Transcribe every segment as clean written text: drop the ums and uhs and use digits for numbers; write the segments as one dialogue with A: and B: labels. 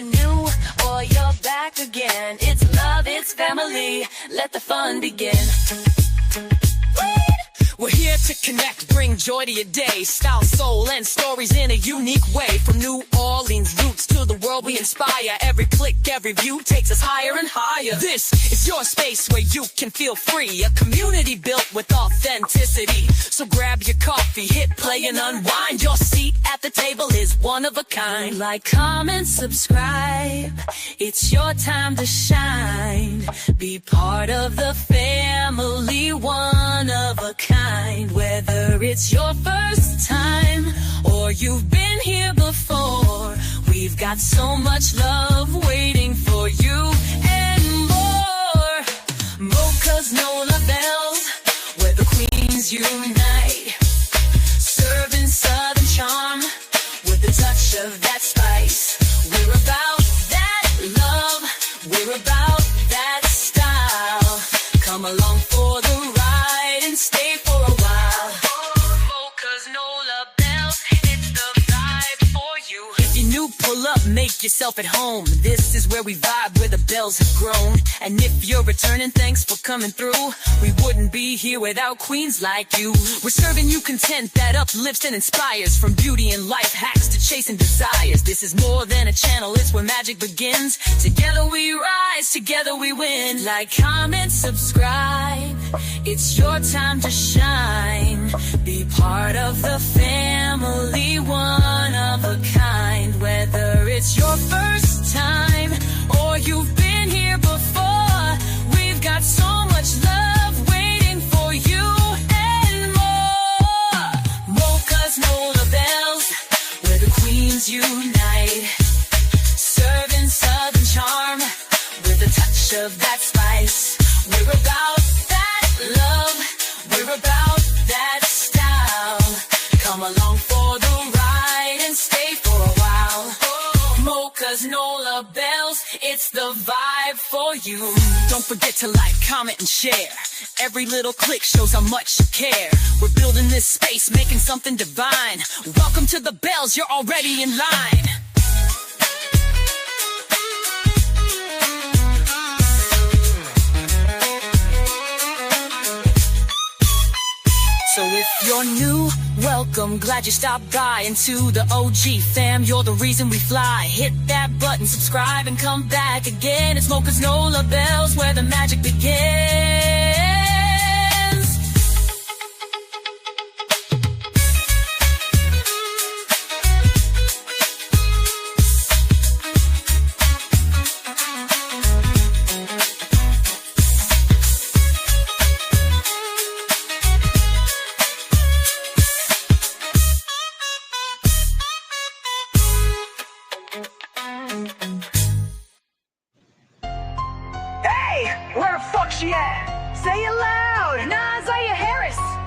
A: new or you're back again, it's love, it's family, let the fun begin.
B: We're here to connect, bring joy to your day. Style, soul, and stories in a unique way. From New Orleans roots to the world we inspire. Every click, every view takes us higher and higher. This is your space where you can feel free. A community built with authenticity. So grab your coffee, hit play and unwind. Your seat at the table is one of a kind.
A: Like, comment, subscribe, it's your time to shine. Be part of the family, one of a kind. Whether it's your first time or you've been here before, we've got so much love waiting for you and more. Mocha's NOLA bells, where the queens unite, serving southern charm with a touch of that spice. We're about that love, we're about that style. Come along for the ride and stay for a while. Mocha's NOLA bells, it's the vibe for you.
B: If you're new, pull up, make yourself at home. This is where we vibe, where the bells have grown. And if you're returning, thanks for coming through. We wouldn't be here without queens like you. We're serving you content that uplifts and inspires. From beauty and life hacks to chasing desires. This is more than a channel, it's where magic begins. Together we rise, together we win.
A: Like, comment, subscribe, it's your time to shine. Be part of the family, one of a kind. Whether it's your first time or you've been here before, we've got so much love waiting for you and more. Mocha's NOLA bells, where the queens unite, serving southern charm with a touch of that spice. We're about that love, we're about that style. Come along for the ride and stay for a while. Mocha's NOLA bells, it's the vibe for you.
B: Don't forget to like, comment, and share. Every little click shows how much you care. We're building this space, making something divine. Welcome to the bells, you're already in line. So if you're new, welcome, glad you stopped by. And to the OG fam, you're the reason we fly. Hit that button, subscribe, and come back again. It's Mocha's NOLA bells, where the magic begins.
C: Where the fuck she at? Say it loud! Naziah.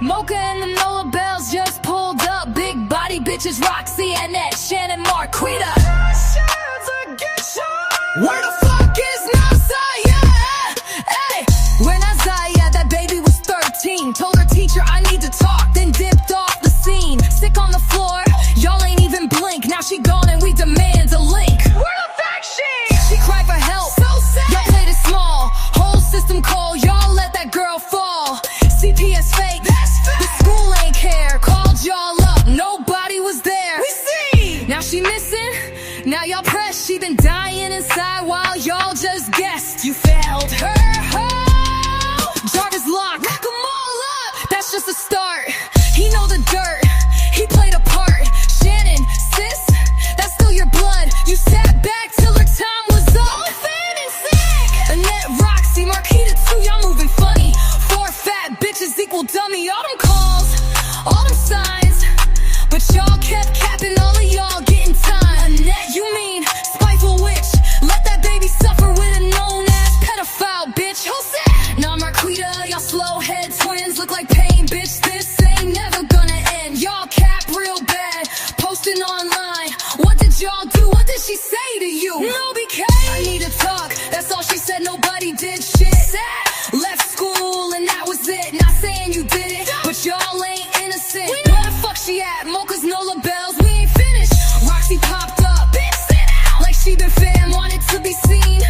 D: Mocha and the NOLA bells just pulled up. Big body bitches, Roxy, Annette, Shannon, Marquita. Where the fuck is Naziah? Hey, where Naziah? That baby was 13. Told her teacher I need to talk, then dipped off the scene. Sick on the floor, y'all ain't even blink. Now she gone and we demand a link.
C: Where the fuck she?
D: She cried for help. So sad. Y'all played it small. Whole system call, y'all let that girl fall. CPS fake. The school ain't care. Called y'all up, nobody was there.
C: We see.
D: Now she missing. Now y'all press. She been dying inside while y'all just guessed. You failed her. Oh, Jarvis locked. Lock 'em all up. That's just a start. He know the dirt. He played a part. Shannon, sis, that's still your blood. You sat back till her time was up. Annette, Roxy, Marquita too, y'all moving funny. 4 fat bitches equal dummy. All them calls, all them signs, but y'all kept capping, all of y'all getting time. Annette, you mean spiteful witch? Let that baby suffer with a known-ass pedophile, bitch. Who's that? Nah, Marquita, y'all slow head twins look like pain, bitch. This ain't never gonna end. Y'all cap real bad. She been fan, wanted to be seen.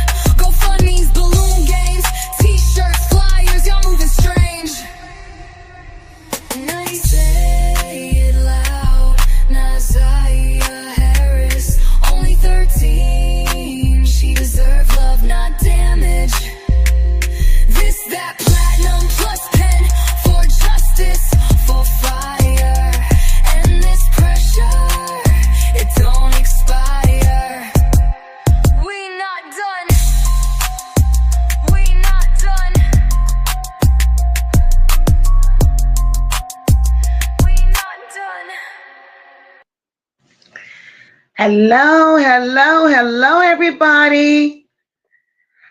D: GoFundMe's, balloon games, t-shirts, flyers, y'all moving strange. Now you say it loud, Naziah Harris, only 13. She deserved love, not damage. This, that, platinum plus pen for justice, for fire. And this pressure, it don't expire. We not done. We not done. We not done.
E: Hello, hello, hello, everybody.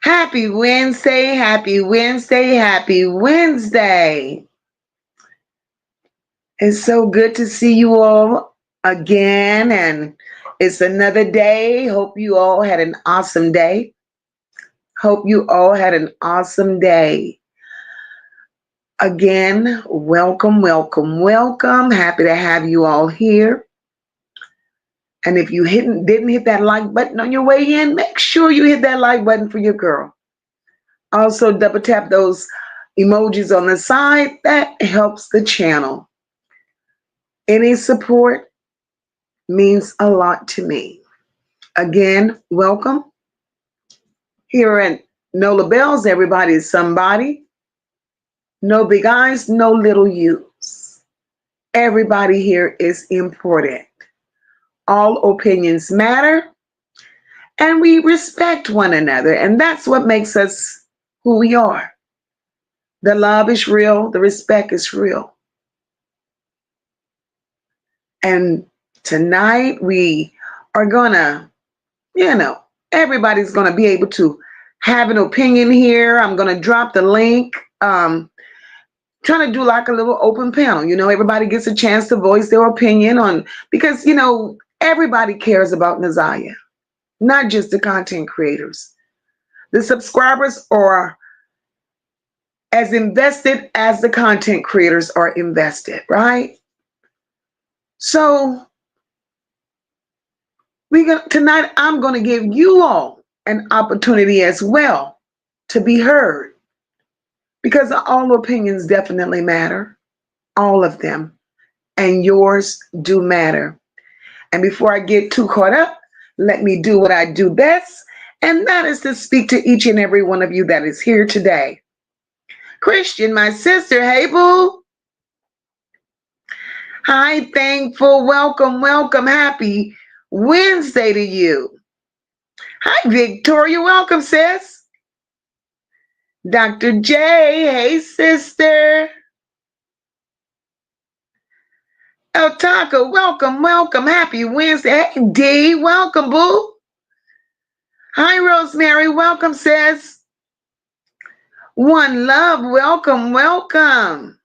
E: Happy Wednesday, happy Wednesday, happy Wednesday. It's so good to see you all again, and it's another day. Hope you all had an awesome day. Hope you all had an awesome day. Again, welcome, welcome, welcome. Happy to have you all here. And if you didn't hit that like button on your way in, make sure you hit that like button for your girl. Also, double tap those emojis on the side. That helps the channel. Any support means a lot to me. Again, welcome. Here at NOLA Bells, everybody is somebody. No big eyes, no little U's. Everybody here is important. All opinions matter, and we respect one another, and that's what makes us who we are. The love is real, the respect is real. And tonight we are gonna, everybody's gonna be able to have an opinion here. I'm gonna drop the link. Trying to do like a little open panel. Everybody gets a chance to voice their opinion on, because everybody cares about Naziah, not just the content creators. The subscribers are as invested as the content creators are invested, right? So tonight I'm going to give you all an opportunity as well to be heard, because all opinions definitely matter, all of them, and yours do matter. And before I get too caught up, let me do what I do best, and that is to speak to each and every one of you that is here today. Christian, my sister, hey boo. Hi, Thankful, welcome, welcome, happy Wednesday to you. Hi, Victoria, welcome, sis. Dr. J, hey, sister. El Taco, welcome, welcome, happy Wednesday. Hey, D, welcome, boo. Hi, Rosemary, welcome, sis. One Love, welcome, welcome.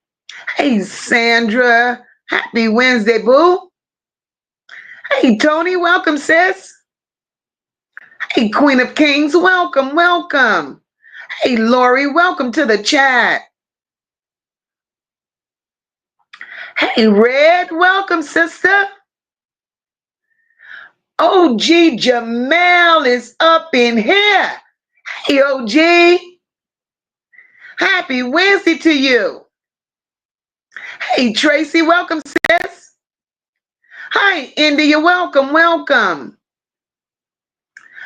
E: Hey, Sandra, happy Wednesday, boo. Hey, Tony, welcome, sis. Hey, Queen of Kings, welcome, welcome. Hey, Lori, welcome to the chat. Hey, Red, welcome, sister. OG Jamel is up in here. Hey, OG. Happy Wednesday to you. Hey, Tracy, welcome, sis. Hi, India, welcome, welcome.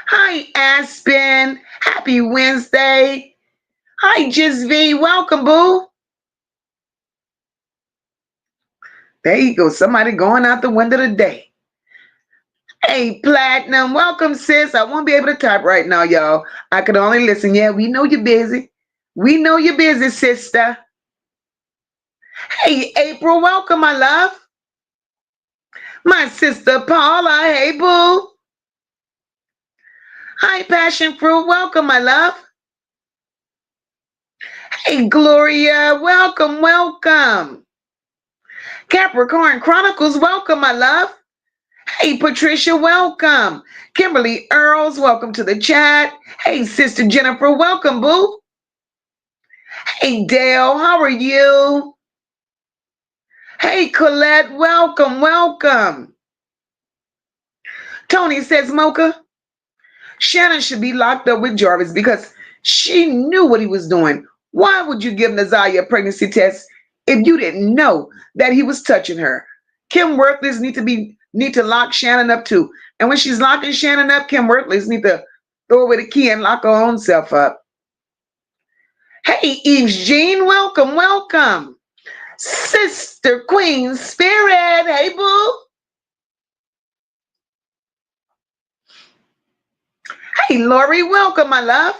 E: Hi, Aspen, happy Wednesday. Hi, Just V, welcome, boo. There you go, somebody going out the window today. Hey, Platinum, welcome, sis. I won't be able to type right now, y'all. I could only listen. Yeah, we know you're busy. We know you're busy, sister. Hey, April, welcome, my love. My sister Paula, hey, boo. Hi, Passion Fruit, welcome, my love. Hey, Gloria, welcome, welcome. Capricorn Chronicles, welcome, my love. Hey, Patricia, welcome. Kimberly Earls, welcome to the chat. Hey, Sister Jennifer, welcome, boo. Hey, Dale, how are you? Hey, Colette, welcome, welcome. Tony says, MOCA, Shannon should be locked up with Jarvis because she knew what he was doing. Why would you give Naziah a pregnancy test if you didn't know that he was touching her? Kim Worthless need to lock Shannon up too. And when she's locking Shannon up, Kim Worthless need to throw away the key and lock her own self up. Hey, Eve's Jean, welcome, welcome. Sister Queen Spirit, hey boo. Hey, Lori, welcome, my love.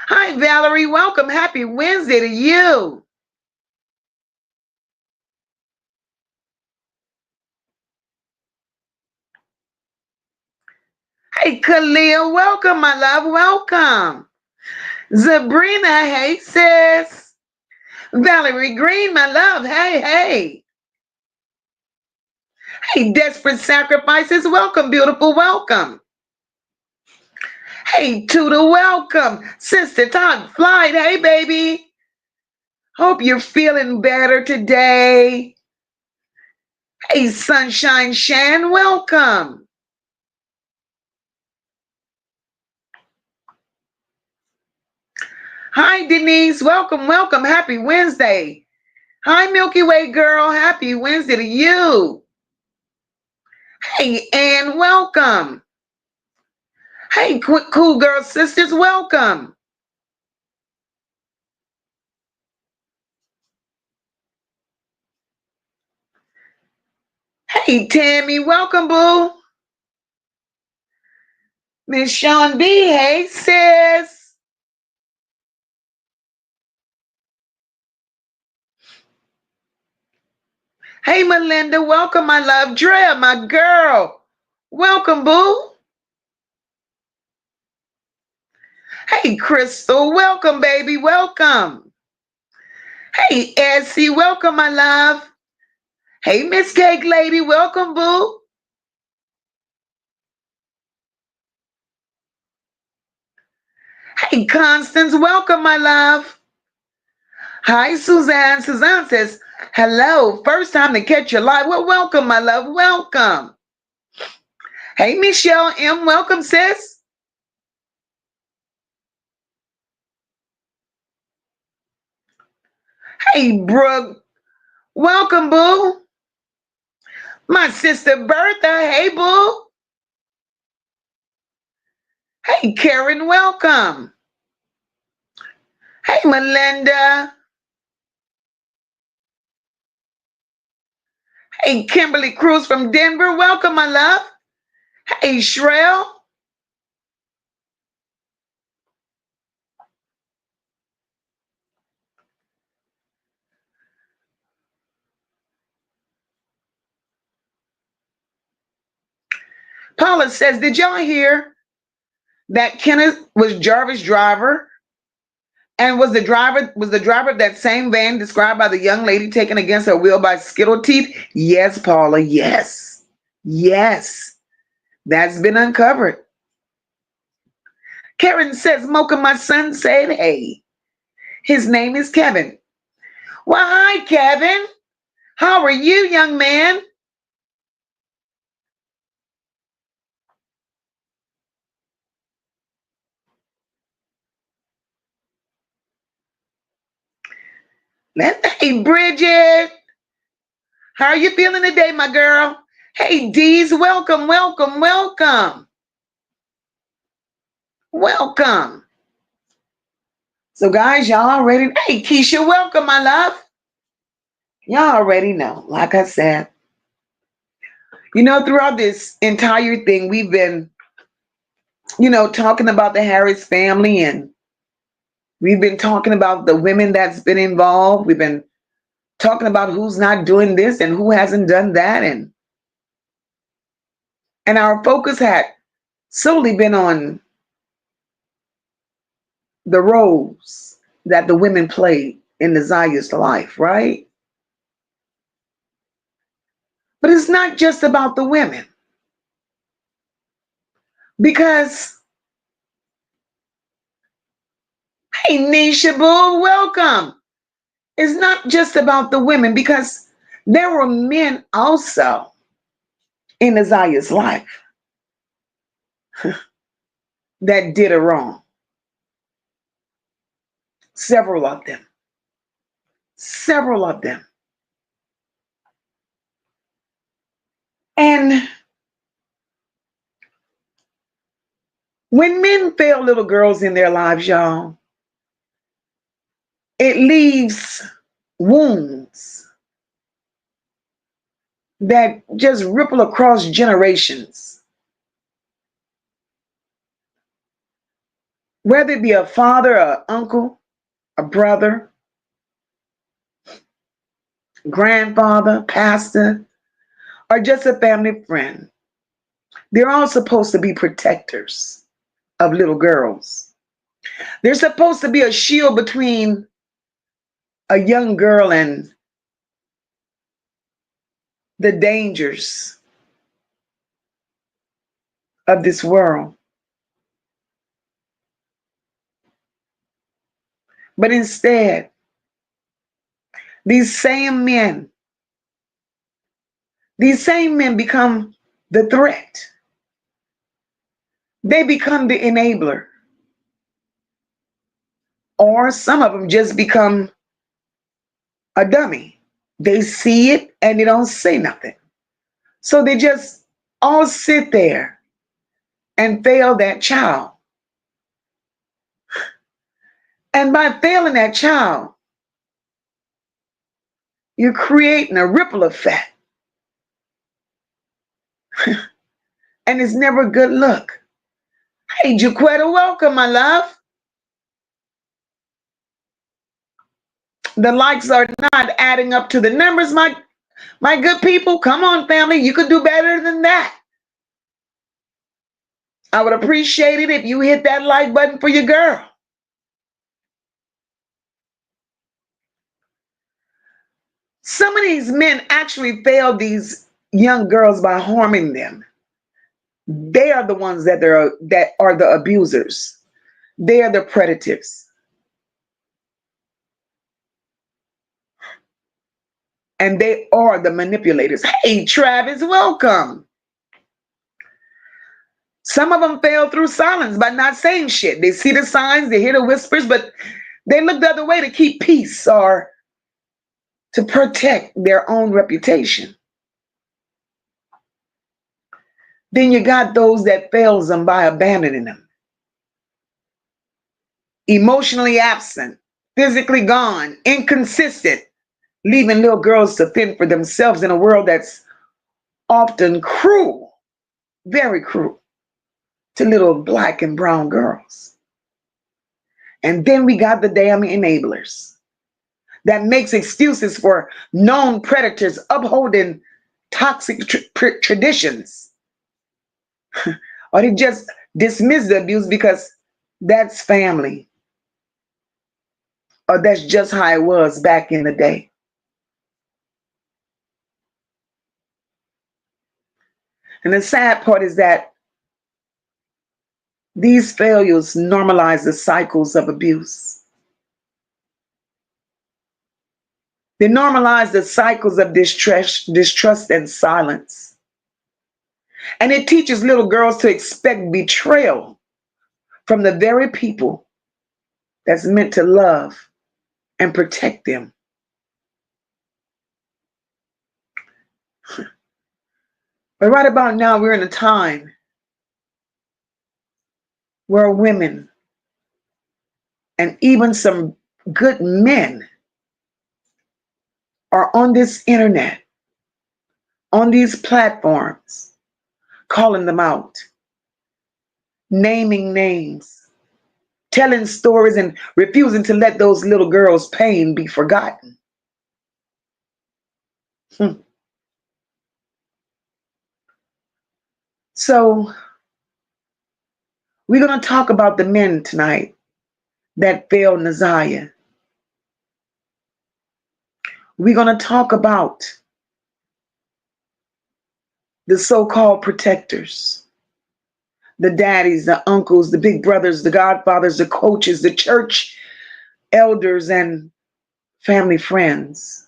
E: Hi, Valerie, welcome. Happy Wednesday to you. Hey, Khalil, welcome, my love, welcome. Sabrina, hey, sis. Valerie Green, my love, hey, hey. Hey, Desperate Sacrifices, welcome, beautiful, welcome. Hey, Tuda, welcome. Sister Todd Flight, hey, baby. Hope you're feeling better today. Hey, Sunshine Shan, welcome. Hi, Denise, welcome, welcome. Happy Wednesday. Hi, Milky Way girl, happy Wednesday to you. Hey, Ann, welcome. Hey, cool girl sisters, welcome. Hey, Tammy, welcome, boo. Miss Sean B, hey, sis. Hey, Melinda, welcome, my love. Drea, my girl, welcome, boo. Hey, Crystal, welcome, baby, welcome. Hey, Essie, welcome, my love. Hey, Miss Cake Lady, welcome, boo. Hey, Constance, welcome, my love. Hi, Suzanne. Suzanne says, hello, first time to catch your live. Well, welcome, my love, welcome. Hey, Michelle M, welcome, sis. Hey, Brooke, welcome, boo. My sister Bertha, hey, boo. Hey, Karen, welcome. Hey, Melinda. Hey, Kimberly Cruz from Denver, welcome, my love. Hey, Shrell. Paula says, did y'all hear that Kenneth was Jarvis' driver? And was the driver of that same van described by the young lady taken against her will by Skittle Teeth? Yes, Paula, yes. Yes. That's been uncovered. Karen says, Mocha, my son said, hey. His name is Kevin. Well, hi, Kevin. How are you, young man? Hey, Bridget. How are you feeling today, my girl? Hey, Deez, welcome, welcome, welcome. Welcome. So, guys, y'all already, hey, Keisha, welcome, my love. Y'all already know, like I said, throughout this entire thing, we've been, talking about the Harris family, and we've been talking about the women that's been involved. We've been talking about who's not doing this and who hasn't done that. And our focus had solely been on the roles that the women played in Naziah's life, right? But it's not just about the women. Because, hey, Nisha Boo, welcome. It's not just about the women, because there were men also in Naziah's life that did her wrong. Several of them. Several of them. And when men fail little girls in their lives, y'all, it leaves wounds that just ripple across generations. Whether it be a father, an uncle, a brother, grandfather, pastor, or just a family friend, they're all supposed to be protectors of little girls. They're supposed to be a shield between a young girl and the dangers of this world. But instead, these same men become the threat. They become the enabler. Or some of them just become a dummy. They see it and they don't say nothing. So they just all sit there and fail that child. And by failing that child, you're creating a ripple effect. And it's never a good look. Hey, Jaquetta, welcome, my love. The likes are not adding up to the numbers, my good people. Come on, family. You could do better than that. I would appreciate it if you hit that like button for your girl. Some of these men actually fail these young girls by harming them. They are the ones that are the abusers. They are the predators. And they are the manipulators. Hey, Travis, welcome. Some of them fail through silence by not saying shit. They see the signs, they hear the whispers, but they look the other way to keep peace or to protect their own reputation. Then you got those that fails them by abandoning them. Emotionally absent, physically gone, inconsistent, leaving little girls to fend for themselves in a world that's often cruel, very cruel, to little black and brown girls. And then we got the damn enablers that makes excuses for known predators upholding toxic traditions. Or they just dismiss the abuse because that's family. Or that's just how it was back in the day. And the sad part is that these failures normalize the cycles of abuse. They normalize the cycles of distrust and silence. And it teaches little girls to expect betrayal from the very people that's meant to love and protect them. But right about now, we're in a time where women and even some good men are on this internet, on these platforms, calling them out, naming names, telling stories, and refusing to let those little girls' pain be forgotten. So we're going to talk about the men tonight that failed Naziah. We're going to talk about the so-called protectors, the daddies, the uncles, the big brothers, the godfathers, the coaches, the church elders, and family friends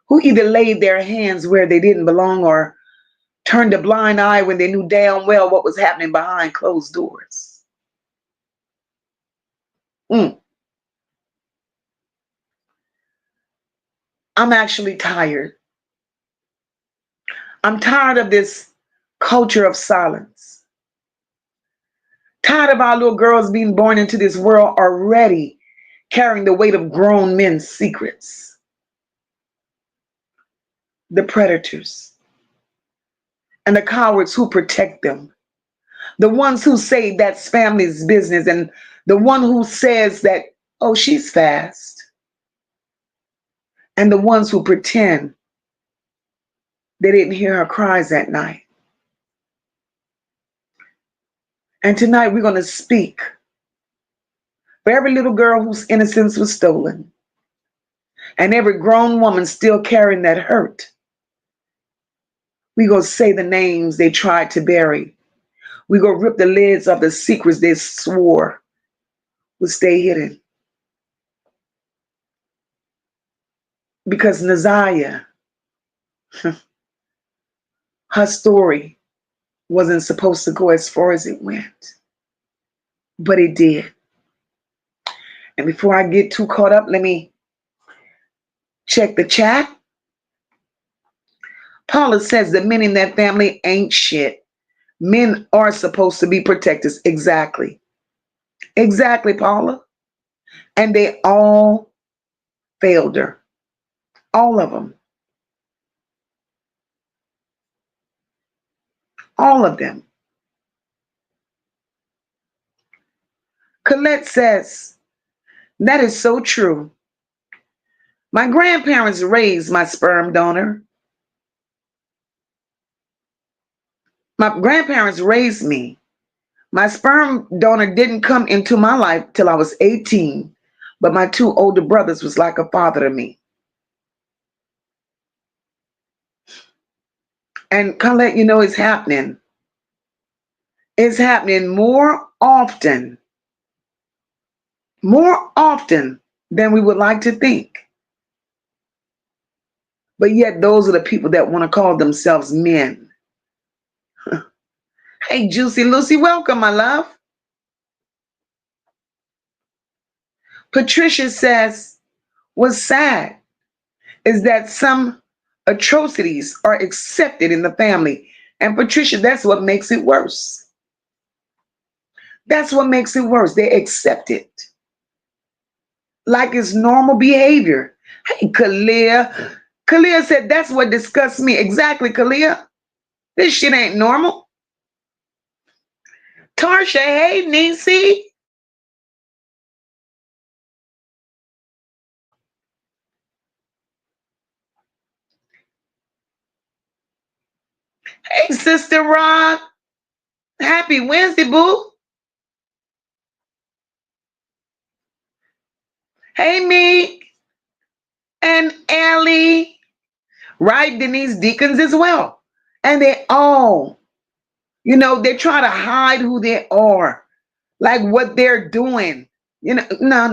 E: who either laid their hands where they didn't belong or turned a blind eye when they knew damn well what was happening behind closed doors. I'm actually tired. I'm tired of this culture of silence. Tired of our little girls being born into this world already carrying the weight of grown men's secrets. The predators and the cowards who protect them. The ones who say that's family's business, and the one who says that, oh, she's fast. And the ones who pretend they didn't hear her cries at night. And tonight we're going to speak for every little girl whose innocence was stolen, and every grown woman still carrying that hurt. We're going to say the names they tried to bury. We're going to rip the lids off the secrets they swore would stay hidden. Because Naziah, her story wasn't supposed to go as far as it went, but it did. And before I get too caught up, let me check the chat. Paula says the men in that family ain't shit. Men are supposed to be protectors. Exactly. Exactly, Paula. And they all failed her. All of them. All of them. Colette says, that is so true. My grandparents raised my sperm donor. My grandparents raised me. My sperm donor didn't come into my life till I was 18, but my two older brothers was like a father to me. And Colette, you know, it's happening. It's happening more often than we would like to think. But yet those are the people that want to call themselves men. Hey, Juicy Lucy, welcome, my love. Patricia says, what's sad is that some atrocities are accepted in the family. And Patricia, that's what makes it worse. That's what makes it worse. They accept it like it's normal behavior. Hey, Kalia. Kalia said, that's what disgusts me. Exactly, Kalia. This shit ain't normal. Tarsha, hey, Niecy. Hey, Sister Rock. Happy Wednesday, boo. Hey, me and Allie. Right, Denise Deacons as well. And they all, you know, they try to hide who they are, like what they're doing. You know, no.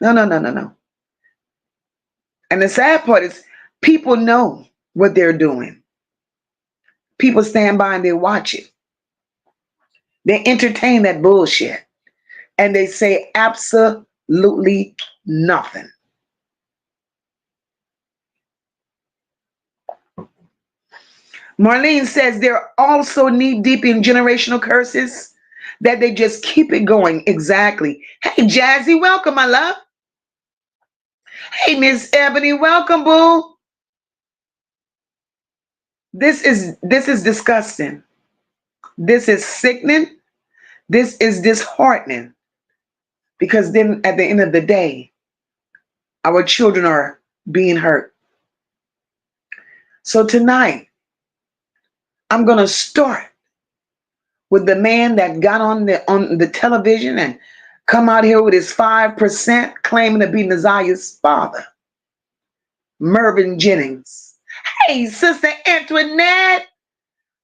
E: No. And the sad part is people know what they're doing. People stand by and they watch it. They entertain that bullshit. And they say absolutely nothing. Marlene says they're also knee deep in generational curses that they just keep it going. Exactly. Hey, Jazzy, welcome, my love. Hey, Miss Ebony, welcome, boo. This is disgusting. This is sickening. This is disheartening. Because then at the end of the day, our children are being hurt. So tonight, I'm going to start with the man that got on the television and come out here with his 5% claiming to be Naziah's father, Mervyn Jennings. Hey, Sister Antoinette,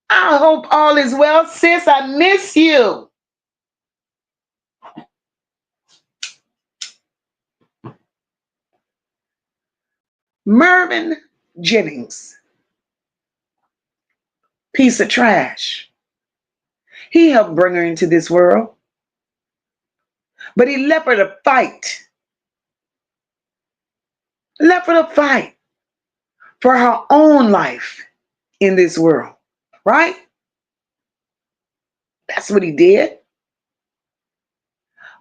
E: I hope all is well, sis. I miss you. Mervyn Jennings piece of trash. He helped bring her into this world, but he left her to fight. Left her to fight for her own life in this world, right? That's what he did.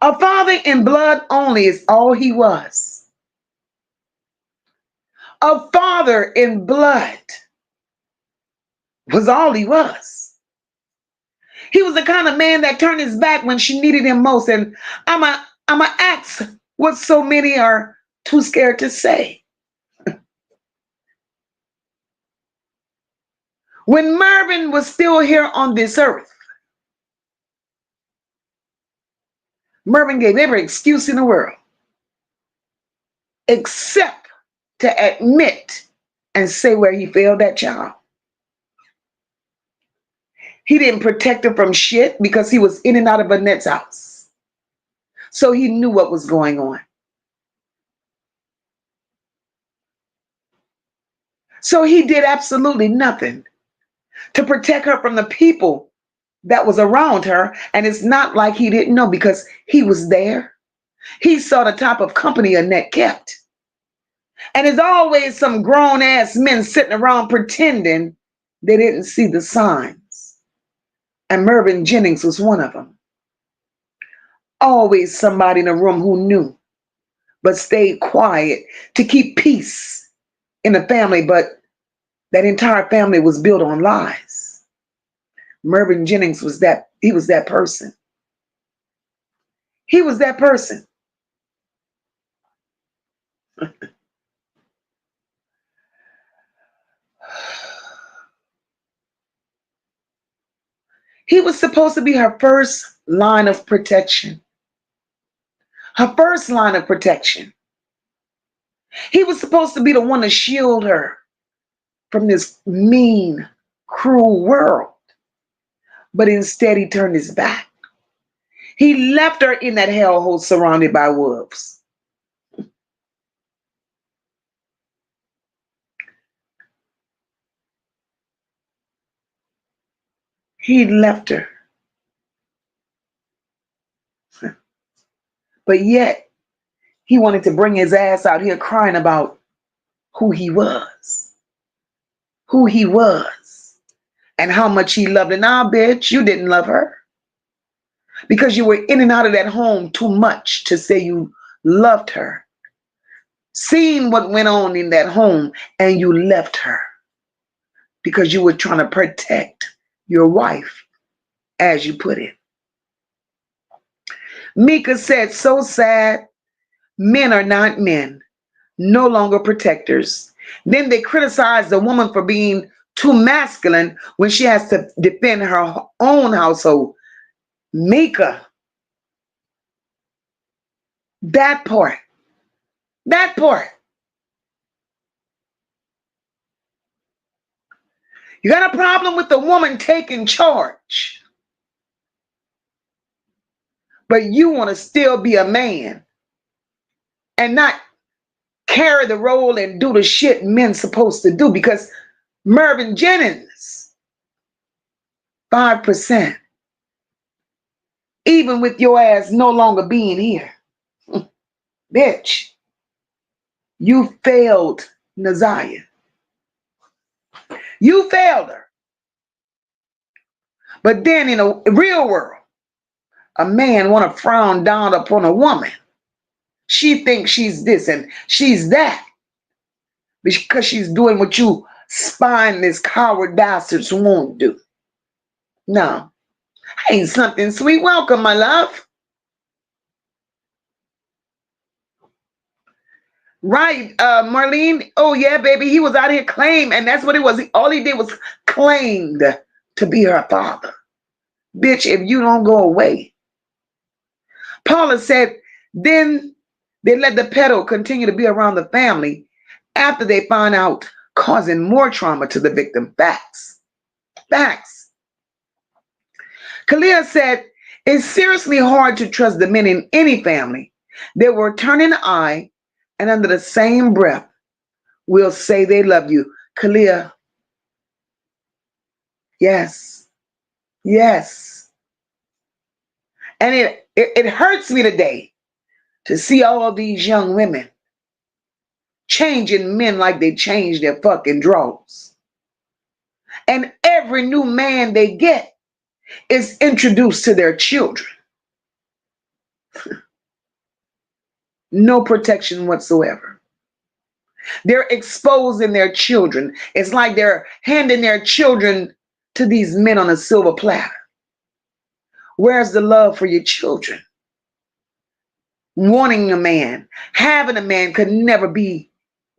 E: A father in blood only is all he was. A father in blood was all he was. He was the kind of man that turned his back when she needed him most. And I'm a ask what so many are too scared to say. When Mervyn was still here on this earth, Mervyn gave every excuse in the world except to admit and say where he failed that child. He didn't protect her from shit because he was in and out of Annette's house. So he knew what was going on. So he did absolutely nothing to protect her from the people that was around her. And it's not like he didn't know because he was there. He saw the type of company Annette kept. And there's always some grown ass men sitting around pretending they didn't see the signs. And Mervyn Jennings was one of them. Always somebody in the room who knew, but stayed quiet to keep peace in the family. But that entire family was built on lies. Mervyn Jennings was that, he was that person. He was that person. He was supposed to be her first line of protection. Her first line of protection. He was supposed to be the one to shield her from this mean, cruel world. But instead, he turned his back. He left her in that hellhole surrounded by wolves. He left her. But yet, he wanted to bring his ass out here crying about who he was. Who he was. And how much he loved her. Nah, bitch, you didn't love her. Because you were in and out of that home too much to say you loved her. Seeing what went on in that home and you left her. Because you were trying to protect your wife, as you put it. Mika said, so sad, men are not men, no longer protectors. Then they criticize the woman for being too masculine when she has to defend her own household. Mika, that part. You got a problem with the woman taking charge, but you want to still be a man and not carry the role and do the shit men supposed to do. Because Mervyn Jennings, 5%, even with your ass no longer being here, bitch, you failed Naziah. You failed her. But then in a real world, a man want to frown down upon a woman. She thinks she's this and she's that because she's doing what you spineless coward bastards won't do. No. Ain't something sweet. Welcome, my love. Right, Marlene. Oh, yeah, baby. He was out here claimed, and that's what it was. All he did was claimed to be her father. Bitch, if you don't go away. Paula said, then they let the pedo continue to be around the family after they found out, causing more trauma to the victim. Facts. Kalia said, it's seriously hard to trust the men in any family. They will turn an eye and under the same breath will say they love you. Kalia, Yes. Yes. And it hurts me today to see all of these young women changing men like they change their fucking drawers. And every new man they get is introduced to their children. No protection whatsoever. They're exposing their children. It's like they're handing their children to these men on a silver platter. Where's the love for your children? Wanting a man, having a man could never be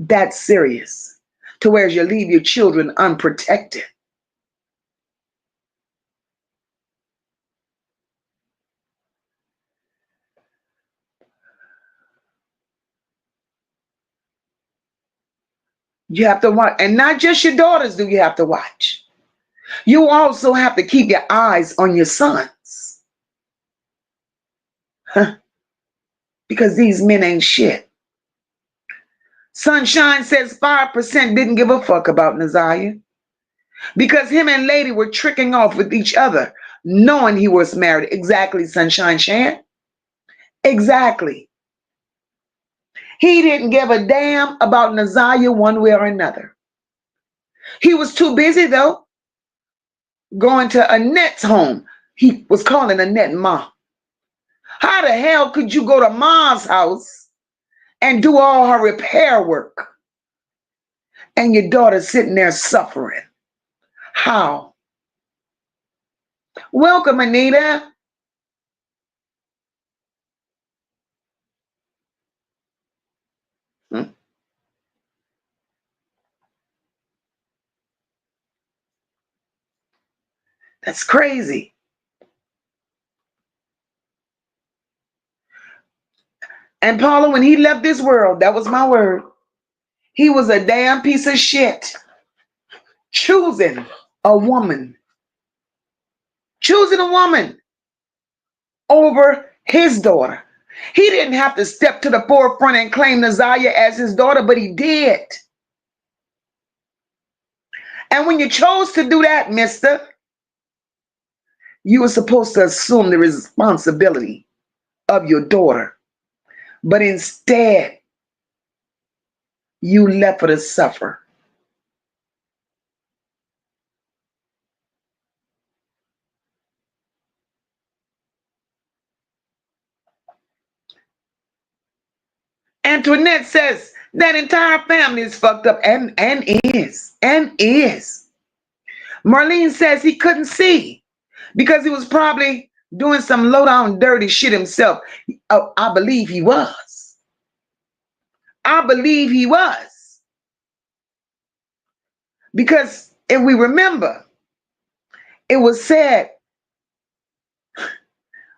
E: that serious to where you leave your children unprotected. You have to watch, and not just your daughters do you have to watch. You also have to keep your eyes on your sons. Because these men ain't shit. Sunshine says 5% didn't give a fuck about Naziah because him and Lady were tricking off with each other, knowing he was married. Exactly, Sunshine Shan. Exactly. He didn't give a damn about Naziah one way or another. He was too busy, though, going to Annette's home. He was calling Annette Ma. How the hell could you go to Ma's house and do all her repair work and your daughter sitting there suffering? How? Welcome, Anita. That's crazy. And Paula, when he left this world, that was my word. He was a damn piece of shit. Choosing a woman. Choosing a woman over his daughter. He didn't have to step to the forefront and claim Naziah as his daughter, but he did. And when you chose to do that, mister, you were supposed to assume the responsibility of your daughter. But instead, you left her to suffer. Antoinette says that entire family is fucked up and is. Marlene says he couldn't see because he was probably doing some low down dirty shit himself. I believe he was. I believe he was. Because if we remember, it was said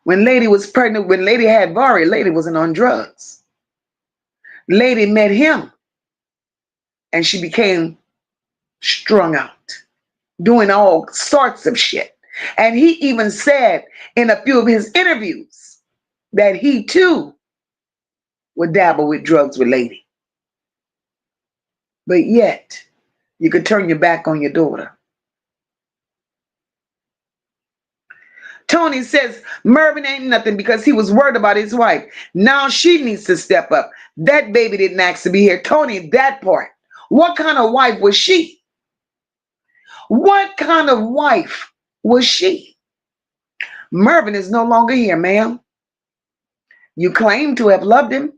E: when Lady was pregnant, when Lady had Vari, Lady wasn't on drugs. Lady met him and she became strung out, doing all sorts of shit. And he even said in a few of his interviews that he too would dabble with drugs with Lady. But yet, you could turn your back on your daughter. Tony says Mervin ain't nothing because he was worried about his wife. Now she needs to step up. That baby didn't ask to be here. Tony, that part. What kind of wife was she? What kind of wife was she? Mervin is no longer here, ma'am. You claim to have loved him.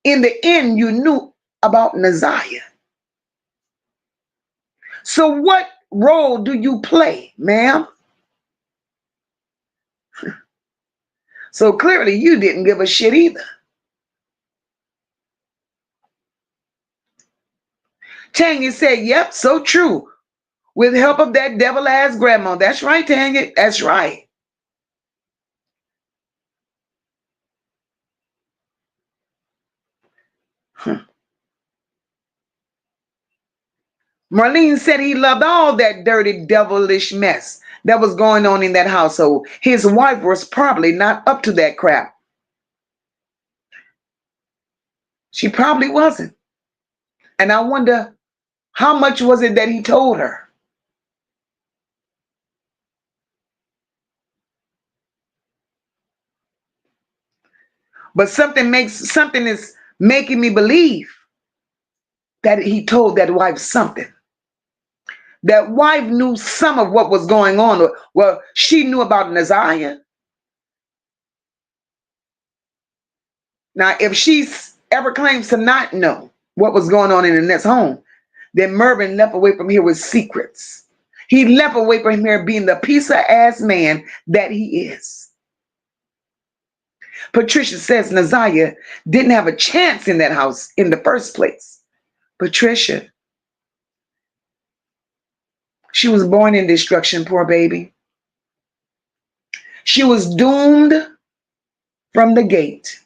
E: In the end, you knew about Naziah. So what role do you play, ma'am? So clearly you didn't give a shit either. Tanya said, yep, so true. With help of that devil-ass grandma. That's right, Tanya. That's right. Marlene said he loved all that dirty, devilish mess that was going on in that household. His wife was probably not up to that crap. She probably wasn't. And I wonder, how much was it that he told her? But something is making me believe that he told that wife something. That wife knew some of what was going on. Well, she knew about Naziah. Now, if she ever claims to not know what was going on in the next home, then Mervyn left away from here with secrets. He left away from here being the piece of ass man that he is. Patricia says Naziah didn't have a chance in that house in the first place. Patricia, she was born in destruction, poor baby. She was doomed from the gate.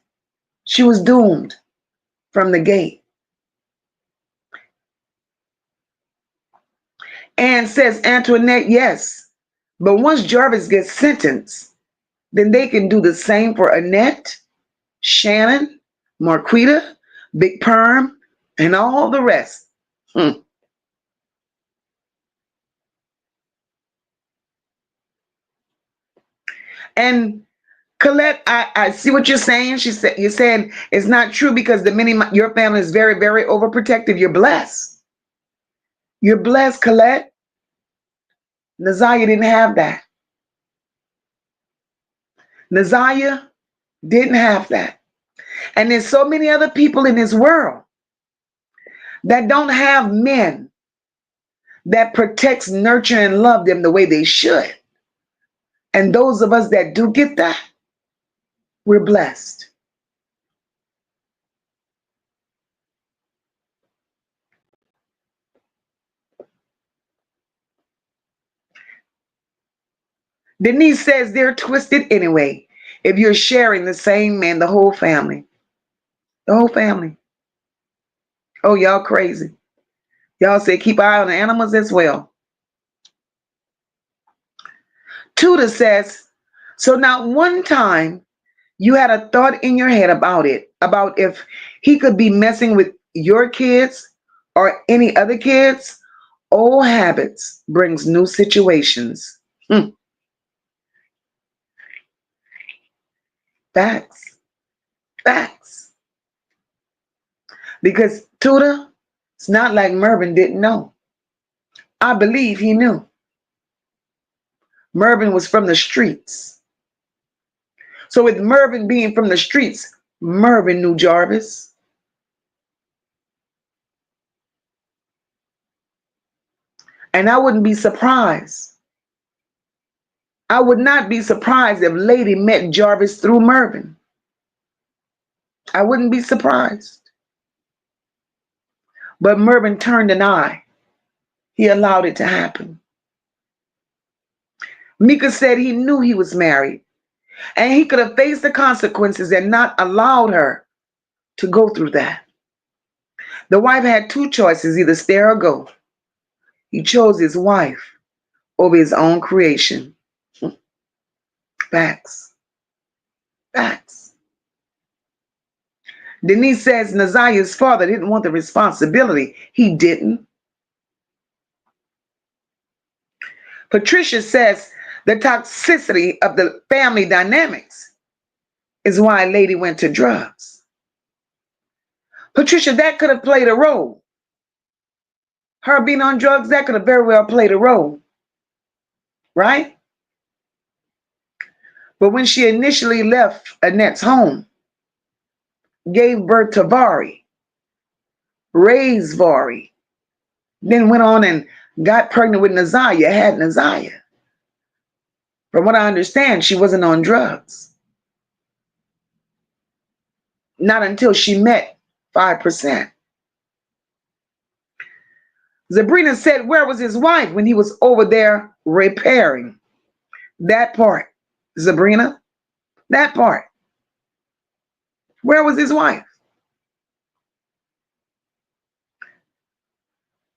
E: She was doomed from the gate. And says Antoinette, yes, but once Jarvis gets sentenced, then they can do the same for Annette, Shannon, Marquita, Big Perm, and all the rest. And Colette, I see what you're saying. You're saying it's not true because your family is very, very overprotective. You're blessed. You're blessed, Colette. Naziah didn't have that. Naziah didn't have that. And there's so many other people in this world that don't have men that protects, nurture, and love them the way they should. And those of us that do get that, we're blessed. Denise says they're twisted anyway. If you're sharing the same man, the whole family. The whole family. Oh, y'all crazy. Y'all say keep an eye on the animals as well. Tudor says, so now one time you had a thought in your head about if he could be messing with your kids or any other kids. Old habits brings new situations. Facts. Facts. Because Tudor, it's not like Mervyn didn't know. I believe he knew. Mervyn was from the streets. So with Mervyn being from the streets, Mervyn knew Jarvis. And I wouldn't be surprised. I would not be surprised if Lady met Jarvis through Mervyn. I wouldn't be surprised. But Mervyn turned an eye. He allowed it to happen. Mika said he knew he was married and he could have faced the consequences and not allowed her to go through that. The wife had two choices, either stay or go. He chose his wife over his own creation. Facts. Facts. Denise says Naziah's father didn't want the responsibility. He didn't. Patricia says the toxicity of the family dynamics is why Lady went to drugs. Patricia, that could have played a role. Her being on drugs, that could have very well played a role. Right? But when she initially left Annette's home, gave birth to Vari, raised Vari, then went on and got pregnant with Naziah, had Naziah. From what I understand, she wasn't on drugs. Not until she met 5%. Sabrina said, where was his wife when he was over there repairing? That part, Sabrina, that part. Where was his wife?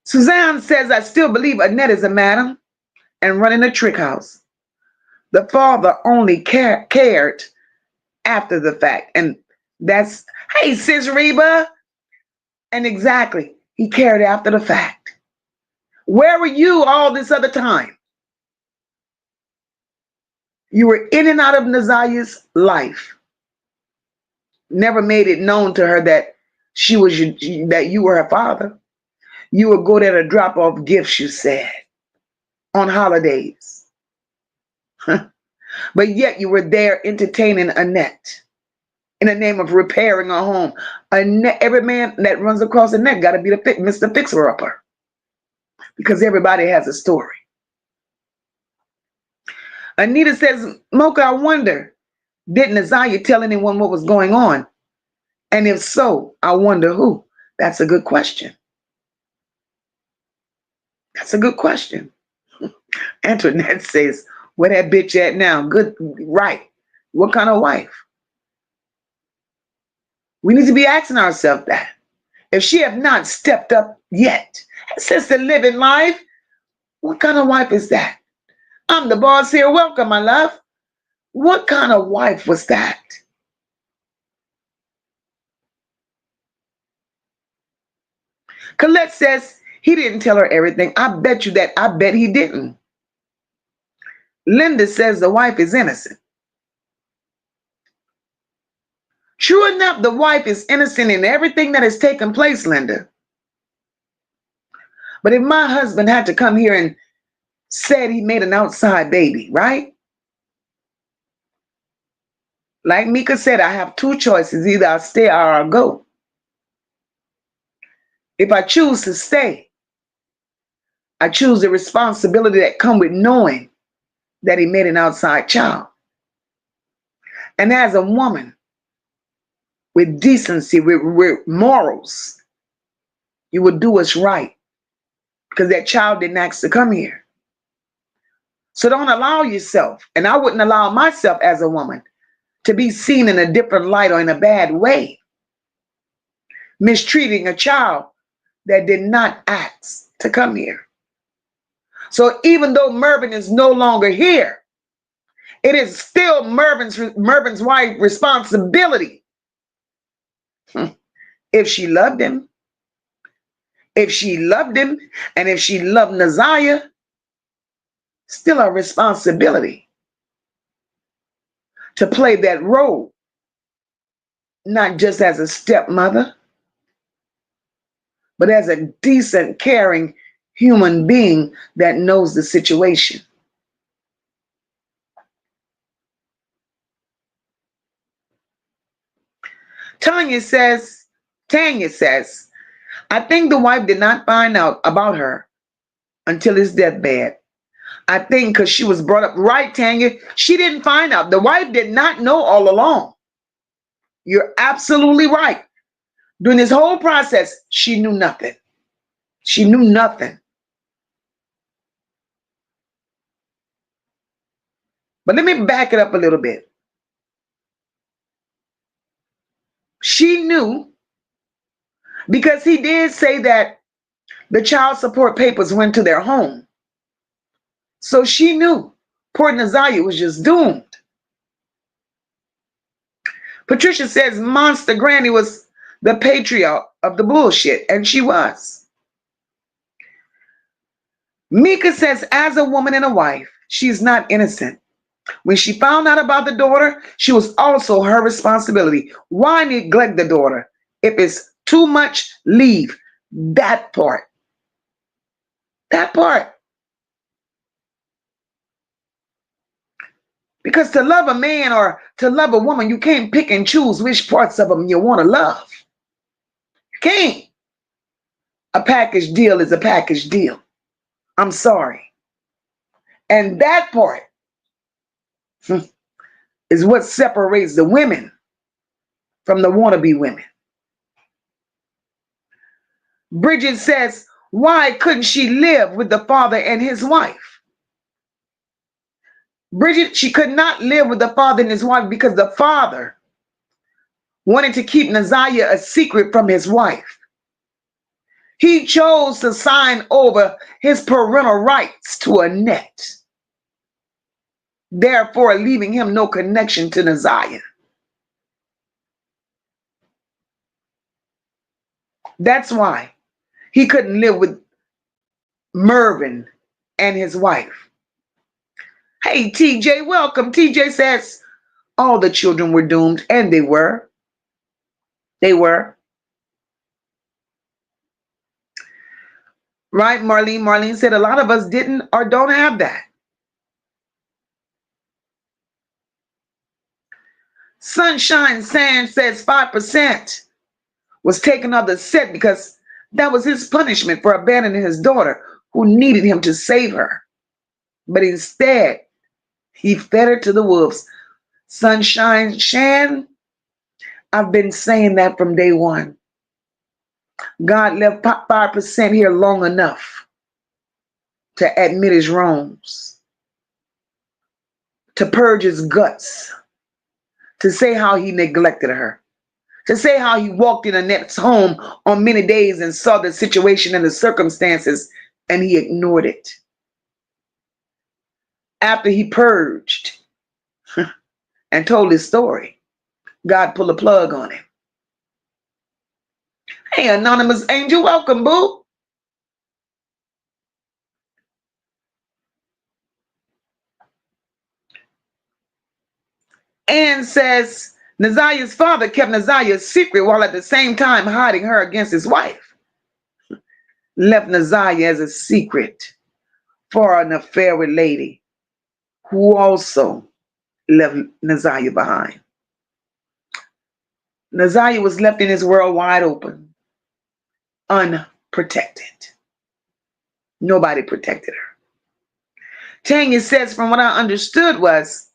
E: Suzanne says, I still believe Annette is a madam and running a trick house. The father only cared after the fact. And that's, hey, Sis Reba. And exactly, he cared after the fact. Where were you all this other time? You were in and out of Naziah's life. never made it known to her that that you were her father. You would go there to drop off gifts, you said, on holidays. But yet you were there entertaining Annette in the name of repairing a home. Every man that runs across the net got to be the Mr. Fixer-Upper, because everybody has a story. Anita says, Mocha, I wonder, did Naziah tell anyone what was going on? And if so, I wonder who. That's a good question. That's a good question. Antoinette says, where that bitch at now? Good, right. What kind of wife? We need to be asking ourselves that. If she have not stepped up yet, sister living life, what kind of wife is that? I'm the boss here. Welcome, my love. What kind of wife was that? Colette says he didn't tell her everything. I bet you that. I bet he didn't. Linda says the wife is innocent. True enough, the wife is innocent in everything that has taken place, Linda. But if my husband had to come here and said he made an outside baby, right? Like Mika said, I have two choices. Either I'll stay or I'll go. If I choose to stay, I choose the responsibility that comes with knowing that he made an outside child. And as a woman with decency, with morals, you would do what's right, because that child didn't ask to come here. So don't allow yourself, and I wouldn't allow myself as a woman, to be seen in a different light or in a bad way, mistreating a child that did not ask to come here. So even though Mervyn is no longer here, it is still Mervyn's wife's responsibility. If she loved him, and if she loved Naziah, still a responsibility to play that role, not just as a stepmother, but as a decent, caring human being that knows the situation. Tanya says, I think the wife did not find out about her until his deathbed. I think because she was brought up right, Tanya. She didn't find out. The wife did not know all along. You're absolutely right. During this whole process, she knew nothing. She knew nothing. But let me back it up a little bit. She knew, because he did say that the child support papers went to their home. So she knew poor Naziah was just doomed. Patricia says Monster Granny was the patriarch of the bullshit, and she was. Mika says, as a woman and a wife, she's not innocent. When she found out about the daughter, she was also her responsibility. Why neglect the daughter? If it's too much, leave. That part. That part. Because to love a man or to love a woman, you can't pick and choose which parts of them you want to love. You can't. A package deal is a package deal. I'm sorry. And that part is what separates the women from the wannabe women. Bridget says, why couldn't she live with the father and his wife? Bridget, she could not live with the father and his wife because the father wanted to keep Naziah a secret from his wife. He chose to sign over his parental rights to Annette, therefore leaving him no connection to Naziah. That's why he couldn't live with Mervyn and his wife. Hey, TJ, welcome. TJ says all the children were doomed, and they were. They were. Right, Marlene? Marlene said a lot of us didn't or don't have that. Sunshine Sand says 5% was taken off the set because that was his punishment for abandoning his daughter who needed him to save her. But instead, he fed her to the wolves. Sunshine Shan, I've been saying that from day one. God left 5% here long enough to admit his wrongs, to purge his guts, to say how he neglected her, to say how he walked in Annette's home on many days and saw the situation and the circumstances and he ignored it. After he purged and told his story, God pulled a plug on him. Hey, Anonymous Angel, welcome, boo. Ann says Naziah's father kept Naziah secret while at the same time hiding her against his wife. Left Naziah as a secret for an affair with Lady, who also left Naziah behind. Naziah was left in his world wide open, unprotected. Nobody protected her. Tanya says, from what I understood was,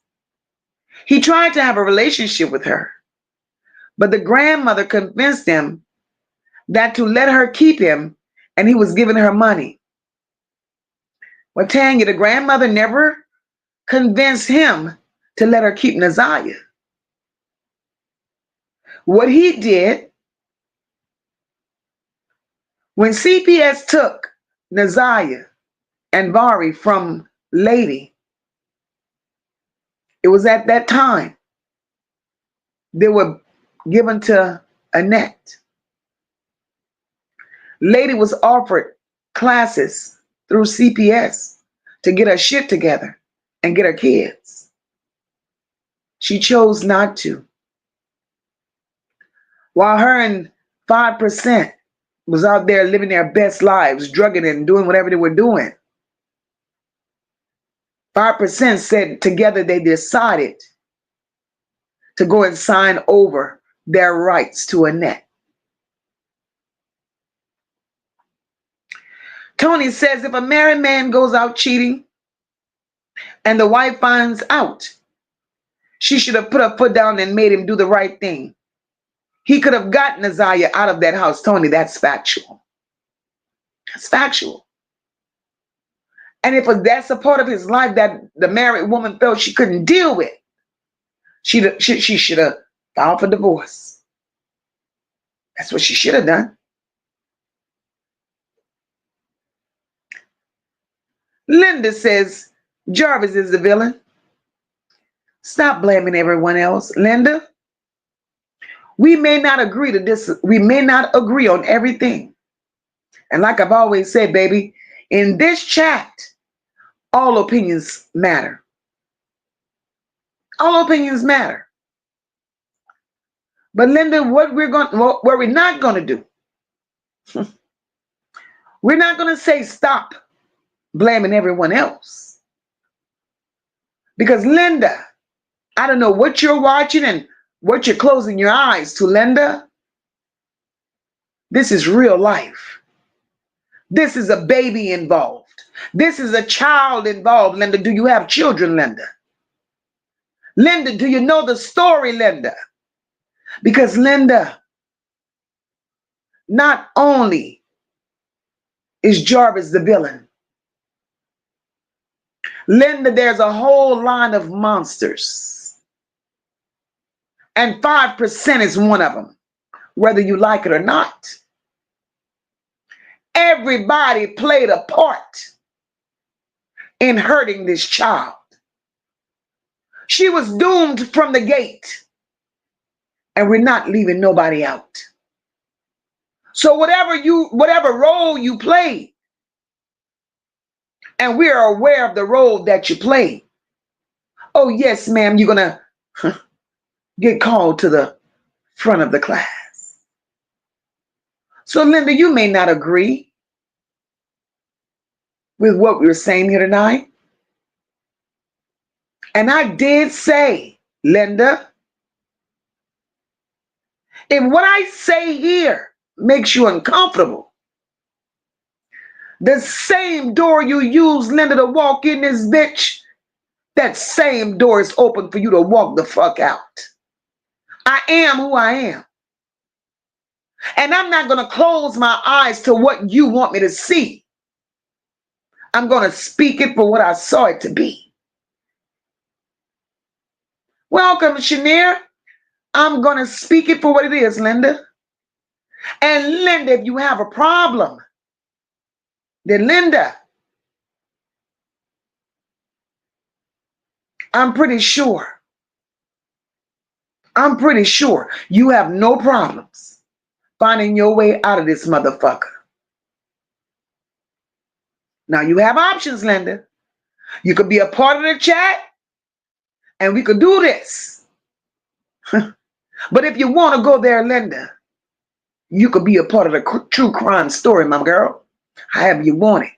E: he tried to have a relationship with her, but the grandmother convinced him that to let her keep him, and he was giving her money. Well, Tanya, the grandmother never convinced him to let her keep Naziah. What he did, when CPS took Naziah and Vari from Lady, it was at that time they were given to Annette. Lady was offered classes through CPS to get her shit together and get her kids. She chose not to. While her and 5% was out there living their best lives, drugging and doing whatever they were doing, 5% said together they decided to go and sign over their rights to Annette. Tony says if a married man goes out cheating and the wife finds out, she should have put her foot down and made him do the right thing. He could have gotten Naziah out of that house. Tony, that's factual. That's factual. And if that's a part of his life that the married woman felt she couldn't deal with, she should have filed for divorce. That's what she should have done. Linda says Jarvis is the villain. Stop blaming everyone else, Linda. We may not agree to this. We may not agree on everything. And like I've always said, baby, in this chat, all opinions matter. All opinions matter. But Linda, what we're not going to do, we're not going to say stop blaming everyone else. Because Linda, I don't know what you're watching and what you're closing your eyes to, Linda. This is real life. This is a baby involved. This is a child involved, Linda. Do you have children, Linda? Linda, do you know the story, Linda? Because Linda, not only is Jarvis the villain, Linda, there's a whole line of monsters. And 5% is one of them, whether you like it or not. Everybody played a part in hurting this child. She was doomed from the gate, and we're not leaving nobody out. So whatever role you play, and we are aware of the role that you play. Oh yes, ma'am, you're gonna get called to the front of the class. So, Linda, you may not agree with what we're saying here tonight. And I did say, Linda, if what I say here makes you uncomfortable, the same door you use, Linda, to walk in this bitch, that same door is open for you to walk the fuck out. I am who I am. And I'm not going to close my eyes to what you want me to see. I'm going to speak it for what I saw it to be. Welcome, Shanier. I'm going to speak it for what it is, Linda. And Linda, if you have a problem, then Linda, I'm pretty sure you have no problems finding your way out of this motherfucker. Now you have options, Linda. You could be a part of the chat and we could do this. But if you want to go there, Linda, you could be a part of the true crime story, my girl, however you want it.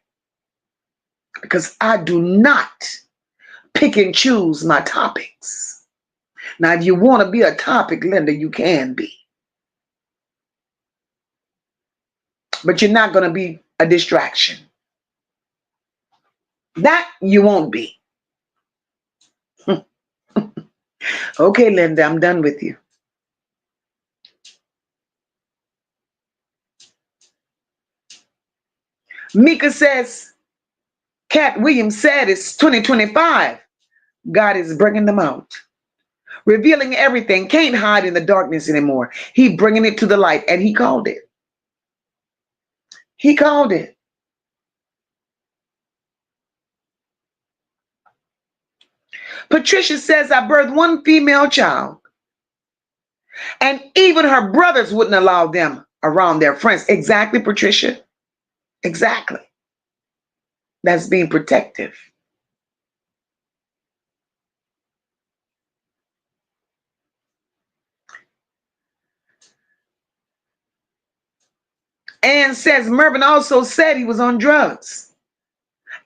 E: Because I do not pick and choose my topics. Now, if you want to be a topic, Linda, you can be. But you're not going to be a distraction. That you won't be. Okay, Linda, I'm done with you. Mika says, Cat Williams said it's 2025. God is bringing them out. Revealing everything. Can't hide in the darkness anymore. He bringing it to the light. And he called it. He called it. Patricia says, I birthed one female child. And even her brothers wouldn't allow them around their friends. Exactly, Patricia. Exactly. That's being protective. Ann says Mervin also said he was on drugs.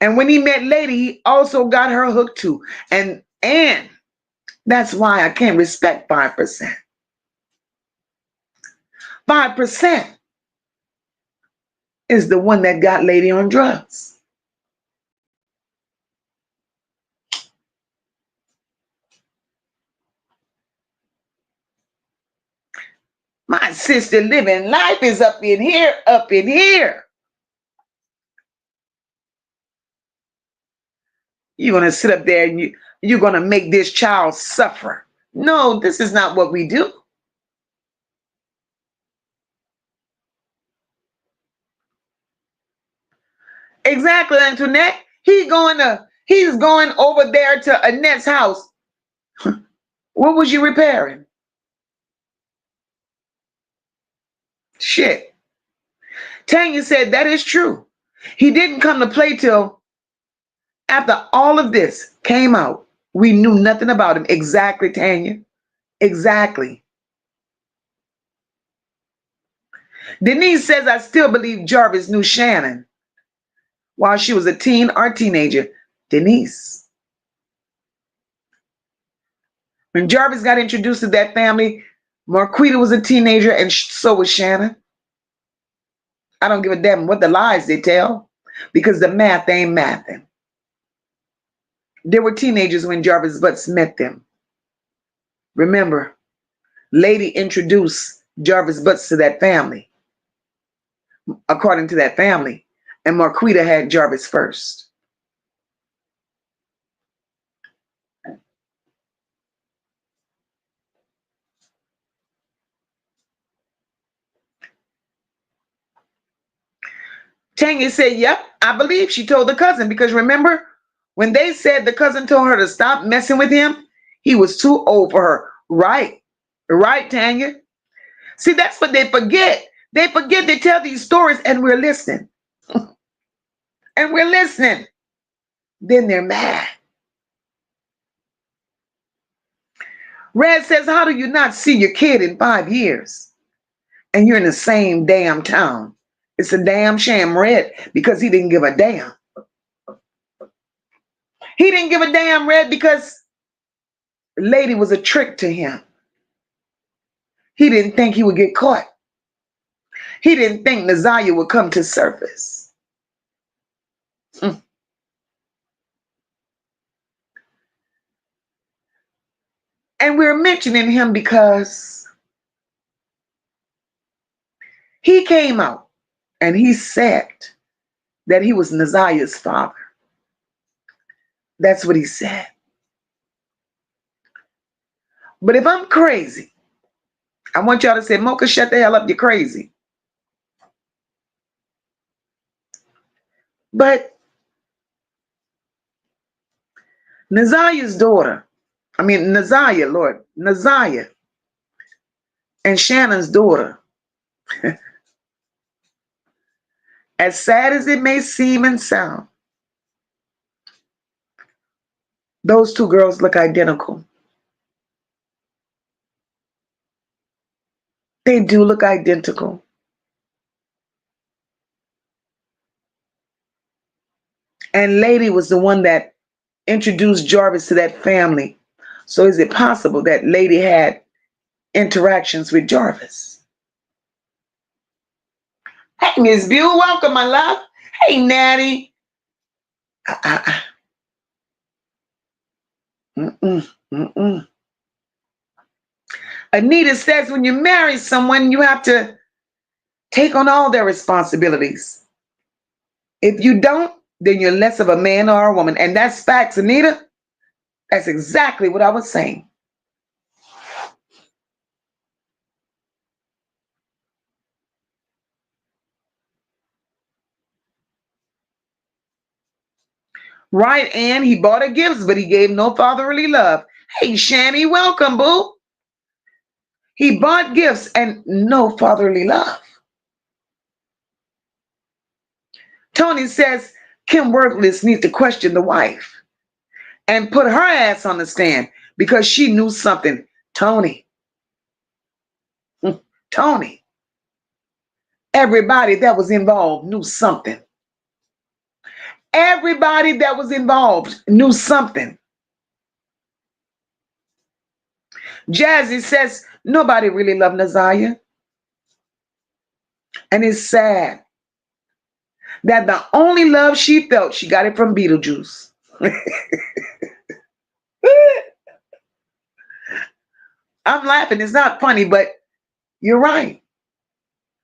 E: And when he met Lady, he also got her hooked too. And that's why I can't respect 5%. 5% is the one that got Lady on drugs. My sister living life is up in here, up in here. You're going to sit up there and you're going to make this child suffer. No, this is not what we do. Exactly, Antoinette. He's going over there to Annette's house. What was you repairing? Shit. Tanya said that is true. He didn't come to play till after all of this came out. We knew nothing about him. Exactly, Tanya. Exactly. Denise says, I still believe Jarvis knew Shannon while she was a teen or teenager. Denise. When Jarvis got introduced to that family, Marquita was a teenager and so was Shannon. I don't give a damn what the lies they tell because the math ain't mathing. They were teenagers when Jarvis Butts met them. Remember, Lady introduced Jarvis Butts to that family, according to that family, and Marquita had Jarvis first. Tanya said, yep, I believe she told the cousin because remember, when they said the cousin told her to stop messing with him, he was too old for her. Right. Right, Tanya. See, that's what they forget. They forget they tell these stories and we're listening. And we're listening. Then they're mad. Red says, how do you not see your kid in 5 years? and you're in the same damn town. It's a damn sham, Red, because he didn't give a damn. He didn't give a damn, Red, because lady was a trick to him. He didn't think he would get caught. He didn't think Naziah would come to surface. And we're mentioning him because he came out and he said that he was Naziah's father. That's what he said. But if I'm crazy, I want y'all to say, Mocha, shut the hell up, you're crazy. But Naziah, Lord, Naziah and Shannon's daughter, as sad as it may seem and sound, those two girls look identical. They do look identical. And Lady was the one that introduced Jarvis to that family. So is it possible that Lady had interactions with Jarvis? Hey, Miss Buell, welcome, my love. Hey, Natty. Anita says when you marry someone, you have to take on all their responsibilities. If you don't, then you're less of a man or a woman. And that's facts, Anita. That's exactly what I was saying. Right, and he bought her gifts, but he gave no fatherly love. Hey, Shanny, welcome, boo. He bought gifts and no fatherly love. Tony says Kim Worthless needs to question the wife and put her ass on the stand because she knew something. Tony. Everybody that was involved knew something. Everybody that was involved knew something. Jazzy says nobody really loved Naziah. And it's sad that the only love she felt, she got it from Beetlejuice. I'm laughing. It's not funny, but you're right.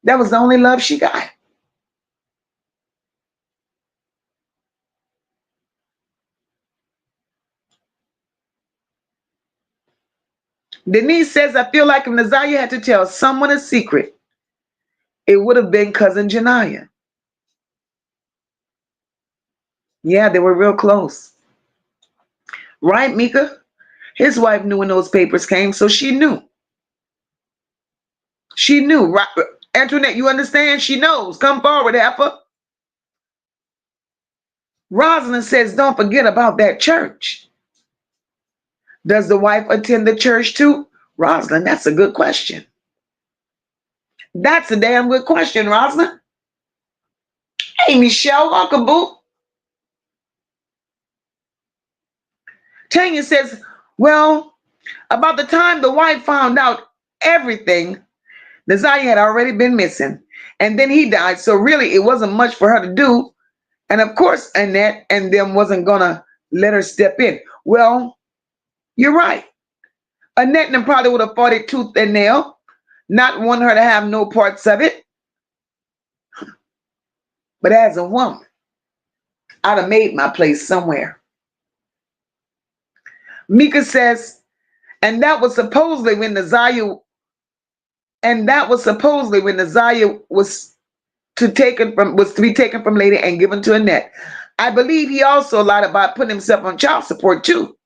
E: That was the only love she got. Denise says, I feel like if Naziah had to tell someone a secret, it would have been cousin Janiyah. Yeah, they were real close. Right, Mika? His wife knew when those papers came, so she knew. She knew. Right? Antoinette, you understand? She knows. Come forward, Heifer. Rosalind says, don't forget about that church. Does the wife attend the church too? Rosalind, that's a good question. That's a damn good question, Rosalind. Hey, Michelle, welcome, boo. Tanya says, well, about the time the wife found out everything, Naziah had already been missing. And then he died. So really, it wasn't much for her to do. And of course, Annette and them wasn't going to let her step in. Well, you're right. Annette and them probably would have fought it tooth and nail, not want her to have no parts of it. But as a woman, I'd have made my place somewhere. Mika says, and that was supposedly when Naziah was to be taken from Lady and given to Annette. I believe he also lied about putting himself on child support too.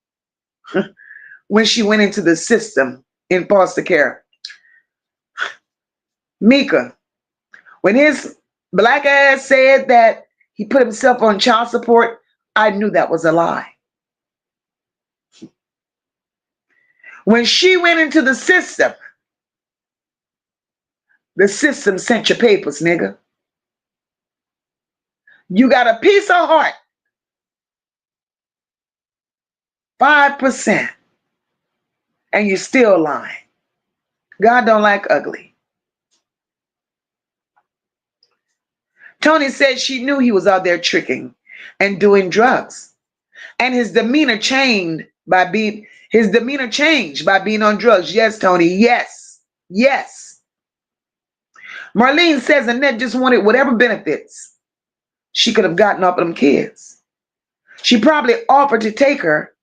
E: When she went into the system in foster care. Mika, when his black ass said that he put himself on child support, I knew that was a lie. When she went into the system, The system sent your papers, nigga. You got a piece of heart. 5%. And you still lying. God don't like ugly. Tony said she knew he was out there tricking and doing drugs. And his demeanor changed by being on drugs. Yes, Tony. Yes. Yes. Marlene says Annette just wanted whatever benefits she could have gotten off of them kids. She probably offered to take her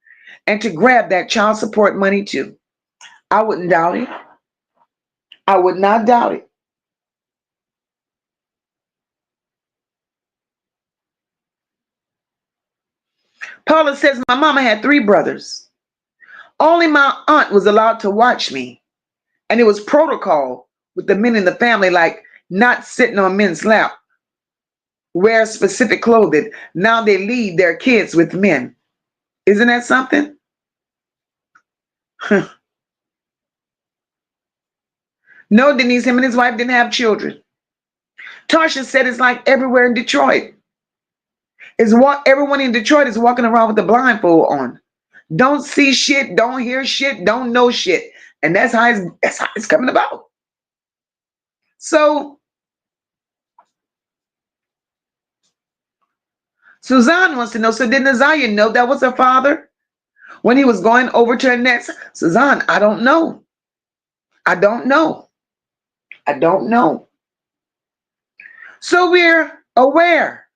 E: and to grab that child support money too. I wouldn't doubt it. I would not doubt it. Paula says my mama had 3 brothers. Only my aunt was allowed to watch me. And it was protocol with the men in the family, like not sitting on men's lap, wear specific clothing. Now they leave their kids with men. Isn't that something? No, Denise, him and his wife didn't have children. Tarsha said it's like everywhere in Detroit. Everyone in Detroit is walking around with a blindfold on. Don't see shit, don't hear shit, don't know shit. And that's how it's coming about. So Suzanne wants to know, so did Naziah know that was her father when he was going over to Annette? Suzanne, I don't know. I don't know. I don't know. So we're aware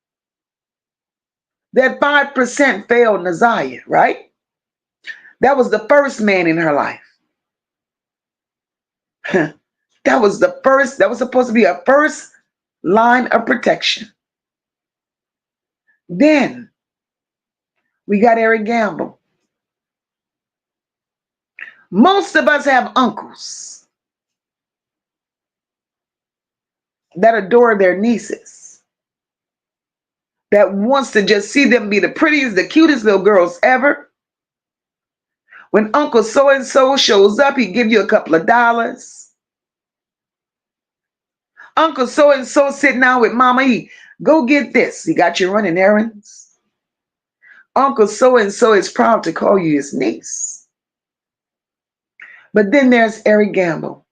E: that 5% failed Naziah, right? That was the first man in her life. That was supposed to be a first line of protection. Then we got Eric Gamble. Most of us have uncles that adore their nieces, that wants to just see them be the prettiest, the cutest little girls ever. When Uncle so-and-so shows up, he give you a couple of dollars. Uncle so-and-so sitting down with mama, he go get this. He got you running errands. Uncle so-and-so is proud to call you his niece. But then there's Eric Gamble.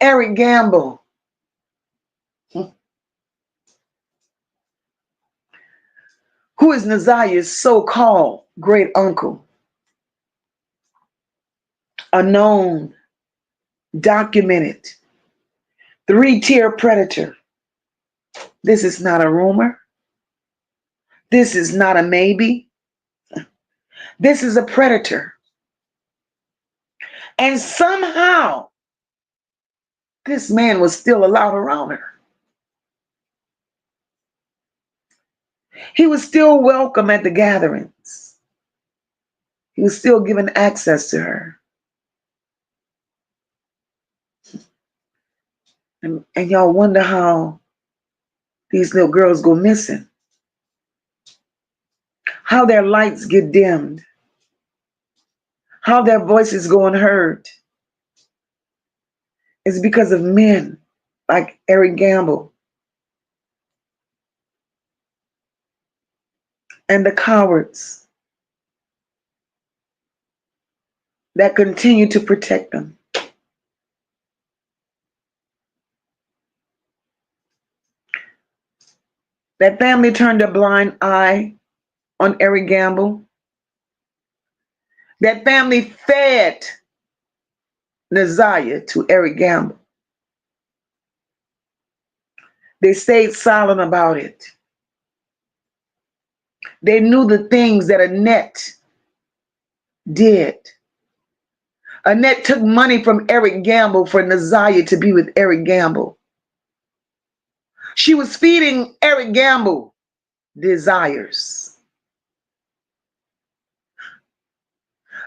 E: Eric Gamble. Who is Naziah's so-called great uncle? A known, documented, 3-tier predator. This is not a rumor. This is not a maybe. This is a predator. And somehow, this man was still allowed around her. He was still welcome at the gatherings. He was still given access to her. And y'all wonder how these little girls go missing. How their lights get dimmed. How their voices go unheard. It's because of men like Eric Gamble. And the cowards that continue to protect them. That family turned a blind eye on Eric Gamble. That family fed Naziah to Eric Gamble. They stayed silent about it. They knew the things that Annette did. Annette took money from Eric Gamble for Naziah to be with Eric Gamble. She was feeding Eric Gamble desires.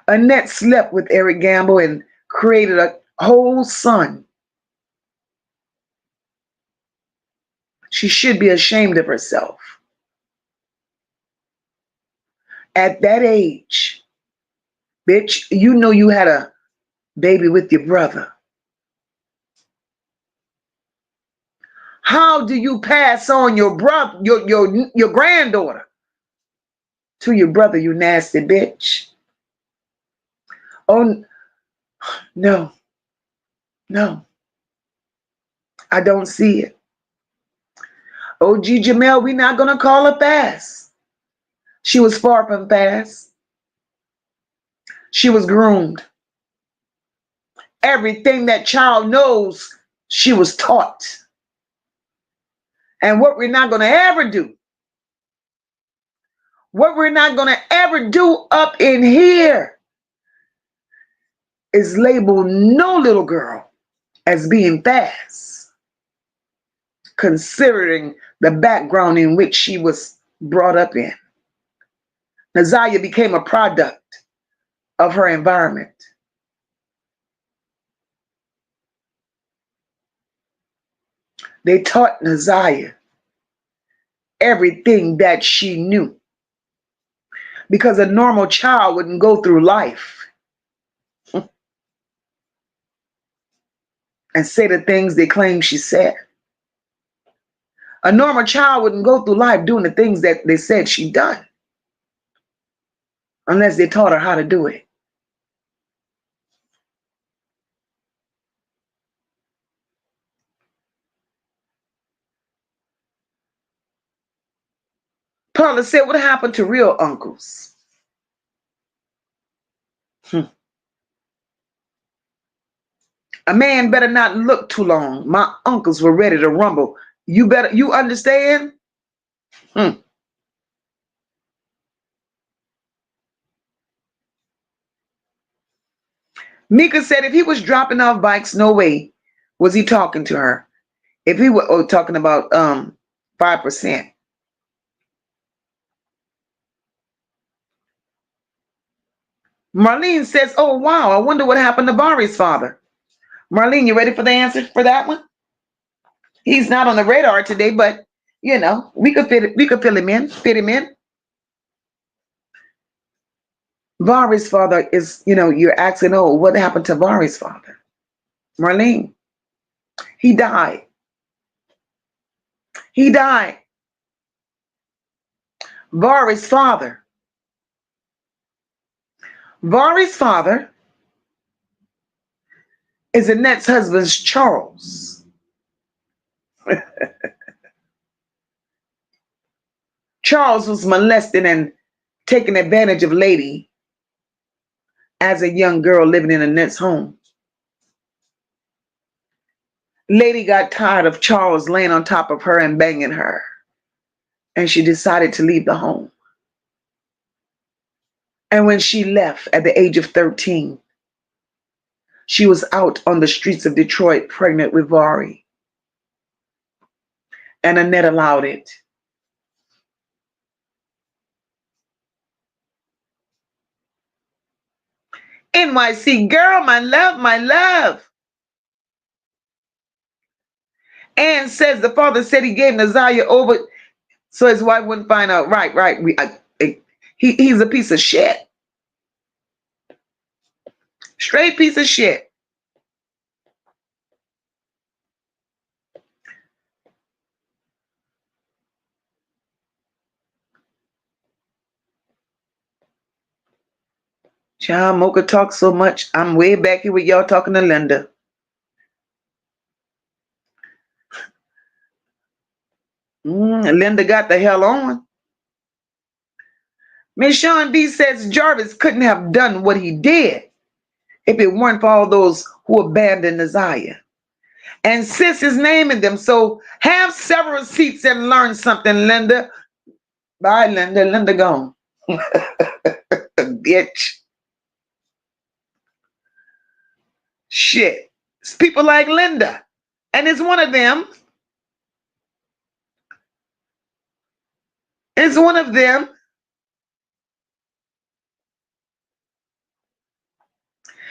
E: Annette slept with Eric Gamble and created a whole son. She should be ashamed of herself. At that age, bitch, you know you had a baby with your brother? How do you pass on your brother, your granddaughter to your brother, you nasty bitch? Oh no, no, I don't see it. OG Jamel, we're not gonna call her fast. She was far from fast. She was groomed. Everything that child knows, she was taught. And what we're not gonna ever do, what we're not gonna ever do up in here is label no little girl as being fast, considering the background in which she was brought up in. Naziah became a product of her environment. They taught Naziah everything that she knew, because a normal child wouldn't go through life and say the things they claim she said. A normal child wouldn't go through life doing the things that they said she done, unless they taught her how to do it. Paula said, what happened to real uncles? A man better not look too long. My uncles were ready to rumble. You understand? Mika said if he was dropping off bikes, no way was he talking to her. If he were talking about 5%. Marlene says, oh wow, I wonder what happened to Bari's father. Marlene, you ready for the answer for that one? He's not on the radar today, but you know, we could fit him in. Bari's father is, you're asking, oh, what happened to Bari's father? Marlene, he died. He died. Bari's father. Bari's father is Annette's husband's Charles. Charles was molested and taken advantage of Lady as a young girl living in Annette's home. Lady got tired of Charles laying on top of her and banging her, and she decided to leave the home. And when she left at the age of 13, she was out on the streets of Detroit pregnant with Bari. And Annette allowed it. NYC girl, my love, my love. Ann says the father said he gave Naziah over so his wife wouldn't find out. Right. He's a piece of shit. Straight piece of shit. Child, Mocha talks so much. I'm way back here with y'all talking to Linda. Linda got the hell on. Miss Sean B says Jarvis couldn't have done what he did if it weren't for all those who abandoned Naziah. And sis is naming them. So have several seats and learn something, Linda. Bye, Linda. Linda gone. Bitch. Shit. It's people like Linda. And it's one of them. It's one of them.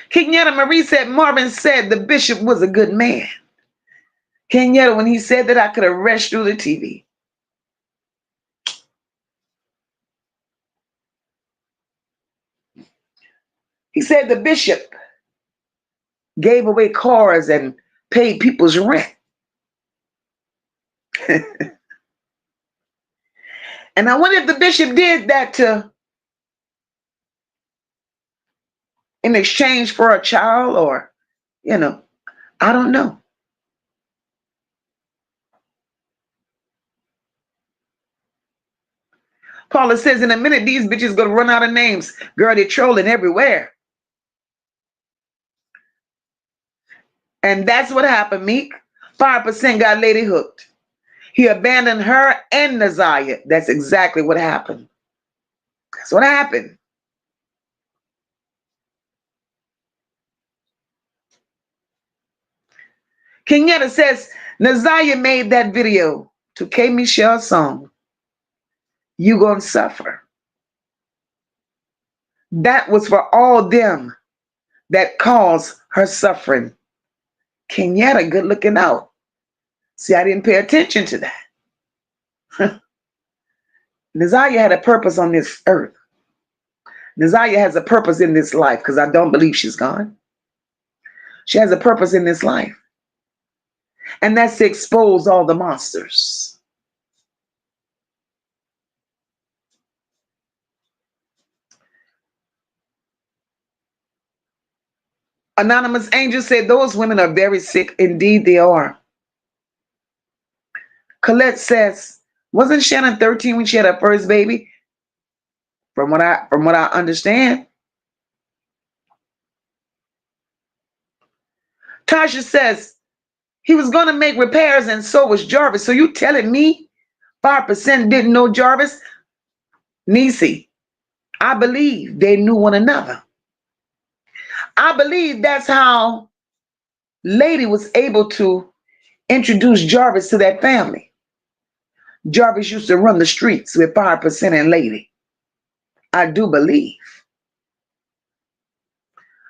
E: Kenyatta Marie said Marvin said the bishop was a good man. Kenyatta, when he said that, I could have rushed through the TV. He said the bishop gave away cars and paid people's rent. And I wonder if the bishop did that in exchange for a child, or, I don't know. Paula says in a minute, these bitches gonna run out of names. Girl, they're trolling everywhere. And that's what happened, Meek. 5% got Lady hooked. He abandoned her and Naziah. That's exactly what happened. That's what happened. Kenyatta says, Naziah made that video to K. Michelle's song, You Gonna Suffer. That was for all them that caused her suffering. Kenyatta, good looking out. See, I didn't pay attention to that. Naziah had a purpose on this earth. Naziah has a purpose in this life, because I don't believe she's gone. She has a purpose in this life. And that's to expose all the monsters. Anonymous Angel said those women are very sick. Indeed, they are. Colette says, wasn't Shannon 13 when she had her first baby? From what I understand. Tasha says, he was going to make repairs and so was Jarvis. So you telling me 5% didn't know Jarvis? Nisi, I believe they knew one another. I believe that's how Lady was able to introduce Jarvis to that family. Jarvis used to run the streets with 5% and Lady. I do believe.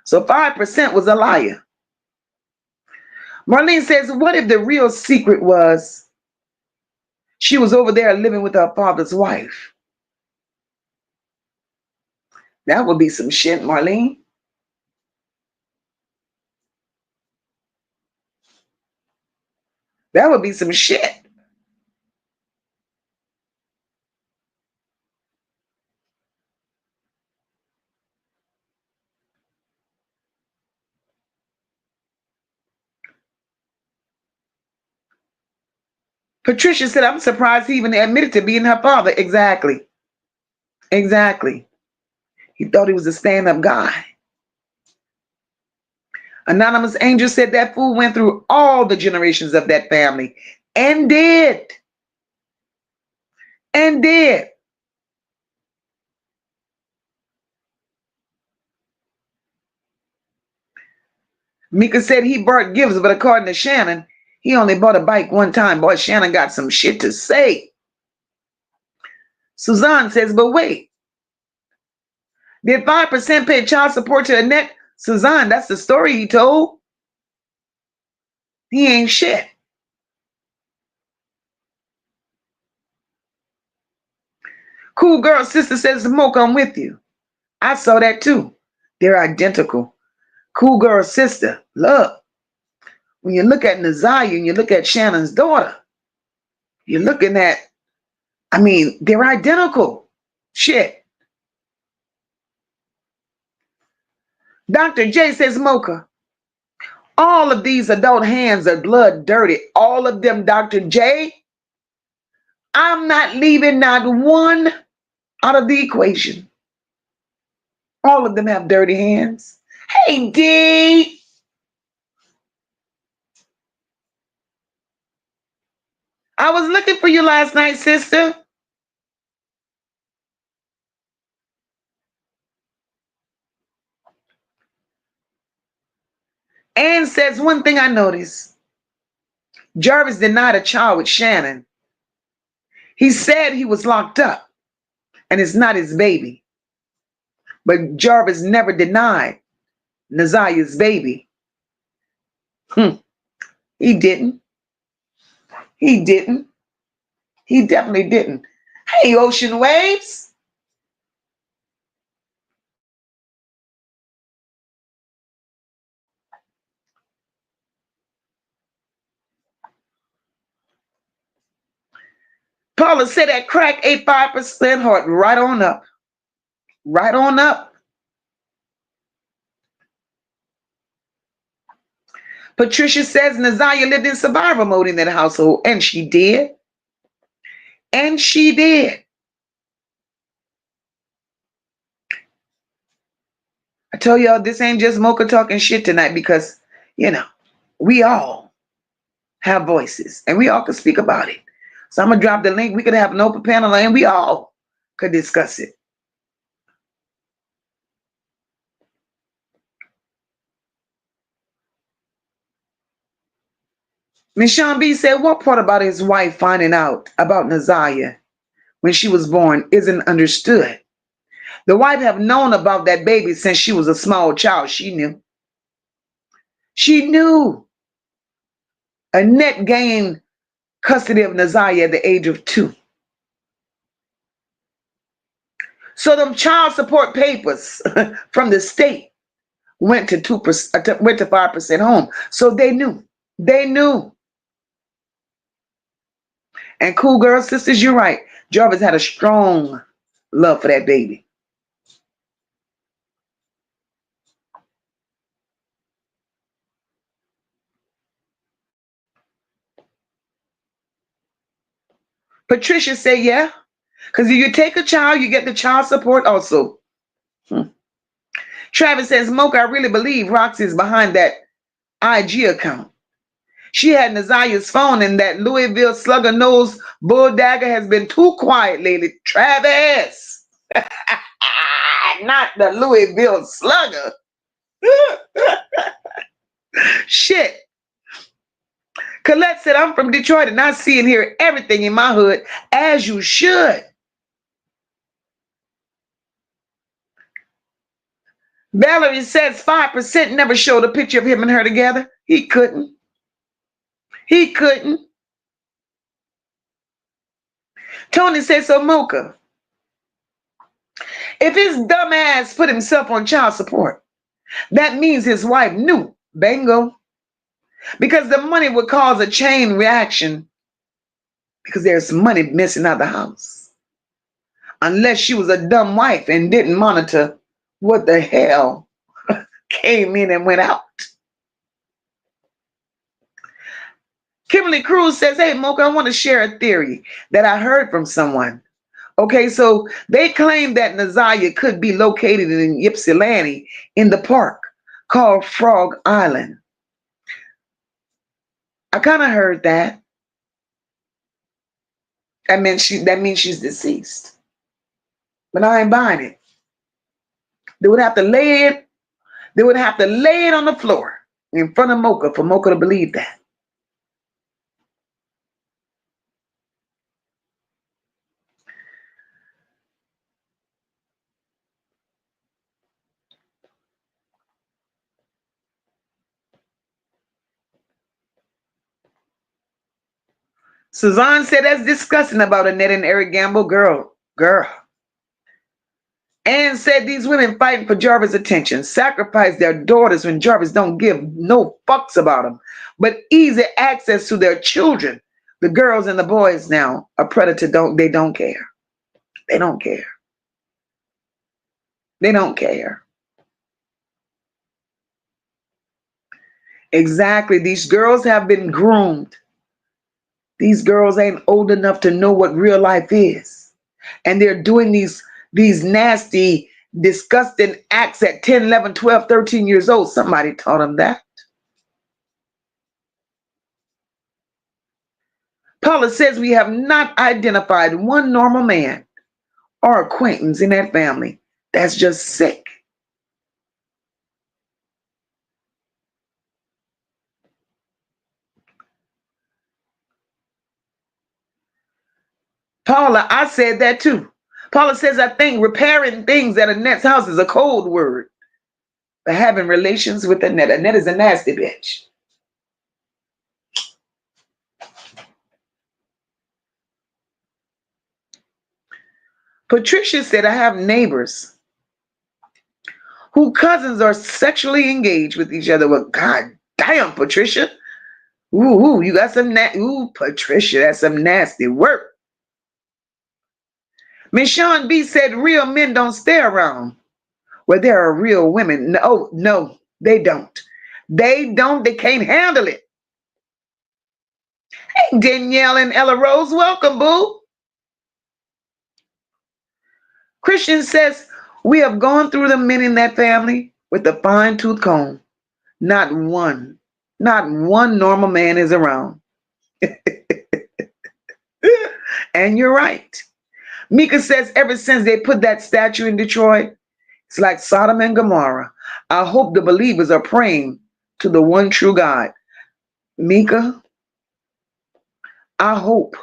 E: So 5% was a liar. Marlene says, what if the real secret was she was over there living with her father's wife? That would be some shit, Marlene. That would be some shit. Patricia said, I'm surprised he even admitted to being her father. Exactly. Exactly. He thought he was a stand-up guy. Anonymous Angel said that fool went through all the generations of that family and did. And did. Mika said he bought gifts, but according to Shannon, he only bought a bike one time. Boy, Shannon got some shit to say. Suzanne says, but wait. Did 5% pay child support to Annette? Suzanne, that's the story he told. He ain't shit. Cool girl sister says, Mocha, I'm with you. I saw that too. They're identical. Cool girl sister, look. When you look at Naziah and you look at Shannon's daughter, you're looking at, they're identical. Shit. Dr. J says, Mocha, all of these adult hands are blood dirty. All of them, Dr. J. I'm not leaving not one out of the equation. All of them have dirty hands. Hey, D. I was looking for you last night, sister. Ann says, one thing I noticed. Jarvis denied a child with Shannon. He said he was locked up and it's not his baby. But Jarvis never denied Naziah's baby. He didn't. He didn't. He definitely didn't. Hey, Ocean Waves. Paula said that crack ate 5% heart right on up. Right on up. Patricia says Naziah lived in survival mode in that household, and she did. And she did. I tell y'all, this ain't just Mocha talking shit tonight because, we all have voices and we all can speak about it. So I'm going to drop the link. We could have an open panel and we all could discuss it. Miss Sean B said, what part about his wife finding out about Naziah when she was born isn't understood? The wife have known about that baby since she was a small child. She knew. She knew. Annette gained custody of Naziah at the age of 2. So them child support papers from the state went to 2%, went to 5% home. So they knew. They knew. And cool girl sisters, you're right. Jarvis had a strong love for that baby. Patricia said, yeah. Because if you take a child, you get the child support also. Travis says, Mocha, I really believe Roxy is behind that IG account. She had Naziah's phone, and that Louisville slugger nose bull dagger has been too quiet lately. Travis. Not the Louisville slugger. Shit. Colette said, I'm from Detroit and I see and hear everything in my hood, as you should. Valerie says 5% never showed a picture of him and her together. He couldn't. He couldn't. Tony says, so Mocha, if his dumb ass put himself on child support, that means his wife knew. Bingo. Because the money would cause a chain reaction because there's money missing out the house. Unless she was a dumb wife and didn't monitor what the hell came in and went out. Kimberly Cruz says, hey, Mocha, I want to share a theory that I heard from someone. Okay, so they claim that Naziah could be located in Ypsilanti in the park called Frog Island. I kind of heard that. That means she's deceased. But I ain't buying it. They would have to lay it. They would have to lay it on the floor in front of Mocha for Mocha to believe that. Suzanne said that's disgusting about Annette and Eric Gamble. Girl. Ann said these women fighting for Jarvis' attention sacrifice their daughters when Jarvis don't give no fucks about them, but easy access to their children. The girls and the boys now are predator. They don't care. They don't care. They don't care. Exactly. These girls have been groomed. These girls ain't old enough to know what real life is. And they're doing these nasty, disgusting acts at 10, 11, 12, 13 years old. Somebody taught them that. Paula says we have not identified one normal man or acquaintance in that family. That's just sick. Paula, I said that too. Paula says, I think repairing things at Annette's house is a code word for having relations with Annette. Annette is a nasty bitch. Patricia said, I have neighbors whose cousins are sexually engaged with each other. Well, God damn, Patricia. Ooh, you got some Patricia, that's some nasty work. Miss Sean B said real men don't stay around where there are real women. No, no, they don't. They don't. They can't handle it. Hey, Danielle and Ella Rose, welcome, boo. Christian says, we have gone through the men in that family with a fine tooth comb. Not one normal man is around. And you're right. Mika says, ever since they put that statue in Detroit, it's like Sodom and Gomorrah. I hope the believers are praying to the one true God. Mika, I hope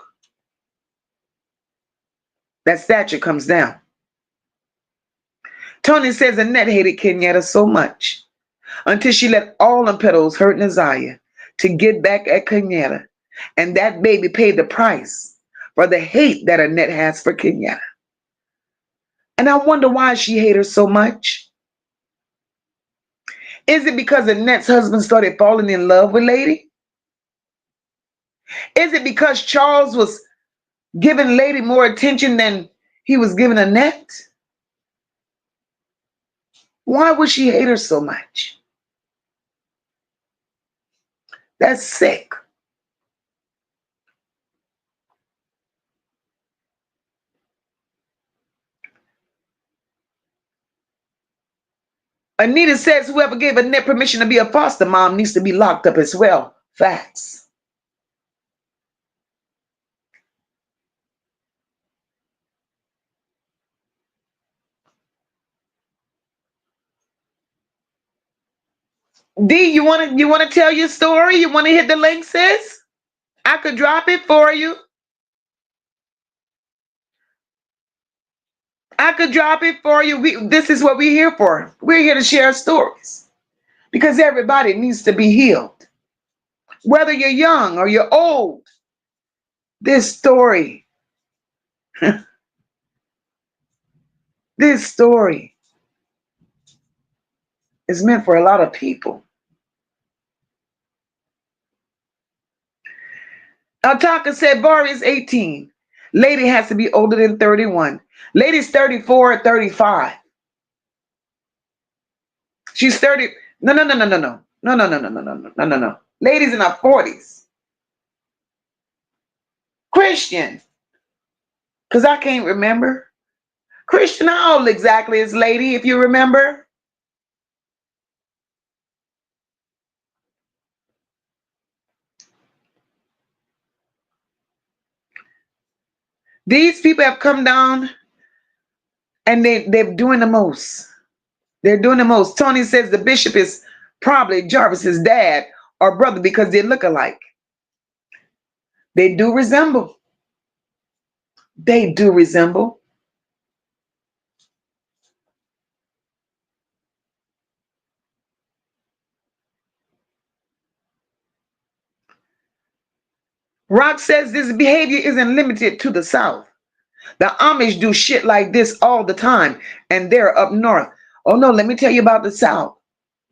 E: that statue comes down. Tony says Annette hated Kenyatta so much until she let all them pedals hurt Naziah to get back at Kenyatta. And that baby paid the price for the hate that Annette has for Kenyatta. And I wonder why she hated her so much. Is it because Annette's husband started falling in love with Lady? Is it because Charles was giving Lady more attention than he was giving Annette? Why would she hate her so much? That's sick. Anita says whoever gave Annette permission to be a foster mom needs to be locked up as well. Facts. D, you wanna tell your story? You wanna hit the link, sis? I could drop it for you. I could drop it for you. This is what we're here for. We're here to share stories because everybody needs to be healed. Whether you're young or you're old, this story, this story is meant for a lot of people. Altaka said Bar is 18. Lady has to be older than 31. Lady's 34 or 35. She's 30. No, no, no, no, no, no. No, no, no, no, no, no, no, no, no, no. Lady's in her 40s. Christian. Because I can't remember. Christian, how old exactly is Lady, if you remember? These people have come down and they're doing the most. They're doing the most. Tony says the bishop is probably Jarvis's dad or brother because they look alike. They do resemble. They do resemble. Rock says this behavior isn't limited to the South. The Amish do shit like this all the time, and they're up north. Oh no, let me tell you about the South,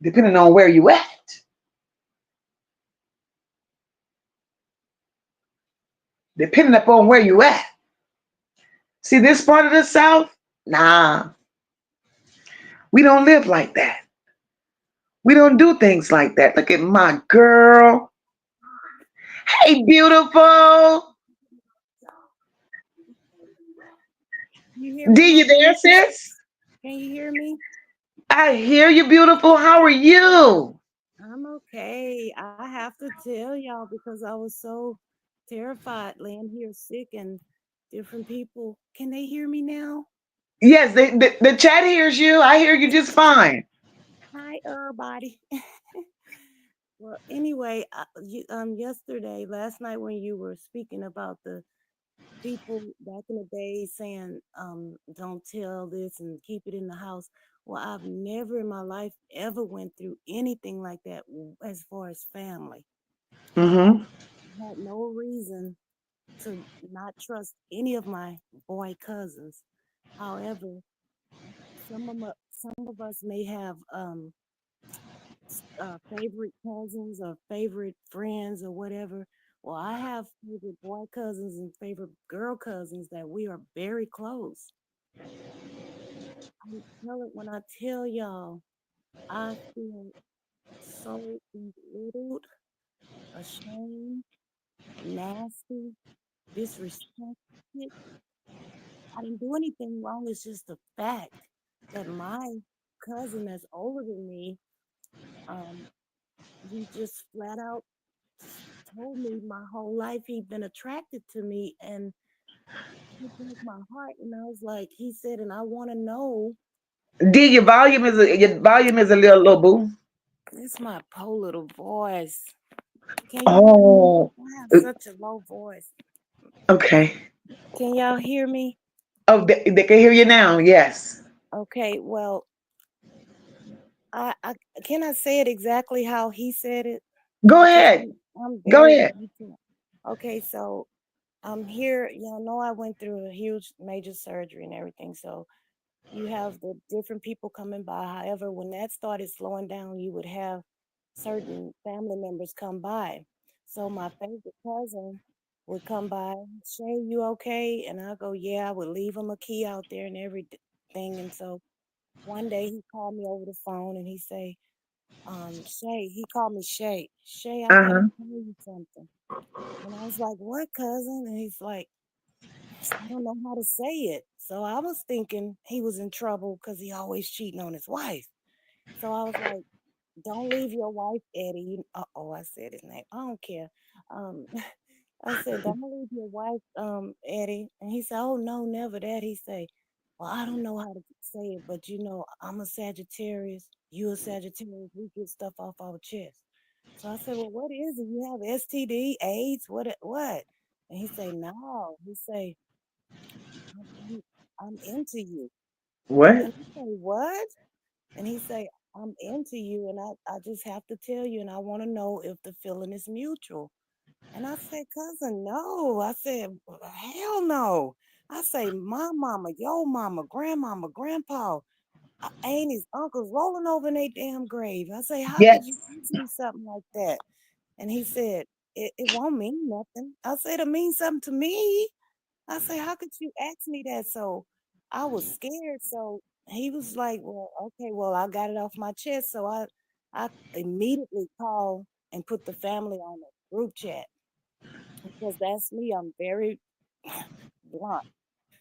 E: depending on where you at. Depending upon where you at. See this part of the South? Nah, we don't live like that. We don't do things like that. Look at my girl. Hey, beautiful.
F: You hear me
E: D, you
F: now?
E: there, sis?
F: Can you hear me?
E: I hear you, beautiful. How are you?
F: I'm okay. I have to tell y'all because I was so terrified laying here sick and different people. Can they hear me now?
E: Yes, the chat hears you. I hear you just fine.
F: Hi, everybody. Well, anyway, yesterday, last night, when you were speaking about the people back in the day saying, don't tell this and keep it in the house. Well, I've never in my life ever went through anything like that as far as family.
E: Mm-hmm.
F: Had no reason to not trust any of my boy cousins. However, some of us may have favorite cousins or favorite friends or whatever. Well, I have favorite boy cousins and favorite girl cousins that we are very close. When I tell y'all, I feel so belittled, ashamed, nasty, disrespected. I didn't do anything wrong. It's just the fact that my cousin that's older than me, um, he just flat out told me my whole life he'd been attracted to me, and it broke my heart. And I was like, he said, and I want to know.
E: D, your volume is a little boo.
F: It's my poor little voice. Can you hear me?
E: Oh,
F: I have
E: uh,
F: such a low voice.
E: okay.
F: Can y'all hear me?
E: Oh, they can hear you now. Yes.
F: Okay, well, I can I say it exactly how he said it?
E: Go
F: Because
E: ahead.
F: I'm
E: Go
F: very
E: ahead.
F: detailed. Okay, so I'm here. Y'all know I went through a huge major surgery and everything. So you have the different people coming by. However, when that started slowing down, you would have certain family members come by. So my favorite cousin would come by, Shay, you okay? And I go, yeah, I would leave him a key out there and everything. And so one day he called me over the phone and he say, Shay, he called me Shay. Shay, I gotta
E: Uh-huh.
F: tell you something. And I was like, what, cousin? And he's like, I don't know how to say it. So I was thinking he was in trouble because he always cheating on his wife. So I was like, don't leave your wife, Eddie. Oh, I said his name. I don't care. Um, I said, don't leave your wife, Eddie. And he said, oh, no, never that. He said, well, I don't know how to say it, but I'm a Sagittarius. You a Sagittarius. We get stuff off our chest. So I said, well, what is it? You have STD, AIDS? What? And he say, no. He say, I'm, I'm into you.
E: What?
F: And I say, what? And he say, I'm into you and I just have to tell you and I want to know if the feeling is mutual. And I said, cousin, no. I said, hell no. I say, my mama, your mama, grandmama, grandpa, aunties, uncles rolling over in their damn grave. I say, how could you
E: Yes.
F: ask me something like that? And he said, it won't mean nothing. I said, it means something to me. I say, how could you ask me that? So I was scared. So he was like, well, okay, well, I got it off my chest. So I immediately called and put the family on a group chat because that's me. I'm very blunt.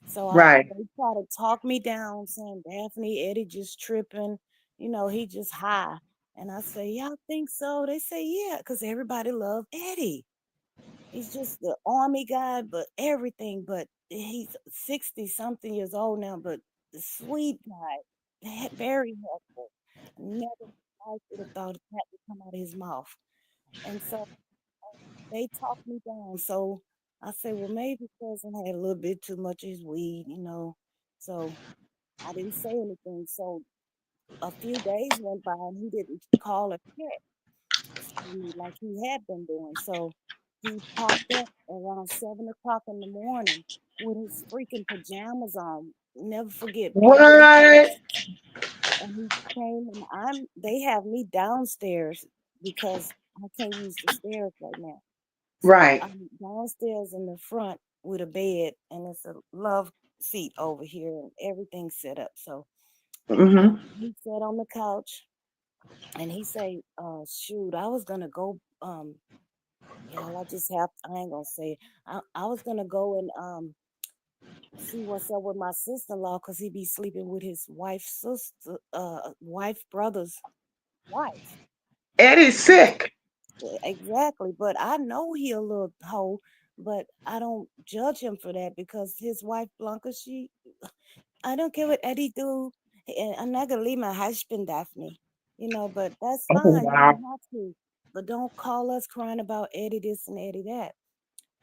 F: So
E: Right.
F: they try to talk me down, saying Daphne, Eddie just tripping. He just high. And I say, y'all think so? They say, yeah, because everybody love Eddie. He's just the army guy, but everything. But he's 60 something years old now, but the sweet guy, very helpful. Never I would have thought that would come out of his mouth. And so they talked me down. So I said, well, maybe cousin had a little bit too much of his weed. So I didn't say anything. So a few days went by and he didn't call or text me like he had been doing. So he popped up around 7 o'clock in the morning with his freaking pajamas on. Never forget, purple
E: What?
F: pants. And he came and they have me downstairs because I can't use the stairs right now. So
E: Right.
F: I'm downstairs in the front with a bed and it's a love seat over here and everything's set up. So
E: Mm-hmm.
F: he sat on the couch and he say, shoot, I was gonna go y'all, I ain't gonna say it. I was gonna go and see what's up with my sister-in-law because he be sleeping with his wife's sister, wife brother's wife.
E: Eddie's sick.
F: Exactly, but I know he a little hoe, but I don't judge him for that because his wife Blanca, I don't care what Eddie do, and I'm not gonna leave my husband, Daphne, but that's
E: Oh,
F: fine. You
E: wow.
F: don't have to, but don't call us crying about Eddie this and Eddie that.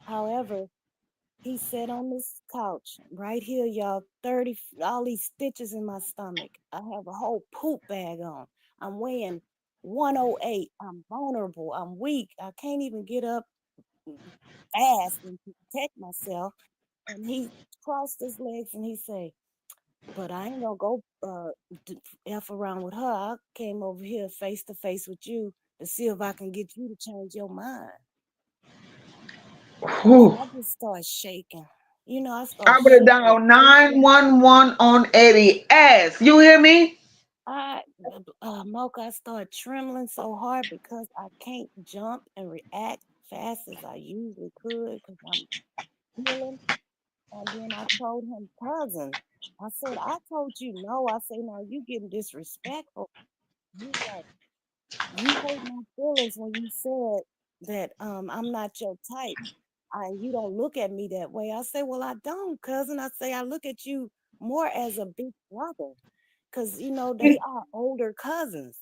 F: However, he sat on this couch right here, y'all. All these stitches in my stomach. I have a whole poop bag on. I'm weighing 108. I'm vulnerable. I'm weak. I can't even get up fast and protect myself. And he crossed his legs and he say, "But I ain't gonna go f around with her. I came over here face to face with you to see if I can get you to change your mind."
E: Whew.
F: I just started shaking. I
E: I
F: started
E: would have
F: shaking.
E: dialed 911 on Eddie ass. You hear me?
F: I, Mocha, I started trembling so hard because I can't jump and react fast as I usually could because I'm healing. And then I told him, cousin, I said, I told you no. I say, now you getting disrespectful. He's like, you hurt my feelings when you said that I'm not your type. And you don't look at me that way. I say, well, I don't, cousin. I say, I look at you more as a big brother because, they are older cousins.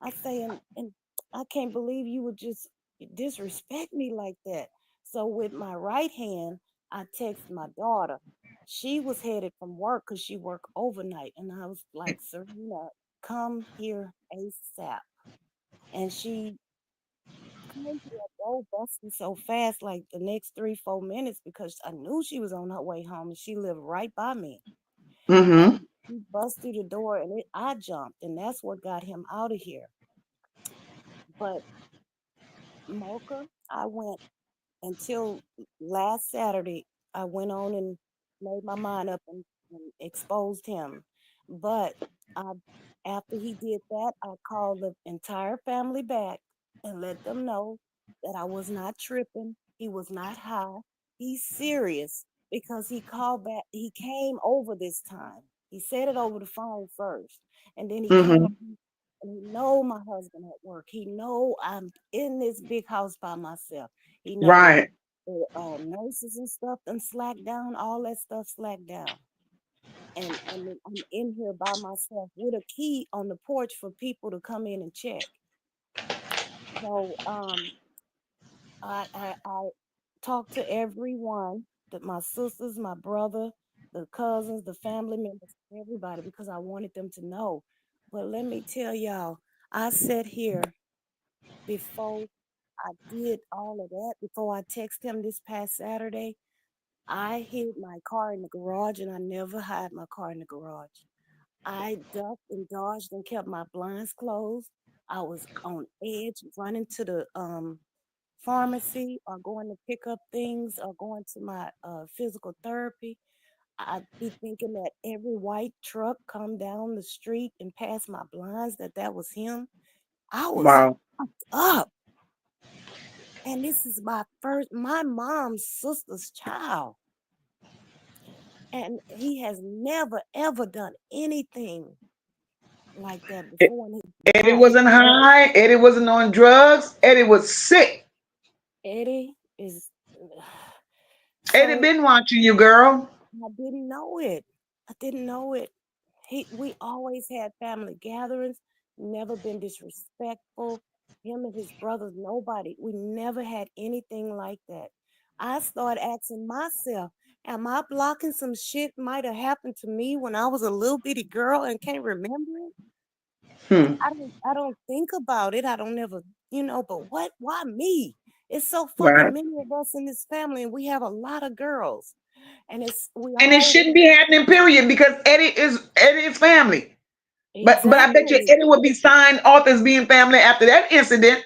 F: I say, and I can't believe you would just disrespect me like that. So with my right hand, I text my daughter. She was headed from work because she worked overnight. And I was like, Serena, come here ASAP. And she came to that door busting so fast, like the next 3, 4 minutes, because I knew she was on her way home and she lived right by me.
E: Mm-hmm.
F: And he bust through the door and I jumped, and that's what got him out of here. But Mocha, I went until last Saturday. I went on and made my mind up and exposed him. But I, after he did that, I called the entire family back and let them know that I was not tripping. He was not high. He's serious because he called back. He came over this time. He said it over the phone first, and then he
E: Mm-hmm.
F: came. And he know my husband at work. He know I'm in this big house by myself. He know that
E: Right.
F: the nurses and stuff done slack down. All that stuff slack down. And then I'm in here by myself with a key on the porch for people to come in and check. So I talked to everyone, that my sisters, my brother, the cousins, the family members, everybody, because I wanted them to know. But let me tell y'all, I sat here before I did all of that, before I texted him this past Saturday. I hid my car in the garage, and I never hide my car in the garage. I ducked and dodged and kept my blinds closed. I was on edge, running to the pharmacy or going to pick up things or going to my physical therapy. I'd be thinking that every white truck come down the street and pass my blinds, that was him. I was
E: Wow.
F: up. And this is my mom's sister's child. And he has never, ever done anything like that
E: E-
F: before in his
E: Eddie
F: life.
E: wasn't high. Eddie wasn't on drugs. Eddie was sick.
F: Eddie is
E: Eddie
F: so
E: been watching you, girl.
F: I didn't know it. I didn't know it. We always had family gatherings, never been disrespectful. Him and his brothers, nobody. We never had anything like that. I started asking myself, am I blocking some shit might have happened to me when I was a little bitty girl and can't remember it? But
E: Hmm.
F: I don't think about it. I don't ever, but why me? It's so fucking
E: Right.
F: many of us in this family and we have a lot of girls. And it's we
E: And it
F: all
E: shouldn't be happening, period, because Eddie is family. But I bet you
F: exactly.
E: Eddie would be signed off as being family after that incident.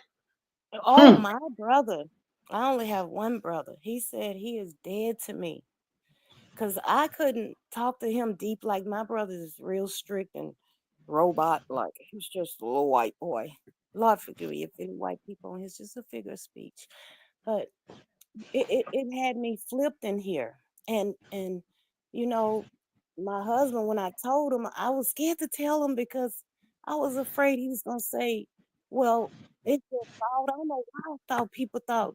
F: Oh,
E: Hmm.
F: my brother. I only have one brother. He said he is dead to me because I couldn't talk to him deep. Like my brother is real strict and robot like. He's just a little white boy. Lord forgive me if any white people, he's just a figure of speech. But it had me flipped in here. And you know, my husband, when I told him, I was scared to tell him because I was afraid he was gonna say, well, it's your fault. I don't know why I thought people thought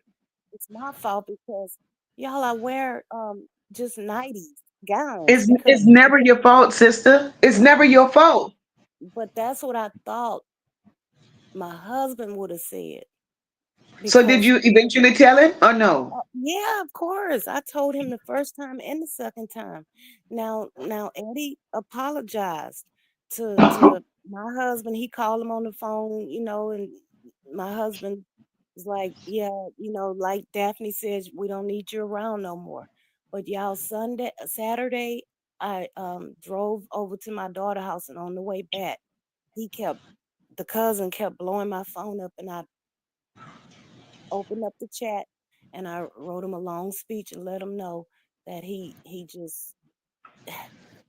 F: it's my fault because y'all, I wear just 90s gowns because
E: It's never your fault, sister. It's never your fault.
F: but that's what I thought my husband would have said
E: So did
F: because
E: you eventually tell him or no?
F: yeah, of course. I told him the first time and the second time. Now Eddie apologized to my husband. He called him on the phone, and my husband was like, "Yeah, like Daphne says, we don't need you around no more." But y'all, Saturday, I drove over to my daughter's house, and on the way back, he kept the cousin kept blowing my phone up, and I opened up the chat and I wrote him a long speech and let him know that he just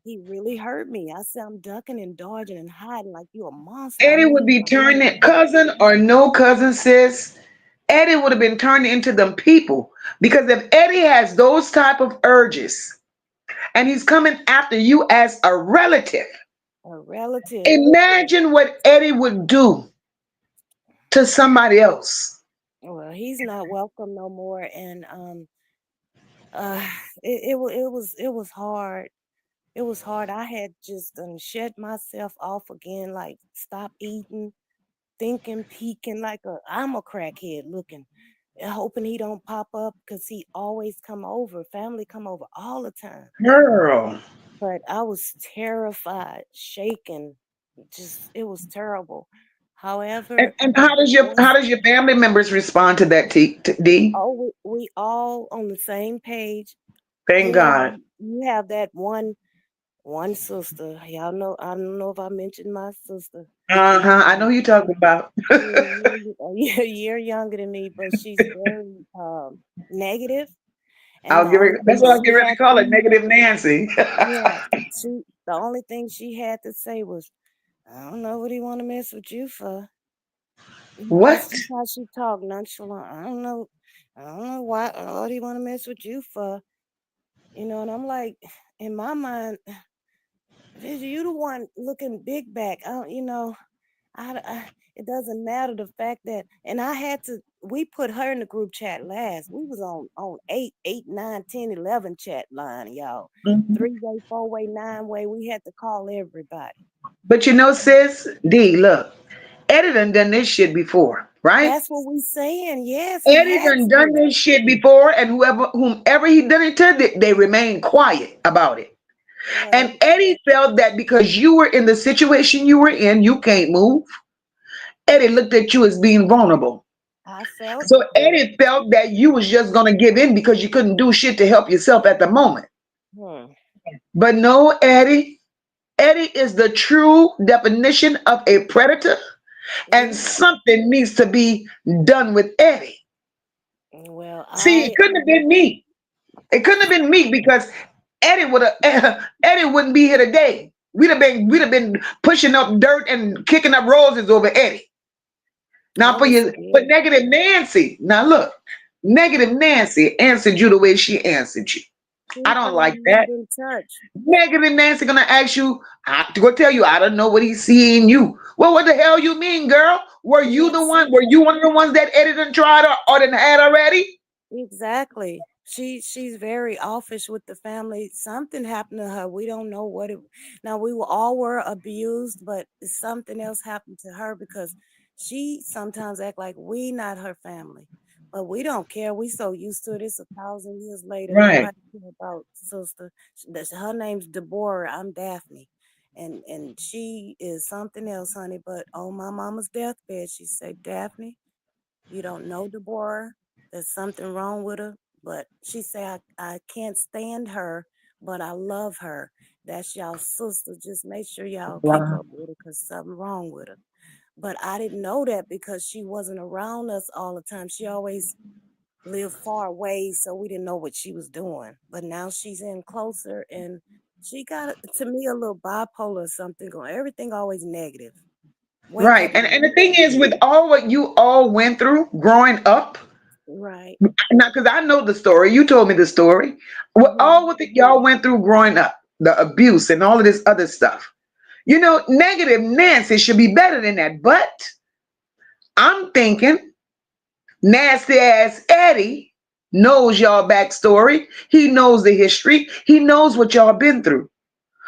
F: he really hurt me. I said, I'm ducking and dodging and hiding like you a monster. I
E: Eddie
F: know
E: would
F: you
E: be
F: want to
E: turned
F: hurt
E: in,
F: me.
E: cousin or no cousin, sis. Eddie would have been turned into them people because if Eddie has those type of urges and he's coming after you as a relative,
F: A relative.
E: imagine what Eddie would do to somebody else.
F: Well, he's not welcome no more, and uh, it was hard. It was hard. I had just shut myself off again, like stop eating, thinking, peeking like I'm a crackhead looking, and hoping he don't pop up because he always come over. Family come over all the time.
E: Girl.
F: But I was terrified, shaking. Just it was terrible. However,
E: And how
F: once
E: does your family members respond to that, D?
F: we all on the same page. You
E: Thank
F: know,
E: God.
F: you have that one sister. Y'all know I don't know if I mentioned my sister. She's
E: Uh-huh. I know who you're talking about.
F: a year younger than me, but she's very negative. And
E: That's what I was getting ready to call it, negative Nancy.
F: yeah, the only thing she had to say was, "I don't know what he want to mess with you for." That's
E: What?
F: just how she talk, nonchalant. I don't know why. What he want to mess with you for? And I'm like, in my mind, Viz, you the one looking big back. It doesn't matter the fact that, and I had to. We put her in the group chat last. We was on 8, 9, 10, 11 chat line, y'all.
E: Mhm.
F: 3-way, 4-way, 9-way. We had to call everybody.
E: But you know, sis, D, look, Eddie done this shit before, right?
F: That's what we saying. Yes, he
E: Eddie
F: had
E: done
F: to.
E: this shit before, and whomever he done it to, they remain quiet about it.
F: Well,
E: And Eddie felt that because you were in the situation you were in, you can't move. Eddie looked at you as being vulnerable.
F: I felt
E: So
F: that.
E: Eddie felt that you was just gonna give in because you couldn't do shit to help yourself at the moment.
F: Hmm.
E: But no, Eddie. Eddie is the true definition of a predator, and
F: Yeah.
E: something needs to be done with Eddie.
F: Well,
E: See, it couldn't have been me. It couldn't have been me because Eddie would have Eddie wouldn't be here today. We'd have been pushing up dirt and kicking up roses over Eddie. Now
F: I
E: for
F: was
E: you, for
F: scared.
E: negative Nancy. Now look, negative Nancy answered you the way she answered you.
F: She
E: I don't
F: thought
E: like
F: we had
E: that.
F: been touched.
E: Negative Nancy gonna ask you, I to go tell you, I don't know what he's seeing you. Well, what the hell you mean, girl? Were you the
F: Yes.
E: one? Were you one of the ones that Eddie done tried or done had already?
F: Exactly. She's very offish with the family. Something happened to her. We don't know what it. Now we were abused, but something else happened to her because she sometimes act like we not her family, but we don't care. We so used to it. It's 1,000 years later.
E: Right,
F: Nobody care about sister. Her name's Deborah. I'm Daphne, and she is something else, honey. But on my mama's deathbed, she said, Daphne, you don't know Deborah. There's something wrong with her. But she said, I can't stand her, but I love her. That's y'all sister. Just make sure y'all keep
E: wow,
F: up with her because something wrong with her. But I didn't know that because she wasn't around us all the time. She always lived far away, so we didn't know what she was doing. But now she's in closer and she got, to me, a little bipolar or something going. Everything always negative. Wake
E: right.
F: up
E: And the
F: negative.
E: thing is, with all what you all went through growing up,
F: Right.
E: now because I know the story, you told me the story. What
F: Hmm.
E: all what y'all went through growing up, the abuse and all of this other stuff. You know, negative Nancy should be better than that. But I'm thinking nasty ass Eddie knows y'all backstory. He knows the history. He knows what y'all been through.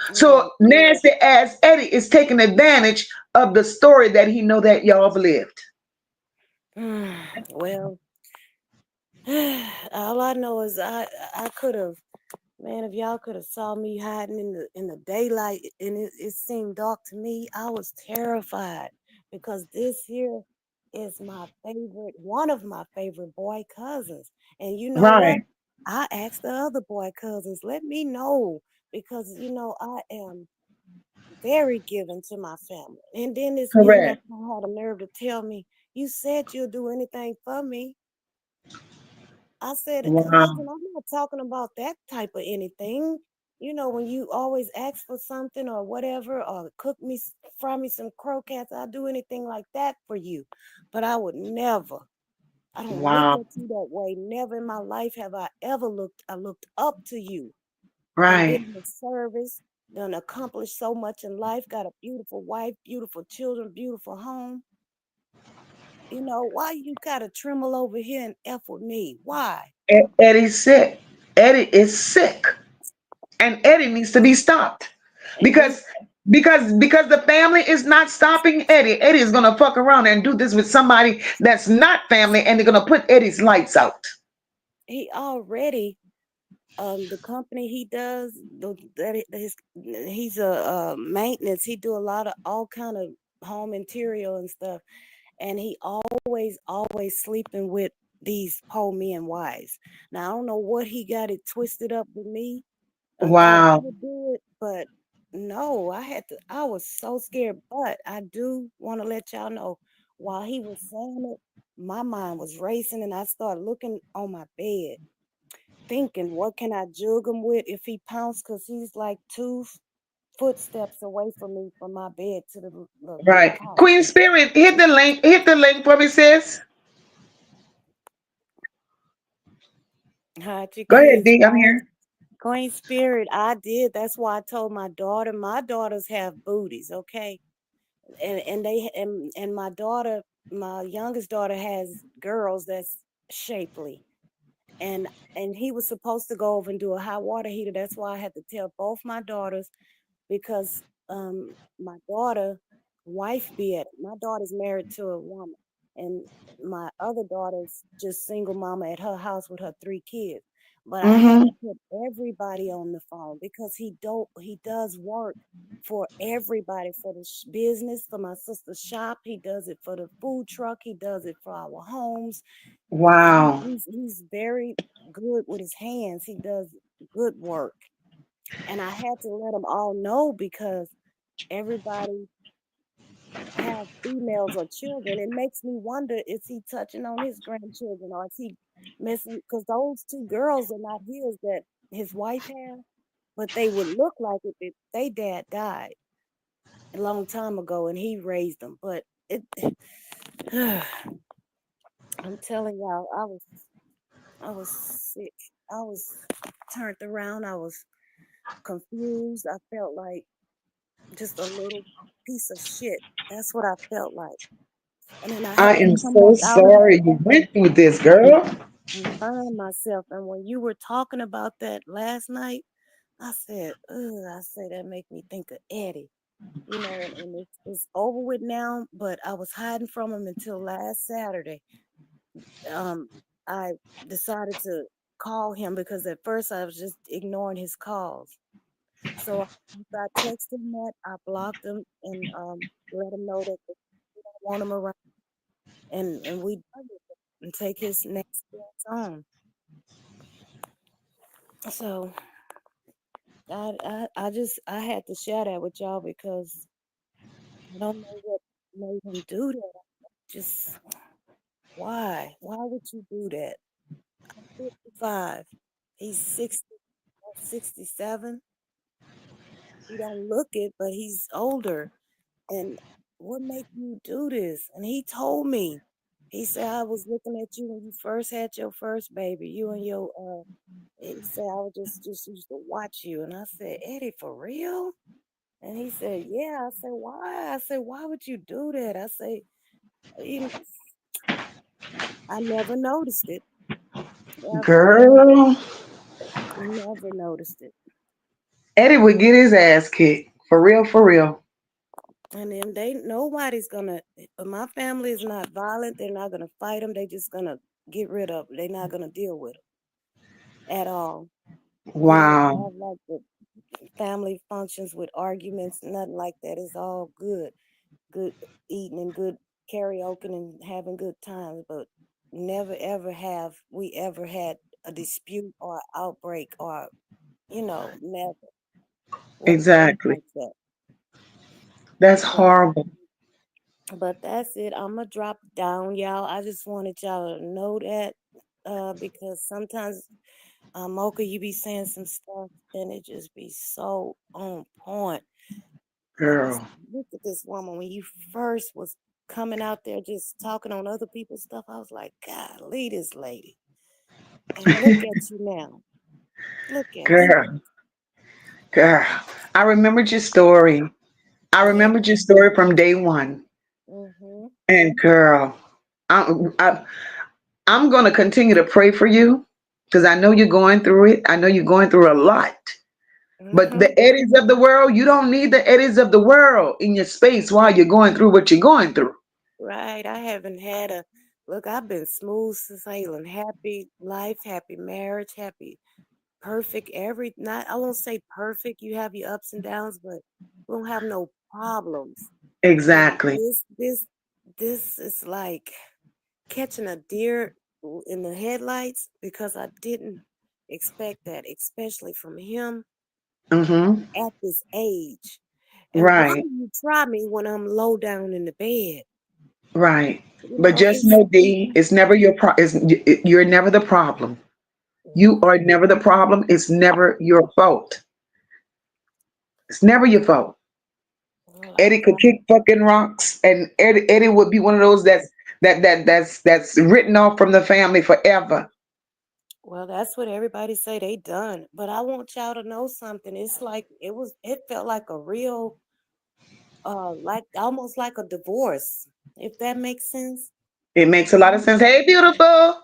F: Right.
E: So nasty ass Eddie is taking advantage of the story that he know that y'all have lived.
F: Well, all I know is I could have, man, if y'all could have saw me hiding in the daylight and it seemed dark to me, I was terrified because this here is my favorite, one of my favorite boy cousins. And you know what?
E: Right.
F: I asked the other boy cousins, let me know because I am very giving to my family. And then this
E: Correct.
F: MF had a nerve to tell me, you said you'll do anything for me. I said,
E: Wow.
F: cousin, I'm not talking about that type of anything. You know, when you always ask for something or whatever, or cook me, fry me some croquettes, I'll do anything like that for you. But I would never. I don't look
E: Wow.
F: at you that way. Never in my life have I ever looked. I looked up to you and been
E: Right.
F: in service, done accomplished so much in life, got a beautiful wife, beautiful children, beautiful home. You know, why you gotta tremble over here and F with me? Why?
E: Eddie's sick. Eddie is sick. And Eddie needs to be stopped.
F: And we
E: Because because the family is not stopping Eddie. Eddie is gonna fuck around and do this with somebody that's not family, and they're gonna put Eddie's lights out.
F: he already the company he does he's a maintenance. He do a lot of all kind of home interior and stuff, and he always sleeping with these poor men wives. Now I don't know what he got it twisted up with me. Thought I
E: Wow.
F: would do it, but no, I was so scared. But I do want to let y'all know, while he was saying it, my mind was racing, and I started looking on my bed, thinking, what can I jug him with if he pounced? Because he's like footsteps away from me, from my bed to the
E: Right.
F: couch.
E: Queen Spirit, hit the link. Hit the link for me, sis.
F: Hide your
E: Go ahead,
F: kids,
E: D. I'm
F: guys.
E: here.
F: Queen Spirit, I did. That's why I told my daughter. My daughters have booties, okay? And my daughter, my youngest daughter, has girls that's shapely. And he was supposed to go over and do a hot water heater. That's why I had to tell both my daughters, because my daughter wife be at my daughter's married to a woman, and my other daughter's just single mama at her house with her 3 kids. But I had
E: Mm-hmm.
F: to put everybody on the phone, because he does work for everybody, for the business, for my sister's shop. He does it for the food truck. He does it for our homes.
E: Wow.
F: He's very good with his hands. He does good work. And I had to let them all know, because everybody have females or children. It makes me wonder, is he touching on his grandchildren, or is he messing? Because those 2 girls are not his, that his wife has, but they would look like it if they dad died a long time ago and he raised them. But it, I'm telling y'all, I was sick. I was turned around. I was confused. I felt like just a little piece of shit. That's what I felt like. And then I had
E: I
F: to
E: am
F: come
E: so
F: back out
E: sorry you went through this, girl.
F: and find myself. And when you were talking about that last night, I said, ugh, I said that make me think of Eddie. You know, and it's over with now, but I was hiding from him until last Saturday. Um, I decided to call him, because at first I was just ignoring his calls. So I texted him that, I blocked him, and let him know that we don't want him around, and we done with it, and take his next steps on. So I had to share that with y'all, because I don't know what made him do that. Just why? Why would you do that? I'm 55. He's 60, 67. He don't look it, but he's older. And what make you do this? And he told me. He said, I was looking at you when you first had your first baby. You and your he said, I was just used to watch you. And I said, Eddie, for real? And he said, yeah. I said, why? I said, why would you do that? I said, you, I never noticed it. Ever.
E: Girl,
F: Never noticed it.
E: Eddie would get his ass kicked. For real, for real.
F: And then nobody's gonna, my family is not violent. They're not gonna fight them. They just gonna get rid of them. They're not gonna deal with them at all. We don't
E: Wow.
F: have like the family functions with arguments, nothing like that. It's all good eating and good karaoke and having good times. But never ever have we ever had a dispute or outbreak, or never. Wasn't nothing
E: Exactly.
F: like that.
E: That's
F: But
E: horrible.
F: But that's it. I'm gonna drop down, y'all. I just wanted y'all to know that. because sometimes, Mocha, you be saying some stuff and it just be so on point. I was
E: Girl.
F: look at this woman when you first was coming out there just talking on other people's stuff. I was like, God, lead this lady. And look at you now. Look at you.
E: Girl. Girl. I remembered your story. I
F: Yeah.
E: remembered your story from day one.
F: Mhm.
E: And girl, I'm going to continue to pray for you because I know you're going through it. I know you're going through a lot. But
F: Mhm.
E: the eddies of the world, you don't need the eddies of the world in your space while you're going through what you're going through.
F: Right. I haven't had a look. I've been smooth sailing, happy life, happy marriage, happy, perfect. Every not. I won't say perfect. You have your ups and downs, but we don't have no problems. And
E: Exactly.
F: this is like catching a deer in the headlights because I didn't expect that, especially from him
E: Mm-hmm.
F: at this age. And why
E: Right.
F: do you try me when I'm low down in the bed?
E: Right.
F: You
E: But
F: know,
E: just know, D, it's never your you're never the problem. You
F: Mhm.
E: are never the problem. It's never your fault. It's never your fault.
F: Well,
E: Eddie could kick fucking rocks, and Eddie would be one of those that's written off from the family forever.
F: well, that's what everybody say they done. But I want y'all to know something. It's like it felt like a real like almost like a divorce, if that makes sense.
E: It makes a lot of sense. Hey, beautiful.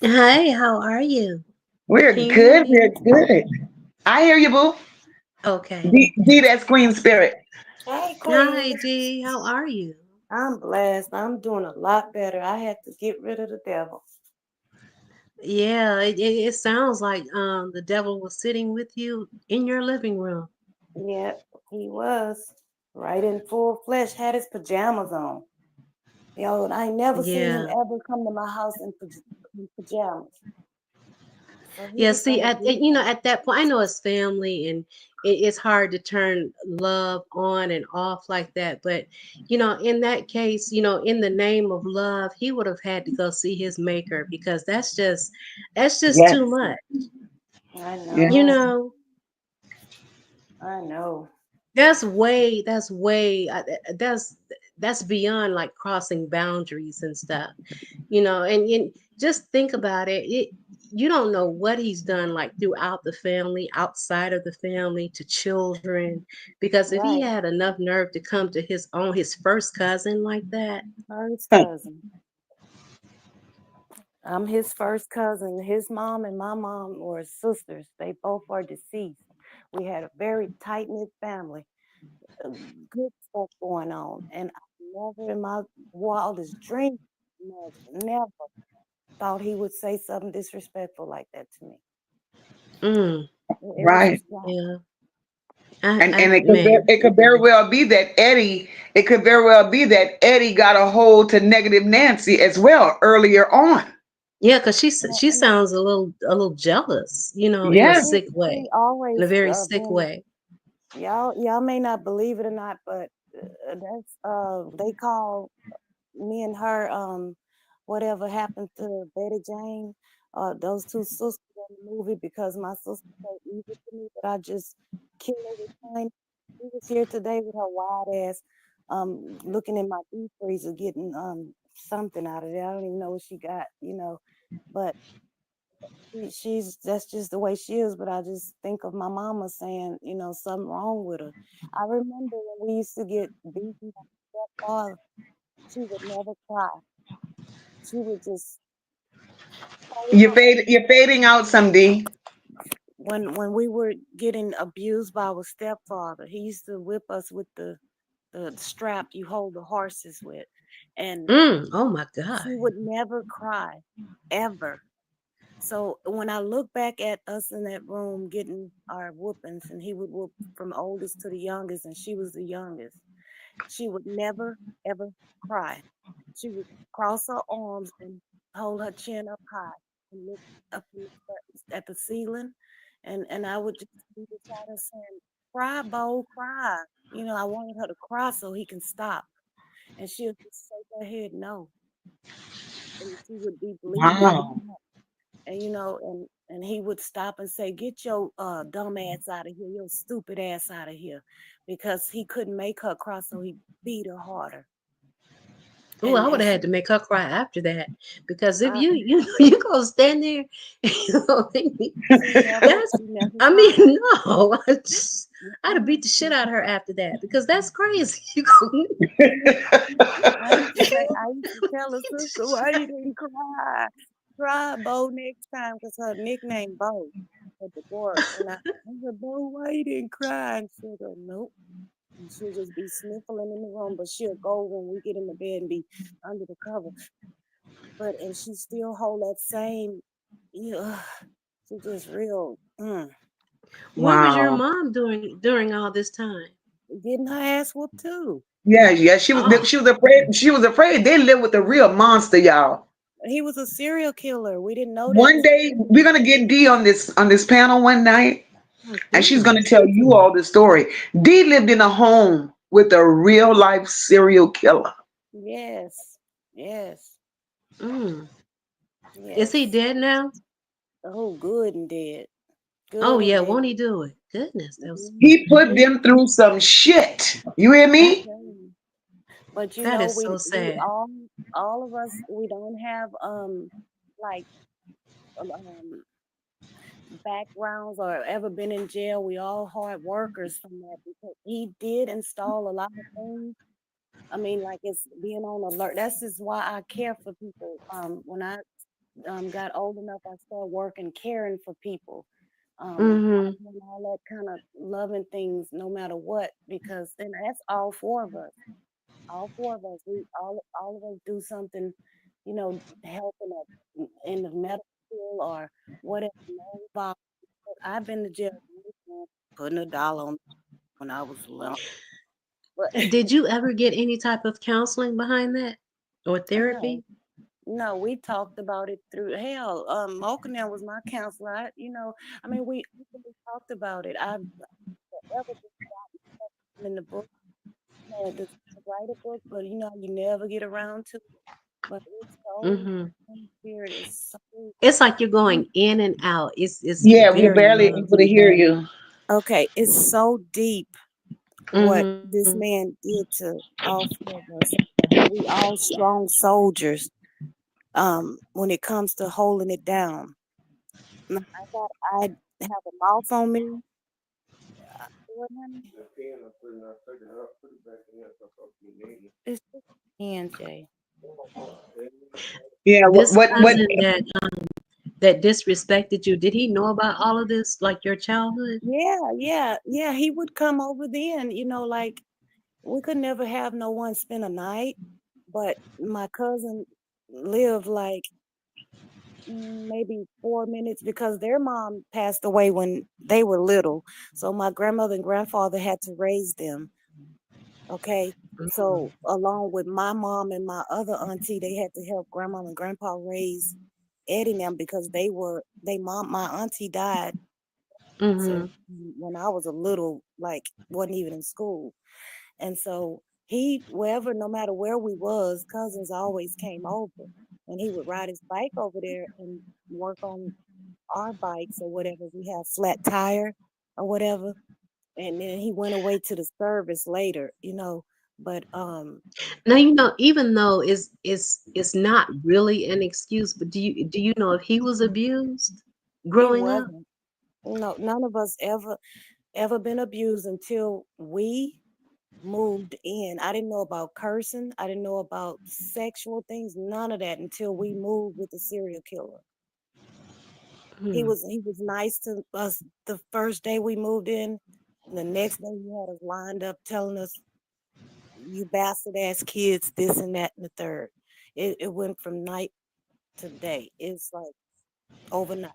G: Hi, how are you?
E: We're
G: Can you hear
E: good.
G: me?
E: We're good. I hear you, boo.
G: Okay.
E: D, that's Queen Spirit.
F: Hey, Queen.
G: Hi, Dee. How are you?
F: I'm blessed. I'm doing a lot better. I had to get rid of the devil.
G: Yeah, it sounds like the devil was sitting with you in your living room.
F: Yeah, he was right in full flesh, had his pajamas on. Yo, I ain't never seen him
G: Yeah.
F: ever come to my house in pajamas. So he
G: Yeah,
F: was
G: see,
F: gonna do that.
G: at that point, I know it's family and it's hard to turn love on and off like that. But, in that case, in the name of love, he would have had to go see his maker because that's just
E: Yes.
G: too much.
F: I
E: Yes.
G: You
F: know.
G: know,
F: I know.
G: that's beyond like crossing boundaries and stuff, and just think about it. You don't know what he's done like throughout the family, outside of the family, to children, because if he
F: Right.
G: had enough nerve to come to his first cousin like that.
F: First
E: Huh.
F: cousin. I'm his first cousin. His mom and my mom were sisters. They both are deceased. We had a very tight knit family. uh, Good stuff going on, and I never in my wildest dreams never thought he would say something disrespectful like that to me.
G: Mm,
F: It was a
E: Right.
F: shock.
G: yeah. I
E: And
G: I man.
E: it could very well be that Eddie. It could very well be that Eddie got a hold to negative Nancy as well earlier on.
G: Yeah, because
F: And,
G: she
F: and
G: sounds a little jealous, in a
E: Yes.
G: sick
F: he
G: way, in a
F: always
G: very sick
F: been
G: way.
F: y'all may not believe it or not, but that's they call me and her, whatever happened to Betty Jane, those two sisters in the movie because my sister so evil to me that I just kill every time. She was here today with her wild ass, looking in my deep freezer, getting something out of it. I don't even know what she got. But she's that's just the way she is. But I just think of my mama saying, something wrong with her. I remember when we used to get beaten by my stepfather, she would never cry. She would just hold on.
E: You're fading out some D.
F: When we were getting abused by our stepfather, he used to whip us with the strap you hold the horses with, and
G: Oh my
F: she
G: God.
F: would never cry, ever. So when I look back at us in that room getting our whoopings, and he would whoop from oldest to the youngest, and she was the youngest, she would never ever cry. She would cross her arms and hold her chin up high and look up at the ceiling, and I would just be beside her saying, "Cry, Bo, cry." I wanted her to cry so he can stop, and she'll just shake her head no, and she would be bleeding.
E: Wow.
F: And and he would stop and say, "Get your dumb ass out of here, your stupid ass out of here," because he couldn't make her cry, so he beat her harder.
G: Oh, I would
F: And
G: have
F: she,
G: had to make her cry after that because if
F: I,
G: you gonna stand there, that's
F: she never
G: I
F: cried.
G: mean no, I'd have beat the shit
F: Mm-mm.
G: out of her after that because that's crazy. You go,
F: I used to tell her sister, "Why you didn't cry? Cry, Bo, next time," because her nickname Bo for divorce. And I said, "Bo, why you didn't cry?" And she'll go, "Nope." And she'll just be sniffling in the room, but she'll go when we get in the bed and be under the cover. And she still hold that same, you know, she just real,
G: where was your
E: Wow.
G: mom during all this time?
F: getting her ass whooped too.
E: Yeah, yeah. She was
G: Oh,
E: she was afraid. She was afraid they lived with a real monster, y'all.
F: He was a serial killer. We didn't know that
E: One
F: until
E: day we're gonna get Dee on this panel one night,
G: my
E: and she's gonna
G: goodness.
E: tell you all the story. Dee lived in a home with a real life serial killer.
F: yes, yes,
G: Mm. Is he
F: yes.
G: dead now?
F: Oh, good and dead.
G: Oh
F: Good and
G: yeah,
F: dead.
G: won't he do it? Goodness,
F: Mhm.
E: He put them through some shit. You hear
F: I
E: me?
F: tell you. But
G: that is so
F: we
G: sad.
F: all of us, we don't have like um backgrounds or ever been in jail. We all hard workers from that because he did install a lot of things. I mean, like it's being on alert. That's just why I care for people. When I got old enough, I started working, caring for people. I
G: Mm-hmm.
F: doing all that kind of loving things, no matter what, because then that's all four of us. All four of us, we all of us do something, helping us in the medical field or whatever. But I've been to jail many times, putting $1 on when I was little. But
G: Did you ever get any type of counseling behind that or
F: no,
G: therapy?
F: no, we talked about it through hell. MOCA was my counselor. I mean, we openly talked about it. I've ever been in the book, had to write a book, but you never get around to it. But it's so,
G: Mm-hmm.
F: spirit is so
G: It's like you're
F: deep.
G: going in and out. It's
E: Yeah, we're
G: very
E: barely
G: low.
E: able to hear you.
F: Okay, it's so deep what
G: Mm-hmm.
F: this man did to all four of us. We all strong soldiers. When it comes to holding it down. Now, I have a mouth on me. What, honey? It's just hand, Jay.
E: Yeah,
G: This
E: what
G: cousin that disrespected you, did he know about all of this, like your childhood?
F: Yeah, yeah, yeah. He would come over then, like we could never have no one spend a night, but my cousin lived like maybe 4 minutes because their mom passed away when they were little. So my grandmother and grandfather had to raise them. Okay.
G: Mm-hmm.
F: So along with my mom and my other auntie, they had to help grandma and grandpa raise Eddie and them because my auntie died to
G: Mm-hmm.
F: when I was a little, like wasn't even in school. And so he, wherever, no matter where we was, cousins always came over and he would ride his bike over there and work on our bikes or whatever. We have flat tire or whatever. And then he went away to the service later. But
G: Now even though it's not really an excuse, but do you know if he was abused
F: he
G: growing up?
F: wasn't. No, none of us ever been abused until we moved in. I didn't know about cursing. I didn't know about sexual things, none of that until we moved with the serial killer. He
G: Hmm.
F: was he was nice to us the first day we moved in. The next day he had us lined up telling us, "You bastard ass kids, this and that and the third." It went from night to day. It's like overnight.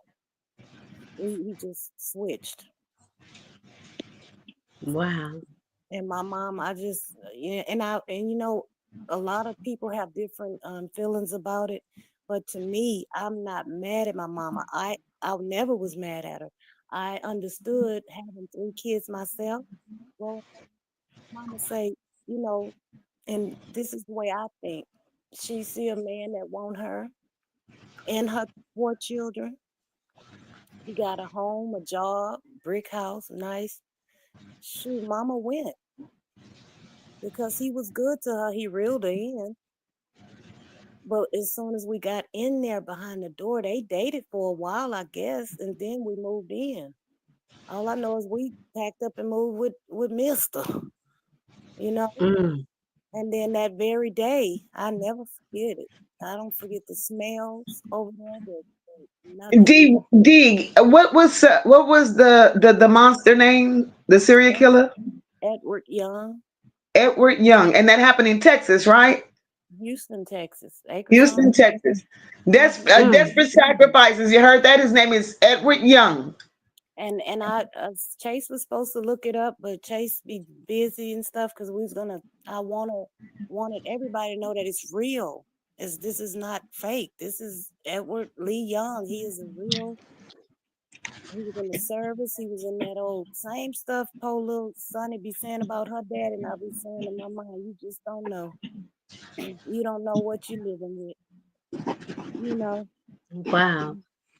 F: He just switched.
G: Wow.
F: And my mom, I just yeah, and a lot of people have different feelings about it, but to me, I'm not mad at my mama. I never was mad at her. I understood having 3 kids myself. Well, mama say, you know, and this is the way I think. She see a man that want her, and her 4 children. He got a home, a job, brick house, nice. Shoot, mama went because he was good to her. He reeled her in. But as soon as we got in there behind the door, they dated for a while, I guess, and then we moved in. All I know is we packed up and moved with Mister, you know.
G: Mm.
F: And then that very day, I never forget it. I don't forget the smells over there. Nothing.
E: What was the monster name? The serial killer?
F: Edward Young,
E: Edward Young, and that happened in Texas, right?
F: Houston, Texas, Acres
E: Houston,
F: Home.
E: Texas.
F: Mhm.
G: Mm.
E: Desperate Sacrifices. You heard that? His name is Edward Young.
F: And Chase was supposed to look it up, but Chase be busy and stuff because we was gonna. I wanted everybody to know that it's real. This is not fake. This is Edward Lee Young. He is a real. He was in the service. He was in that old same stuff. Poor little Sonny be saying about her dad, and I be saying in my mind, you just don't know. You don't know what you're living with. You know,
G: Wow.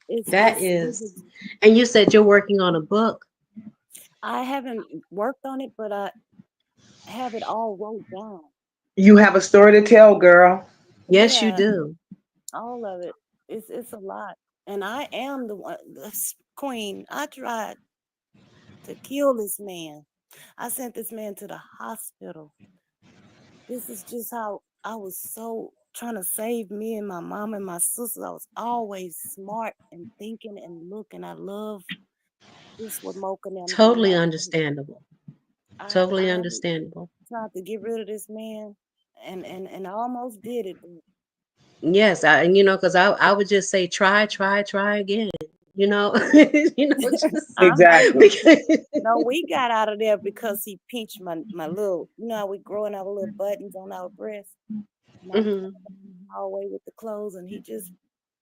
F: it's
G: That
F: it's.
G: is, and you said you're working on a book.
F: I haven't worked on it, but I have it all wrote down.
E: You have a story to tell, girl.
G: Yes, you
F: Yeah,
G: do.
F: all of it. It's a lot, and I am the one, queen. I tried to kill this man. I sent this man to the hospital. This is just how I was so trying to save me and my mom and my sisters. I was always smart and thinking and looking. I love this what MOCA and them do.
G: Totally understandable. Totally
F: I
G: understandable.
F: tried to get rid of this man, and I almost did it.
G: Yes, and because I would just say try again. You know, just
F: I'm like,
E: Exactly.
G: because,
F: no, we got out of there because he pinched my little, how we growing our little buttons on our breasts. And I was
G: Mhm.
F: coming down the hallway with the clothes, and he just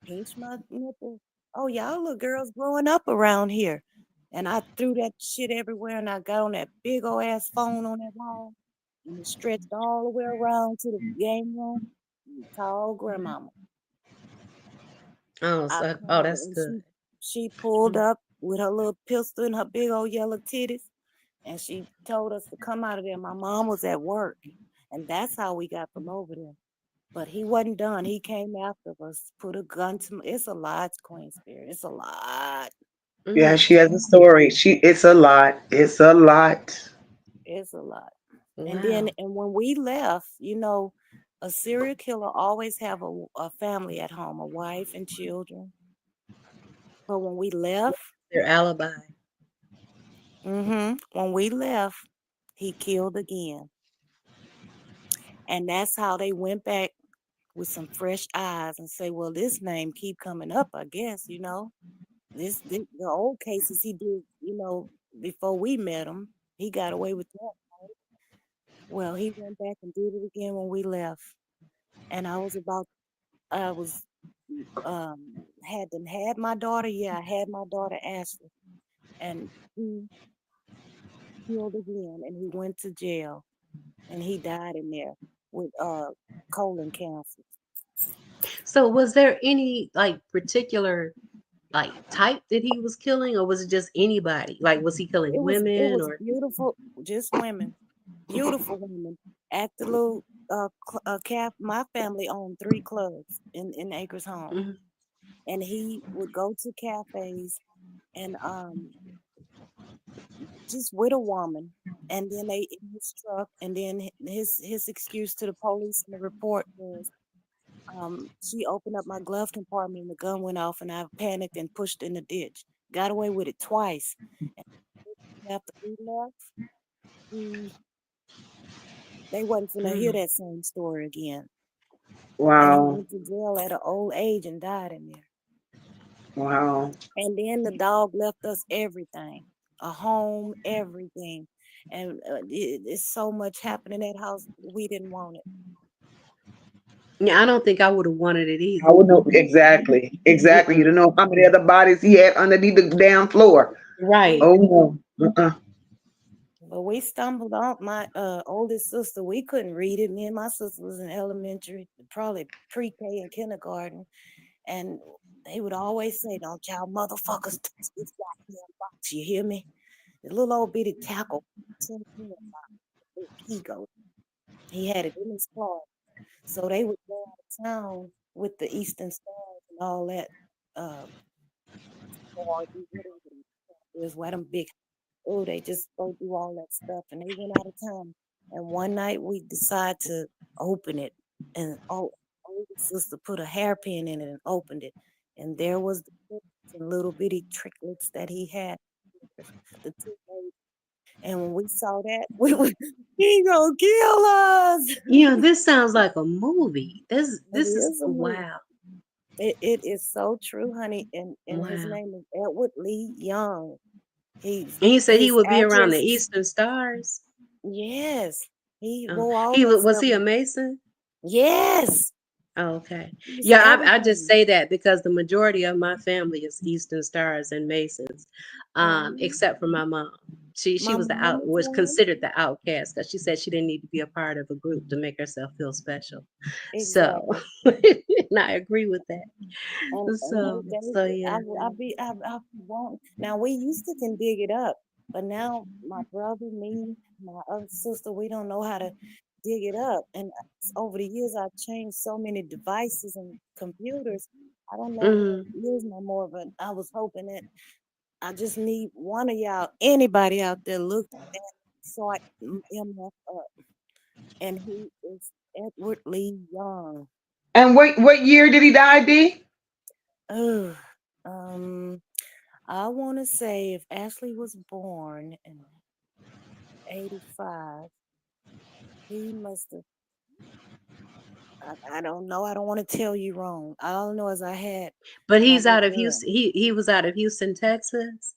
F: pinched my nipple. Oh, y'all little girls growing up around here. And I threw that shit everywhere, and I got on that big old ass phone on that wall, and it stretched all the way around to the game room. Tall grandmama.
G: Oh,
F: I
G: oh,
F: called her,
G: that's
F: and
G: good.
F: she pulled
G: Mm.
F: up with her little pistol and her big old yellow titties, and she told us to come out of there. My mom was at work, and that's how we got from over there. But he wasn't done. He came after us, put a gun to me. It's a lot, Queen Spirit. It's a lot.
E: Yeah,
G: Mm.
E: she has a story. It's a lot. It's a lot.
F: It's a lot.
G: Wow.
F: And when we left, a serial killer always have a family at home, a wife and children. But when we left,
G: Their alibi.
F: when we left, he killed again. And that's how they went back with some fresh eyes and say, well, this name keep coming up, I guess. The old cases he did, before we met him, he got away with that. Well, he went back and did it again when we left. And I was had my daughter. Yeah, I had my daughter Ashley, and he killed again, and he went to jail, and he died in there with colon cancer.
G: So, was there any like particular like type that he was killing, or was it just anybody? Like, was he killing
F: It
G: women
F: was
G: or?
F: beautiful, just women, beautiful women. At the little my family owned 3 clubs in Acres Home,
G: Mhm.
F: and he would go to cafes and just with a woman, and then they in his truck, and then his excuse to the police and the report was, she opened up my glove compartment and the gun went off, and I panicked and pushed in the ditch. Got away with it twice. And after we left, he they wasn't gonna hear
G: Mm.
F: that same story again. And he
E: Wow.
F: went to jail at an old age and died in there.
E: Wow.
F: And then the dog left us everything, a home, everything. And it's so much happening in that house. We didn't want it.
G: Yeah, I don't think I would have wanted it
E: I
G: either.
E: would know exactly. Exactly. You
G: Mm-mm.
E: don't know how many other bodies he had underneath the damn floor.
G: Right.
E: Oh no.
F: But we stumbled on my oldest sister. We couldn't read it. Me and my sister was in elementary, probably pre-K and kindergarten. And they would always say, "Don't y'all motherfuckers touch this goddamn box." You hear me? The little old bitty tackle, 10 pound box, ego. He had it in his claw. So they would go out of town with the Eastern Stars and all that. Or do whatever it is, wear them big. Oh, they just go do all that stuff, and they went out of town. And one night we decided to open it, and older sister put a hairpin in it and opened it, and there was the little bitty tricklets that he had, the two babies. And when we saw that, we was, he gonna kill us.
G: You know, this sounds like a movie. This
F: It
G: is
F: is a movie.
G: wow.
F: It is so true, honey. And his
G: Wow.
F: name is Edward Lee Young.
G: And he said he
F: His
G: would be around the
F: actress.
G: Eastern Stars.
F: Yes, he
G: Oh,
F: wore all
G: he
F: that
G: was
F: stuff.
G: he a Mason?
F: Yes.
G: Oh, okay.
F: He was
G: Yeah, I just
F: everything.
G: say that because the majority of my family is Eastern Stars and Masons,
F: Mhm.
G: except for my mom. She
F: My
G: was
F: mom is
G: was
F: one.
G: considered the outcast because she said she didn't need to be a part of a group to make herself feel special. So,
F: Exactly.
G: and I agree with that.
F: And
G: So yeah.
F: I won't. Now we used to can dig it up, but now my brother, me, my other sister, we don't know how to dig it up. And over the years, I've changed so many devices and computers. I don't know how
G: Hmm.
F: to use no more, but I was hoping that I just need one of y'all, anybody out there, look at that sort MF up. And he is Edward Lee Young.
E: And what year did he die, D?
F: Ugh. Um, I want to say if Ashley was born in 85, he must have. I don't know. I don't want to tell you wrong. All I know is I had
G: But
F: my
G: he's
F: little
G: out of
F: girl.
G: Houston. He was out of Houston, Texas.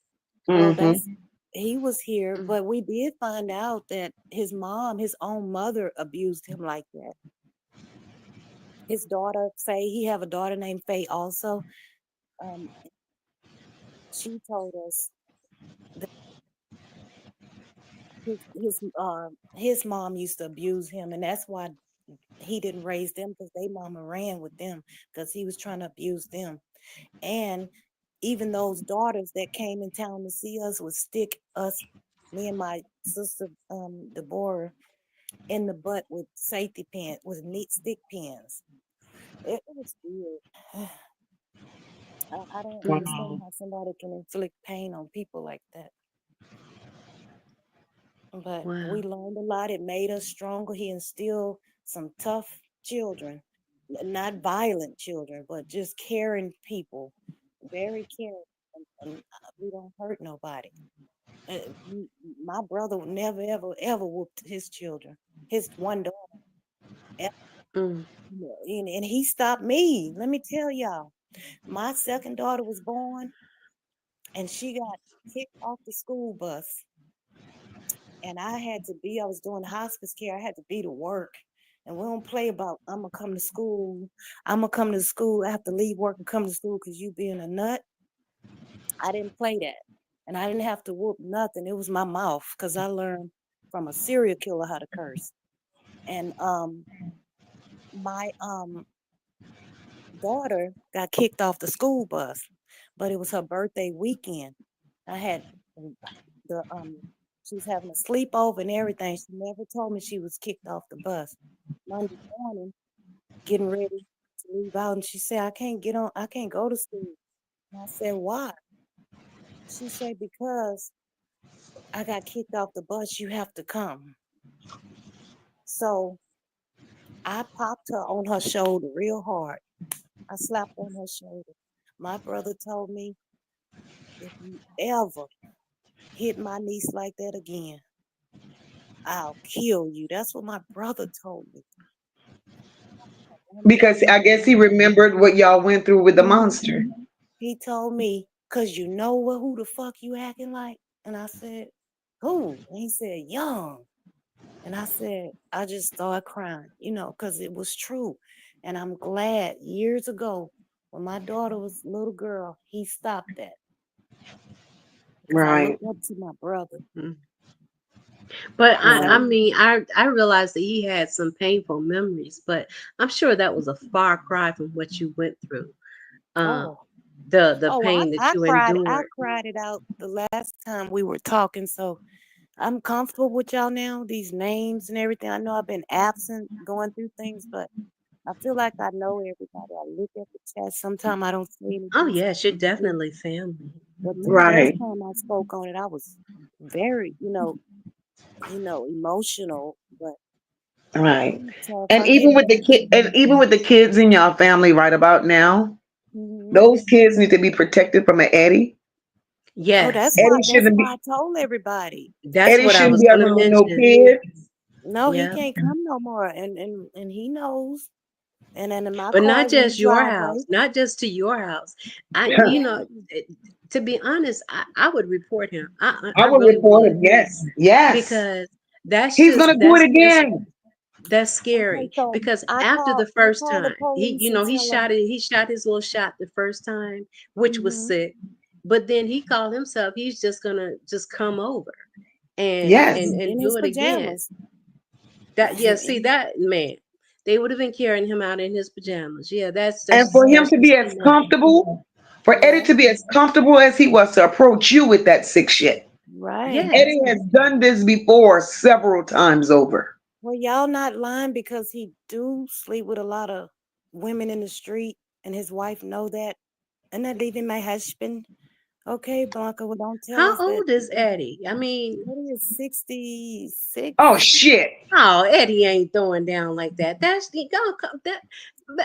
F: Well,
E: Mm-hmm.
F: he was here,
G: Mm.
F: but we did find out that his mom, his own mother, abused him like that. His daughter, Faye, he have a daughter named Faye also. Um, she told us that his mom used to abuse him, and that's why he didn't raise them, because they mama ran with them because he was trying to abuse them. And even those daughters that came in town to see us would stick us, me and my sister, Deborah, in the butt with safety pins, with neat stick pins. It was weird. I don't understand
E: Wow.
F: how somebody can inflict pain on people like that. But we
G: Wow.
F: learned a lot. It made us stronger. He instilled some tough children, not violent children, but just caring people, very caring. And we don't hurt nobody. Uh, my brother would never, ever, ever whooped his children, his one daughter. ever.
G: Mm.
F: And he stopped me. Let me tell y'all, my second daughter was born and she got kicked off the school bus. And I was doing hospice care. I had to be to work. And we don't play about, I'm going to come to school. I'm going to come to school. I have to leave work and come to school because you being a nut. I didn't play that. And I didn't have to whoop nothing. It was my mouth because I learned from a serial killer how to curse. And my daughter got kicked off the school bus, but it was her birthday weekend. I had the she was having a sleepover and everything. She never told me she was kicked off the bus. Monday morning, getting ready to leave out, and she said, I can't go to school. And I said, why? She said, because I got kicked off the bus, you have to come. So I popped her on her shoulder real hard. I slapped on her shoulder. My brother told me, if you ever hit my niece like that again, I'll kill you. That's what my brother told me.
E: Because I guess he remembered what y'all went through with the monster.
F: He told me, cause you know who the fuck you acting like? And I said, who? And he said, Young. And I said, I just started crying, cause it was true. And I'm glad years ago, when my daughter was a little girl, he stopped that. Because I
E: Right.
F: looked up to my brother.
G: Mm. But
E: Right.
G: I mean, I realized that he had some painful memories, but I'm sure that was a far cry from what you went through.
F: Oh,
G: the
F: oh,
G: pain that
F: I
G: you
F: cried. I
G: endured.
F: cried it out the last time we were talking. So I'm comfortable with y'all now. These names and everything. I know I've been absent, going through things, but I feel like I know everybody. I look at the chat. Sometimes I don't say
G: Oh
F: anything.
G: yes, you're definitely family.
F: But
G: Hmm.
F: the last
E: Right.
F: time I spoke on it, I was very, emotional. But
E: Right.
F: I'm tough.
E: And
F: I get
E: even with the
F: better.
E: kid, and even with the kids in your family right about now,
F: Hmm.
E: those kids need to be protected from an Eddie.
F: Oh, that's
G: Yes,
F: why.
E: Eddie
F: That's
E: shouldn't
F: why
E: be.
F: I told everybody.
G: that's
E: Eddie
G: what I
E: shouldn't
G: was
E: be
G: gonna
E: around no
G: mention.
E: kids.
F: No, he
G: Yeah,
F: can't come no more, and he knows. And then my
G: but
F: car
G: not
F: is in the
G: just your
F: driveway.
G: house, not just to your house.
F: Exactly.
G: To be honest, I would report him. I
E: I would
G: really
E: report
G: would,
E: him. Yes. Yes.
G: because that's
E: He's
G: just
E: gonna do it again.
G: that's
F: Okay,
G: scary.
F: so
G: Because after the
F: I
G: first
F: call the
G: time,
F: police and tell them.
G: he shot his little shot the first time, which was
F: Hmm.
G: sick. But then he called himself. He's just gonna just come over
E: Yes.
G: and
F: In
G: do
F: his
G: it again.
F: pajamas.
G: That, yeah, see
F: In-
G: that man, they would have been carrying him out in his pajamas. Yeah,
E: And for him
G: that's
E: to be
G: just too
E: as
G: much.
E: comfortable, for Eddie
F: yeah,
E: to be as comfortable as he was to approach you with that sick shit.
F: right.
G: Yes.
E: Eddie has done this before several times over.
F: Well, y'all not lying because he do sleep with a lot of women in the street, and his wife know that, and that even my husband. Okay, Blanca, well, don't tell
G: How
F: us that.
G: old is Eddie? I mean,
F: Eddie is 66.
E: Oh shit.
G: oh, Eddie ain't throwing down like that. That's the that,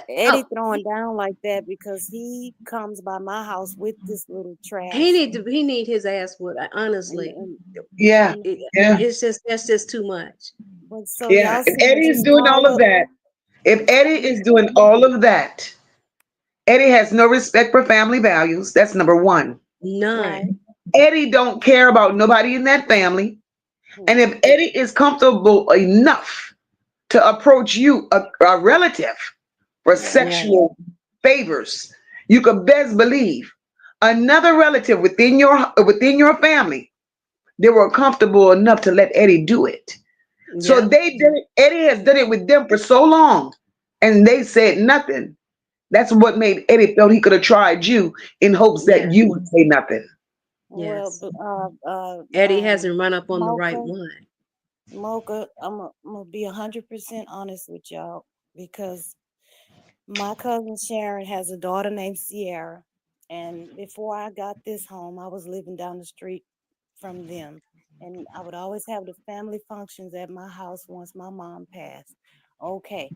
F: Eddie
G: oh,
F: throwing down like that because he comes by my house with this little trash,
G: he need his ass whooped.
F: and
G: Honestly,
F: and
E: Yeah.
F: and
G: it,
E: Yeah.
G: it's just that's just too much.
F: but so
E: Yeah.
F: y'all
E: If
F: saying
E: Eddie is
F: just
E: doing all
F: call
E: of
F: up.
E: that, if Eddie is doing all of that, Eddie has no respect for family values. That's number one.
G: None.
F: Right.
E: Eddie don't care about nobody in that family. And if Eddie is comfortable enough to approach you, a relative, for
F: Right.
G: Yeah.
E: sexual favors, you could best believe another relative within your family, they were comfortable enough to let Eddie do it. So
G: Yep.
E: they did it. Eddie has done it with them for so long, and they said nothing. That's what made Eddie felt he could have tried you in hopes that
G: Yes.
E: you would say nothing.
F: Well,
G: Yes. Eddie
F: um,
G: hasn't run up on the right
F: Mocha,
G: one.
F: Mocha, I'm gonna be 100% honest with y'all because my cousin Sharon has a daughter named Sierra, and before I got this home, I was living down the street from them, and I would always have the family functions at my house once my mom passed. Okay,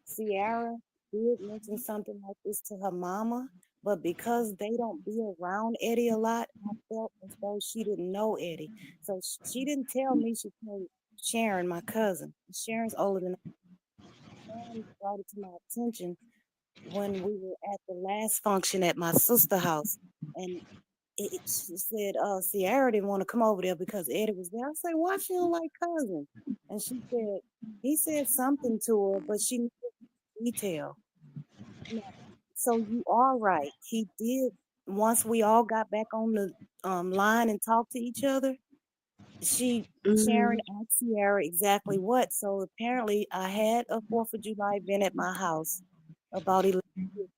F: Sierra did mention something like this to her mama, but because they don't be around Eddie a lot, I felt as though she didn't know Eddie. So she didn't tell me, she told Sharon, my cousin. Sharon's older than Sharon brought it to my attention when we were at the last function at my sister house. And she said, Sierra didn't want to come over there because Eddie was there. I said, why she don't like cousin? And she said, he said something to her, but she knew detail. Now, so you are right. He did, once we all got back on the line and talked to each other, Sharon
G: Hmm.
F: asked Sierra exactly what. So apparently I had a 4th of July event at my house about 11 years,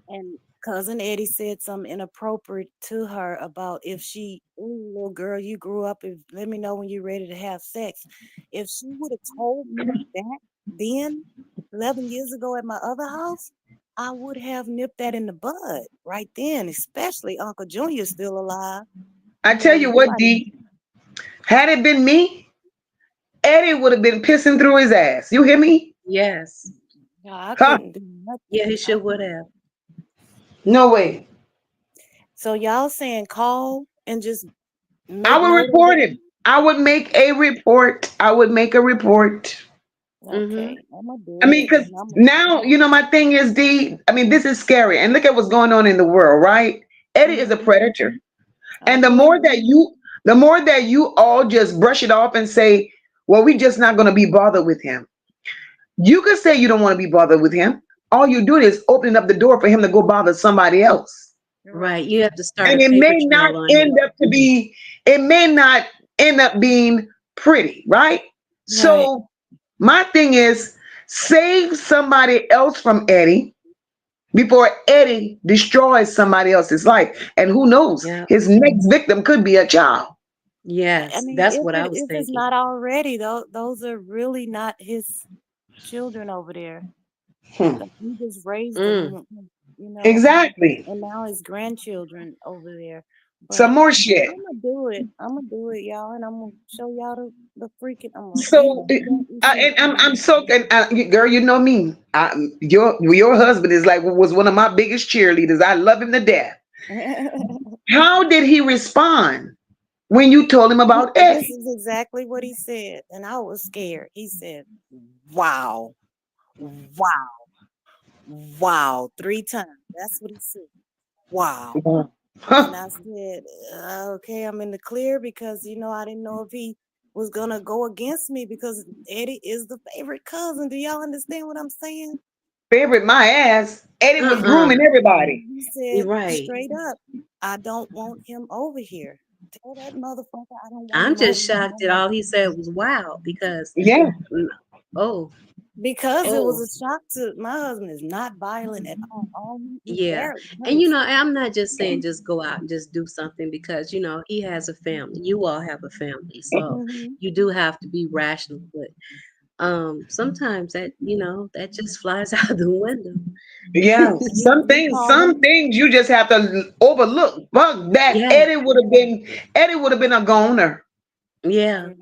F: and cousin Eddie said something inappropriate to her about if she, ooh, little girl, you grew up, if let me know when you're ready to have sex. If she would have told me that then 11 years ago at my other house, I would have nipped that in the bud right then, especially Uncle Junior still alive.
E: I tell you what,
F: Nobody,
E: D, had it been me, Eddie would have been pissing through his ass. You hear me?
G: Yes.
F: no, I
E: Huh?
F: couldn't do
G: Yeah,
F: nothing.
G: he
F: I
G: sure would
F: couldn't.
G: have.
E: No way.
F: So y'all saying call and just
E: I
F: make
E: would
F: note of
E: report
F: it?
E: him. I would make a report. I would make a report.
G: Hmm.
F: Okay, I'm gonna
E: I
F: do
E: mean,
F: it,
E: because
F: and I'm.
E: now, my thing is, D, I mean, this is scary. And look at what's going on in the world, right? Eddie is a
F: Mhm.
E: predator.
F: I
E: And
F: believe it.
E: the more that you all just brush it off and say, well, we just not going to be bothered with him. You could say you don't want to be bothered with him. All you do is opening up the door for him to go bother somebody else.
G: Right.
F: Right.
G: You have to start a
E: And
G: paper trail on him.
E: it may not end up being pretty, right?
F: Right.
E: So my thing is save somebody else from Eddie. before Eddie destroys somebody else's life. And who knows,
G: Yeah.
E: his next victim could be a child.
F: I
G: Yes,
F: mean,
G: that's what I was
F: if it's
G: thinking.
F: not already, though, those are really not his children over there.
E: Hmm.
F: He just raised them,
G: Mm.
F: you know,
E: Exactly.
F: and now his grandchildren over there. But
E: Some more shit.
F: I'm gonna do it. I'm gonna do it, y'all, and I'm gonna show y'all the freaking.
E: So,
F: You said
E: and I'm so, and girl, you know me. Your husband is like was one of my biggest cheerleaders. I love him to death. How did he respond when you told him about
F: this
E: Eddie?
F: is exactly what he said, and I was scared. He said, "Wow, wow, wow," 3 times. That's what he said. Wow. And
E: Huh.
F: I said, okay, I'm in the clear because, I didn't know if he was going to go against me because Eddie is the favorite cousin. Do y'all understand what I'm saying?
E: Favorite my ass. Eddie was
G: Uh-uh.
E: grooming everybody.
F: He
G: You're
F: said
G: right.
F: straight up, I don't want him over here. Tell that motherfucker I don't want
G: I'm
F: him over
G: just
F: here
G: shocked
F: no
G: that
F: more.
G: all he said was wow because
E: Yeah.
G: mm, oh,
F: Because it was
G: oh,
F: a shock to my husband is not violent at all. He's
G: yeah.
F: very
G: And
F: nice.
G: I'm not just saying just go out and just do something because he has a family. You all have a family. So
F: Hmm.
G: you do have to be rational, but sometimes that just flies out the window.
E: Yeah.
F: You call
E: Some
F: him.
E: things you just have to overlook. Fuck that.
G: Yeah,
E: Eddie would have been a goner.
G: yeah.
F: Yeah,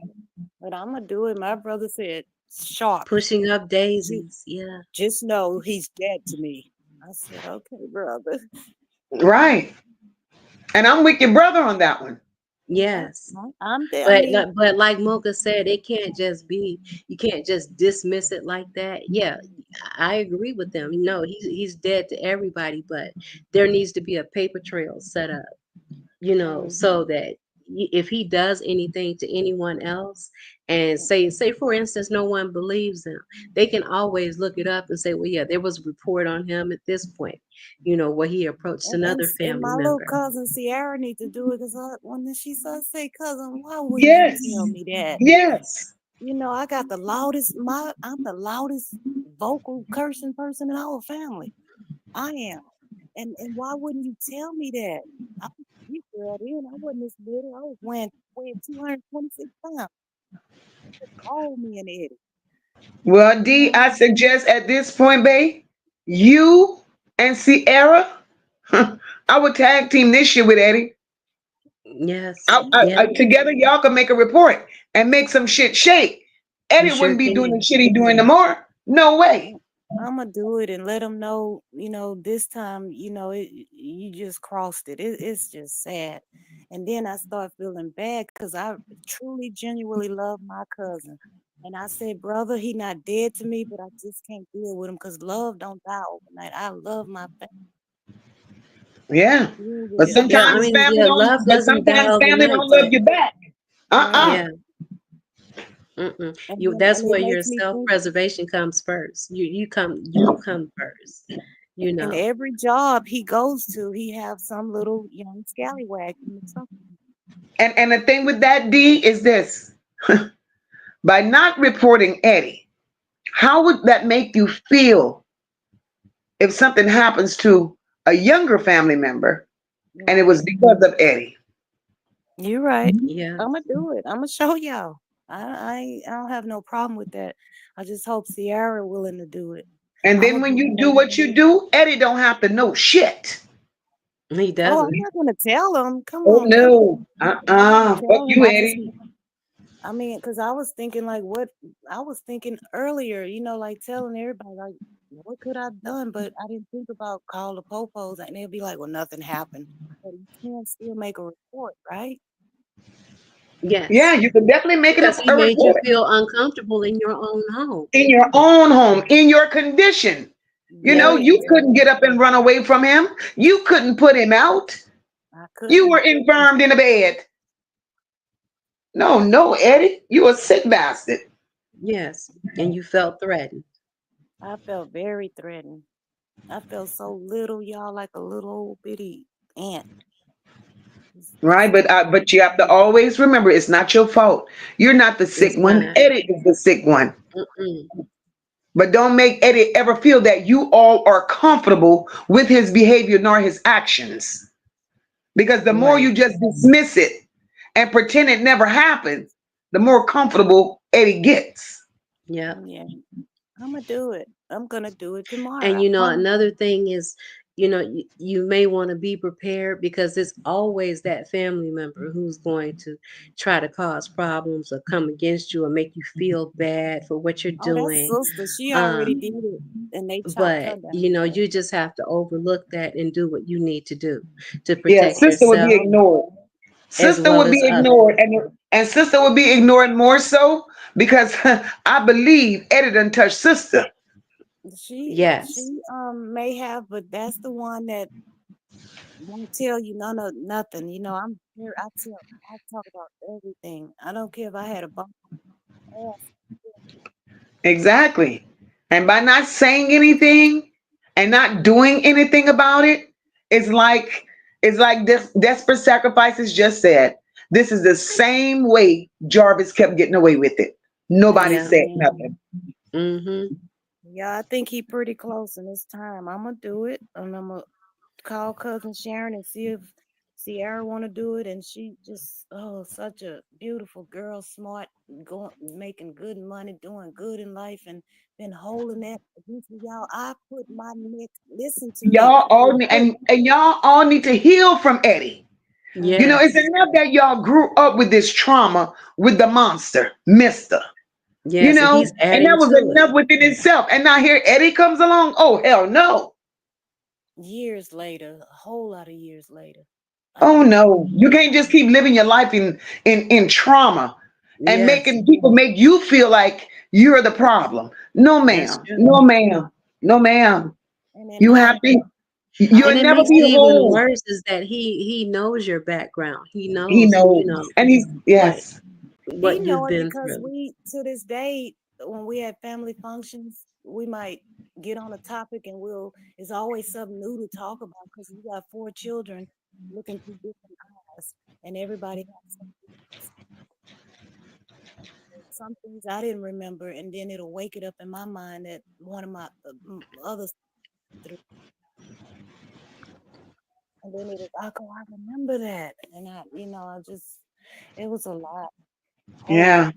F: but I'm going to do it. My brother said, sharp.
G: Pushing up daisies. Yeah.
F: Just know he's dead to me. I said, okay, brother.
E: Right. And I'm with your brother on that one.
F: Yeah,
G: Yes.
F: I'm dead. I
G: But
F: mean,
G: like Mocha said, it can't just be you can't just dismiss it like that. Yeah, I agree with them. No, he's dead to everybody, but there needs to be a paper trail set up, so
F: mhm.
G: that if he does anything to anyone else and say for instance no one believes him, they can always look it up and say, well, yeah, there was a report on him at this point, where he approached another
F: And
G: family
F: my little
G: member.
F: cousin Sierra need to do it because when she said, say, cousin, why wouldn't you
E: Yes.
F: tell me that?
E: Yes.
F: I got I'm the loudest vocal cursing person in our family. I am. And why wouldn't you tell me that? I was a big girl then. I wasn't this little. I was weighing 226 pounds. Call me an idiot.
E: Well,
F: You
E: D,
F: know?
E: I suggest at this point, babe, you and Sierra, I would tag team this shit with Eddie.
G: Yes, yeah,
E: Together, y'all can make a report and make some shit shake.
G: you
E: Eddie
G: sure
E: wouldn't be doing the
G: can.
E: shit he doing no more. No way.
F: I'm gonna do it and let them know, this time, you just crossed it. It's just sad. And then I start feeling bad because I truly, genuinely love my cousin. And I said, brother, he not dead to me, but I just can't deal with him because love don't die overnight. I love my
E: Yeah.
F: family with
E: But
F: me.
G: Yeah, I mean, yeah, love doesn't die
E: family
G: overnight,
E: don't love
G: but
E: you back. Uh-uh.
F: Right.
G: yeah, mm-mm.
F: And
G: That's
F: it
G: where your
F: makes me think.
G: self-preservation comes first. You come first, you
F: And
G: know.
F: every job he goes to, he have some little young scallywag in the truck.
E: And the thing with that, D, is this. By not reporting Eddie, how would that make you feel if something happens to a younger family member and it was
F: Right.
E: because of Eddie?
F: You're right.
G: Yeah.
F: I'm gonna do it. I'm gonna show y'all. I don't have no problem with that. I just hope Sierra willing to do it.
E: And
F: I'm
E: then
F: gonna
E: when
F: be
E: you do
F: so.
E: what you do, Eddie don't have to know shit.
G: He
F: Oh, I'm
G: doesn't.
F: not gonna tell him. Come
E: Oh
F: on, man.
E: no.
F: I'm not gonna
E: Fuck
F: tell him.
E: you, Eddie.
F: I mean, because I was thinking like what I was thinking earlier. Like telling everybody like what could I have done, but I didn't think about call the popos, and they'd be like, well, nothing happened. But you can still make a report, right?
E: Yeah,
G: Yes.
E: you can definitely make it
G: Because he
E: a
G: made you
E: report
G: feel uncomfortable in your own home.
E: in your own home, in your condition.
G: Yeah.
F: Very
E: You couldn't get
F: uncomfortable.
E: up and run away from him. You couldn't put him out.
F: I
E: You were
F: couldn't.
E: infirmed in a bed. No, no, Eddie. You a sick bastard.
G: Yes. And you felt threatened.
F: I felt very threatened. I felt so little, y'all, like a little old bitty ant.
E: Right? But you have to always remember it's not your fault. You're not the sick
G: It's
E: one.
G: not.
E: Eddie is the sick one.
G: Mm-mm.
E: But don't make Eddie ever feel that you all are comfortable with his behavior nor his actions. Because the more
G: Right.
E: you just dismiss it and pretend it never happened, the more comfortable Eddie gets.
G: Yeah.
F: Yeah, I'm gonna do it. I'm gonna do it tomorrow.
G: And
F: I promise.
G: another thing is, you may want to be prepared because it's always that family member who's going to try to cause problems or come against you or make you feel bad for what you're
F: Oh, that's
G: doing.
F: sister. She already
G: Um,
F: did it, and they chopped her
G: but
F: down.
G: you just have to overlook that and do what you need to do to
E: Yeah,
G: protect
E: sister would be
G: yourself
E: ignored.
G: as
E: Sister
G: well
E: would
G: as
E: be ignored,
G: others.
E: and sister would be ignored more so because I believe Eddie done touched sister.
G: Yes.
F: She may have, but that's the one that won't tell you none of nothing. I'm here. I talk about everything. I don't care if I had a bump ass.
E: Exactly. And by not saying anything and not doing anything about it, it's like this desperate sacrifices just said. This is the same way Jarvis kept getting away with it. Nobody
G: Yeah.
E: said
F: Yeah,
E: nothing.
G: Mhm.
F: yeah. I think he pretty close in this time. I'm gonna do it, and I'm gonna call cousin Sharon and see if Sierra want to do it. And she just, oh, such a beautiful girl, smart, going, making good money, doing good in life, and been holding that against me, y'all. I put my neck. Listen to me.
E: Y'all all need, and y'all all need to heal from Eddie. It's
G: Yes.
E: enough that y'all grew up with this trauma with the monster, Mister.
G: Yes, and he's
E: And that
G: adding
E: was
G: to it.
E: enough within itself. And now here Eddie comes along. Oh hell no.
F: Years later, a whole lot of years later,
E: Oh
F: I'm
E: no. You can't just keep living your life in trauma and
G: Yes,
E: making people make you feel like you're the problem. No
G: that's
E: ma'am.
G: true.
E: No ma'am. No ma'am.
F: and then
E: You
F: I
E: have to
F: I
G: And
E: you'll
G: it
E: never
G: makes it
E: be
G: even
E: whole.
G: worse is that he knows your background. He
E: He
G: knows,
E: knows. And he's
G: what
E: yes.
F: he
G: what
F: know
G: you've
F: it
G: been
F: because
G: through.
F: we to this day when we have family functions we might get on a topic and it's always something new to talk about because we got 4 children looking through different eyes and everybody has some things I didn't remember and then it'll wake it up in my mind that one of my others through and then it'll I go I remember that and I just it was a lot whole lot.
E: Yeah.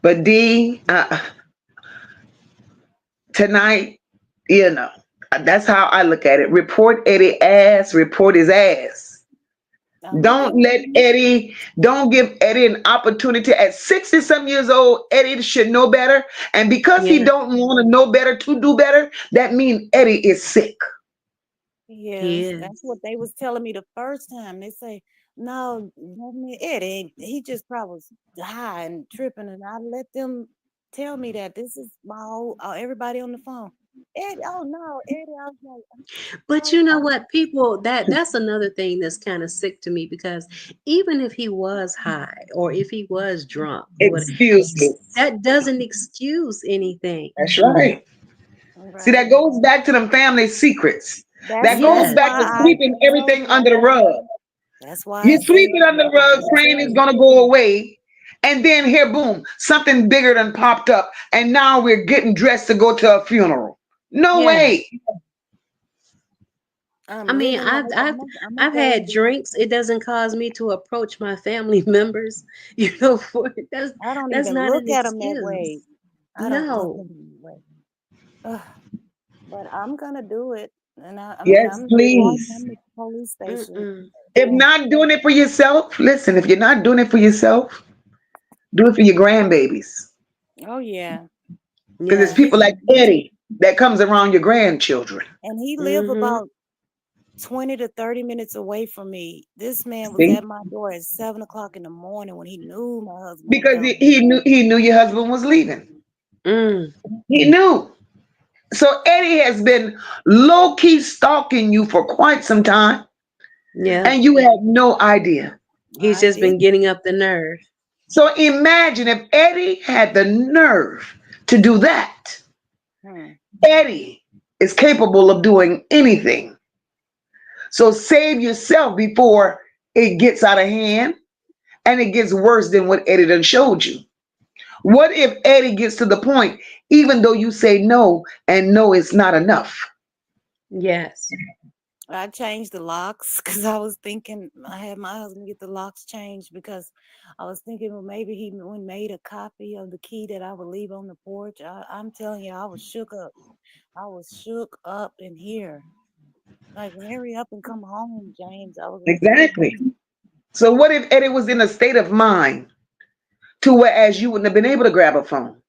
E: But D, tonight, you know, that's how I look at it. Report Eddie ass, report his ass.
F: I'm gonna do it.
E: Don't give Eddie an opportunity. At 60 some years old, Eddie should know better. And because he
G: Yeah,
E: don't want to know better to do better, that means Eddie is sick.
G: he
F: Yes, that's
G: is.
F: what they was telling me the first time. They say, no, Ed ain't, he just probably was high and tripping. And I let them tell me that this is my whole, everybody on the phone. Ed, oh no, Eddie, I was like, I'm
G: But
F: sorry.
G: you know what, people, that's another thing that's kind of sick to me because even if he was high or if he was drunk or what,
E: Excuse me.
G: that doesn't excuse anything.
E: That's right. See, that
F: Right.
E: goes back to them family secrets. That goes
F: That's
G: Yes.
E: back
F: why
E: to
F: I
E: sweeping
F: told
E: everything
F: you
E: under the rug.
F: that's why I
E: You
F: say
E: sweep it under the rug,
F: me
E: praying it's
F: too.
E: gonna go away, and then here, boom, something bigger than popped up, and now we're getting dressed to go to a funeral. No
G: Yeah.
E: way.
G: I
F: I'm
G: mean,
F: living
G: I've
F: life.
G: I've
F: I'm gonna
G: I've
F: go
G: had
F: and do
G: drinks. It doesn't cause me to approach my family members, for
F: I don't
G: that's
F: even
G: not
F: look
G: an
F: at them that way.
G: excuse.
F: I don't look at
G: No.
F: them that way. Ugh. But I'm gonna do it, and I mean,
E: Yes,
F: I'm going
E: please.
F: to the police station.
G: Mm-mm.
E: If
F: Oh,
E: not doing it for yourself, listen, if you're not doing it for yourself, do it for your grandbabies.
F: oh yeah,
E: Because it's
G: Yeah.
F: this
E: people like Eddie that comes around your grandchildren.
F: and he live
G: Mm-hmm.
F: about 20 to 30 minutes away from me. This man was
E: See?
F: at my door at 7 o'clock in the morning when he knew my husband was
E: Because
F: gone.
E: he knew your husband was leaving.
G: Mm.
E: He knew. So Eddie has been low key stalking you for quite some time,
G: Yeah.
E: and you had no idea.
G: He's
F: I
G: just been
F: didn't.
G: getting up the nerve.
E: So imagine if Eddie had the nerve to do that.
F: Hmm.
E: Eddie is capable of doing anything. So save yourself before it gets out of hand and it gets worse than what Eddie done showed you. What if Eddie gets to the point, even though you say no, and no is not enough?
G: Yes.
F: I changed the locks because I was thinking I had my husband get the locks changed because I was thinking, well, maybe he made a copy of the key that I would leave on the porch. I'm telling you, I was shook up. I was shook up in here. Like, hurry up and come home, James. I was like,
E: Exactly. So what if Eddie was in a state of mind to whereas you wouldn't have been able to grab a phone?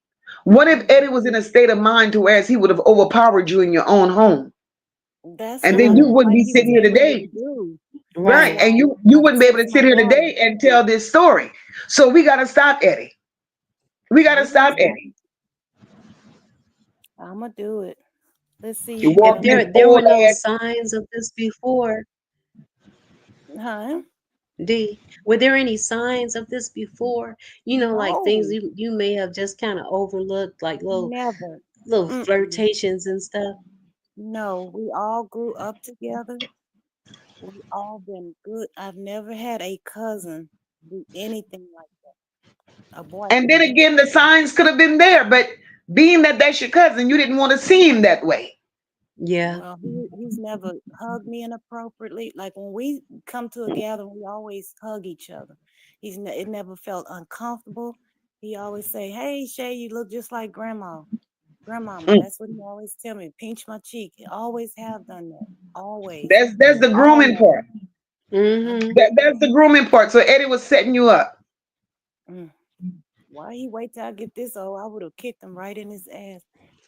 E: What if Eddie was in a state of mind to whereas he would have overpowered you in your own home?
F: that's
E: And
F: what
E: then
F: I
E: you
F: felt
E: wouldn't
F: like
E: be
F: he was
E: sitting here
F: getting ready
E: today.
F: to do. That's
E: Right.
G: Right.
F: why
E: And you
F: I
E: wouldn't be able to
F: text my
E: sit here
F: daughter.
E: today and tell this story. So we gotta stop Eddie. We gotta
F: We gonna
E: stop
F: stop.
E: Eddie.
F: I'm gonna do it. Let's
E: You
F: see.
G: If
E: walk this
G: there were
E: old
G: no
E: ass.
G: signs of this before,
F: Huh?
G: D, were there any signs of this before? Like things
F: No,
G: you may have just kind of overlooked, like
F: never.
G: little
F: Mm-mm.
G: flirtations and stuff.
F: No, we all grew up together. We all been good. I've never had a cousin do anything like a
E: And then
F: boyfriend.
E: again, the signs could have been there, but being that that's your cousin, you didn't want to see him that way.
G: Yeah.
F: Well, he's never hugged me inappropriately. Like when we come to a gathering, we always hug each other. It never felt uncomfortable. He always say, "Hey, Shay, you look just like grandma, grandmama."
E: Mm.
F: That's what he always tell me. Pinch my cheek. He always have done that. Always.
E: That's the
F: All
E: grooming
F: of
E: part.
F: them. Uh,
G: Mm-hmm.
E: That's the grooming part. So Eddie was setting you up.
F: mm. Why he wait till I get this old? I would have kicked him right in his ass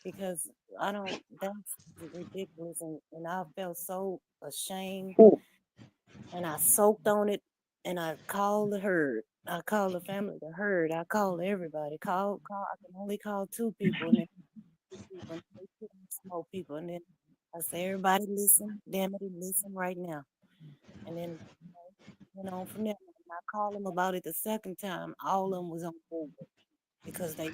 F: because I don't. That's ridiculous, and I felt so ashamed, and I soaked on it, and I called the herd. I called the family the herd. I called everybody. Call. I can only call two people, and then two people, and they couldn't smoke people, and then I say, everybody listen, damn it, listen right now, and then went on from there. And I called them about it the second time. All of them was on board because they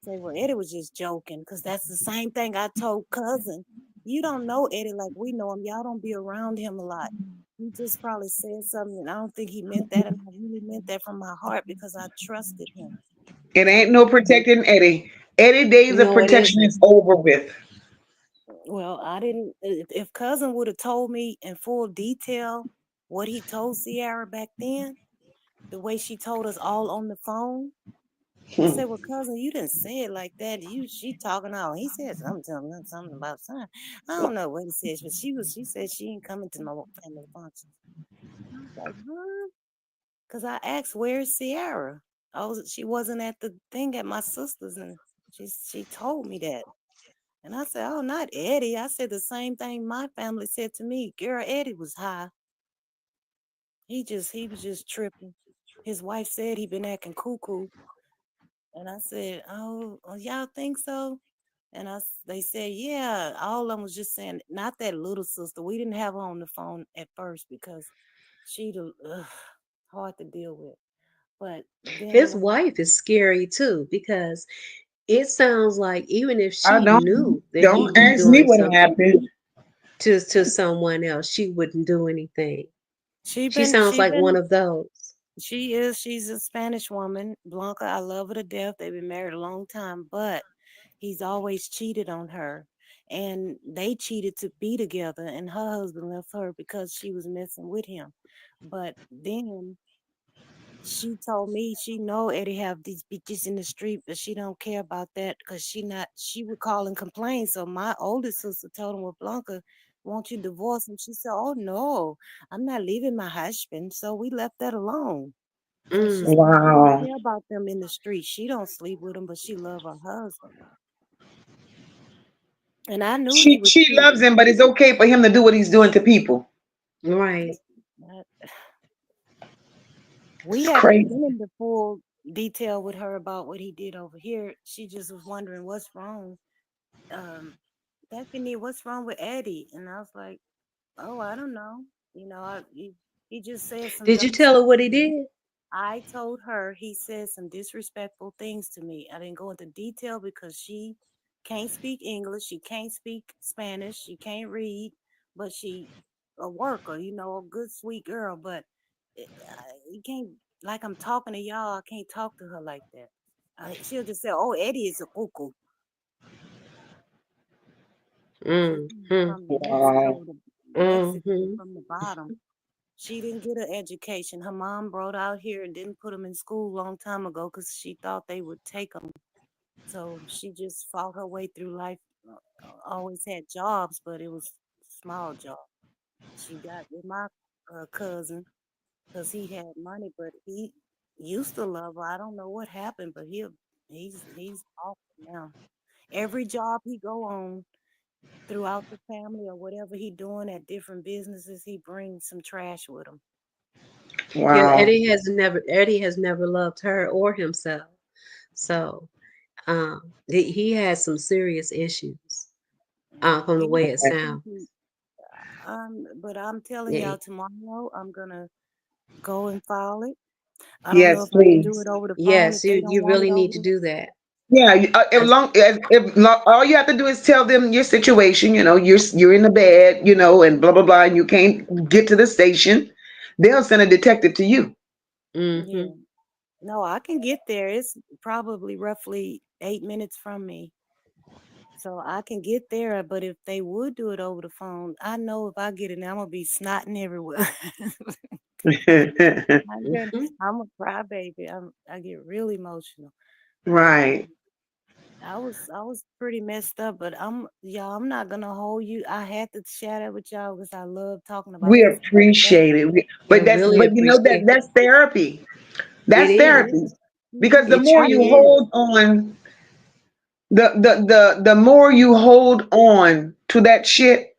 F: say, well, Eddie was just joking, because that's the same thing I told cousin. You don't know Eddie like we know him. Y'all don't be around him a lot. He just probably said something, and I don't think he meant that, and I really meant that from my heart because I trusted him.
E: It
F: I
E: ain't no protecting Eddie. Eddie days of
G: No, it
E: protection
G: isn't.
E: is over with.
F: well, I didn't. If cousin would have told me in full detail what he told Sierra back then, the way she told us all on the phone, I said, "Well, cousin, you didn't say it like that. She talking all." He said something about son. I don't know what he said, but she said she ain't coming to no family functions. I was like, huh? Because I asked, "Where's Sierra?" She wasn't at the thing at my sister's, and she told me that. And I said, "Oh, not Eddie." I said the same thing my family said to me. Girl, Eddie was high. He was just tripping. His wife said he been acting cuckoo. And I said, "Oh, y'all think so?" And they said, "Yeah." All of them was just saying, not that little sister. We didn't have her on the phone at first because hard to deal with. But then
G: His
F: when
G: wife is scary too because it sounds like even if
E: I
G: she
E: don't
G: knew that he
E: don't
G: was
E: ask me
G: doing
E: what
G: something
E: happened.
G: to someone else, she wouldn't do anything.
F: she
G: She
F: been
G: sounds
F: she
G: like one
F: been
G: of those.
F: she's a Spanish woman. Blanca, I love her to death. They've been married a long time, but he's always cheated on her. And they cheated to be together, and her husband left her because she was messing with him. But then she told me she know Eddie have these bitches in the street, but she don't care about that because she would call and complain. So my oldest sister told him, "Well, Blanca, won't you divorce him?" She said, "Oh no, I'm not leaving my husband." So we left that alone. And she
G: Mm.
F: said she don't
E: Wow.
F: care about them in the street. She don't sleep with him, but she love her husband. And I knew he was
E: She loves
F: cheating.
E: him, but it's okay for him to do what he's doing to people.
G: Right.
F: But we
E: It's
F: haven't
E: crazy.
F: been in the full detail with her about what he did over here. She just was wondering what's wrong. Stephanie, what's wrong with Eddie? And I was like, oh, I don't know. You know, he just said some
G: Did you
F: dumb
G: tell
F: stuff
G: her what
F: to
G: he
F: me.
G: did?
F: I told her he said some disrespectful things to me. I didn't go into detail because she can't speak English, she can't speak Spanish, she can't read, but she a worker, a good sweet girl. But you can't, like I'm talking to y'all, I can't talk to her like that. She'll just say, "Oh, Eddie is a cuckoo."
G: Mm-hmm.
F: From
E: Wow.
G: Mm-hmm.
F: From the bottom. She didn't get an education. Her mom brought out here and didn't put them in school a long time ago because she thought they would take them. So she just fought her way through life. Always had jobs, but it was small job. She got with my cousin because he had money, but he used to love her. I don't know what happened, but he's off now. Every job he go on throughout the family or whatever he doing at different businesses, he brings some trash with him.
G: Yeah,
E: Wow.
G: Eddie has never loved her or himself. So he has some serious issues from the
F: He
G: way it
E: Okay.
G: sounds.
F: but I'm telling
G: Yeah.
F: y'all tomorrow I'm gonna go and file it. I don't know
E: Yes,
F: if I can do
E: please.
F: it over the phone if
G: Yes,
F: they don't
G: you
F: want it
G: really
F: over
G: need to
F: the.
G: do that.
E: Yeah,
G: That's-
E: all you have to do is tell them your situation. You're in the bed, and blah blah blah, and you can't get to the station. They'll send a detective to you.
G: Mm-hmm.
F: Yeah. No, I can get there. It's probably roughly 8 minutes from me. So I can get there, but if they would do it over the phone, I know if I get it, I'm gonna be snotting everywhere.
G: Mm-hmm.
F: I'm a crybaby. I get really emotional. But
E: Right.
F: I was pretty messed up. But I'm not gonna hold you. I had to share that with y'all because I love talking about
E: We
F: this. But
E: appreciate it.
G: Yeah,
E: But
G: really appreciate it.
E: that's therapy.
G: It
E: That's
F: it
G: is.
E: therapy.
F: is.
E: Because the
G: It
E: more you
G: truly is.
E: hold on, the more you hold on to that shit,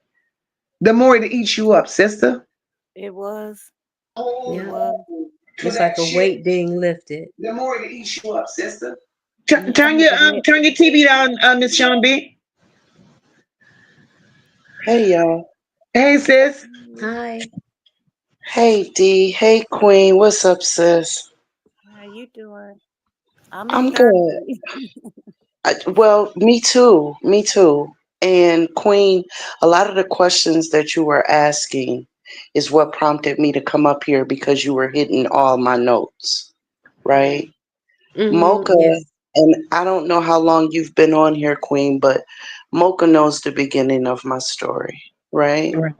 E: the more it eats you up, sister.
F: It was. It
G: Yeah.
F: was.
E: To
G: It's like
E: that
G: a
E: shit,
G: weight being lifted.
E: the more it eats you up, sister.
F: You had to let.
E: Turn your TV down, Miss Sean B.
H: Hey y'all.
E: Hey sis.
G: Hi.
H: Hey D. Hey Queen. What's up, sis?
F: How you doing? I'm in
H: I'm good.
F: therapy.
H: Well, me too. Me too. And Queen, a lot of the questions that you were asking is what prompted me to come up here because you were hitting all my notes,
F: Yeah.
H: right?
G: Mm-hmm.
H: Mocha,
G: Yes.
H: and I don't know how long you've been on here, Queen, but Mocha knows the beginning of my story, right?
E: Right.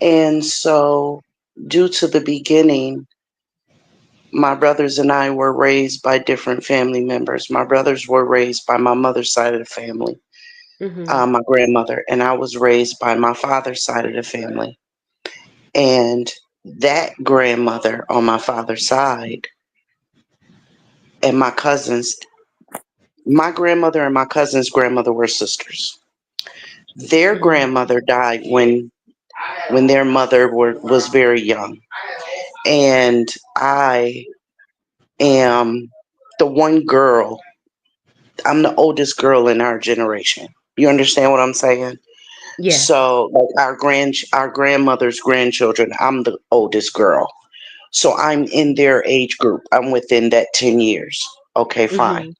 H: And so, due to the beginning, my brothers and I were raised by different family members. My brothers were raised by my mother's side of the family,
G: Mm-hmm.
H: my grandmother, and I was raised by my father's side of the family. And that grandmother on my father's side and my cousins, my grandmother and my cousin's grandmother were sisters. Their
G: Mm-hmm.
H: grandmother died when their mother was very young, and I am the one girl. I'm the oldest girl in our generation. You understand what I'm saying?
G: Yes.
H: So, like our grandmother's grandchildren, I'm the oldest girl. So I'm in their age group. I'm within that 10 years. Okay, fine.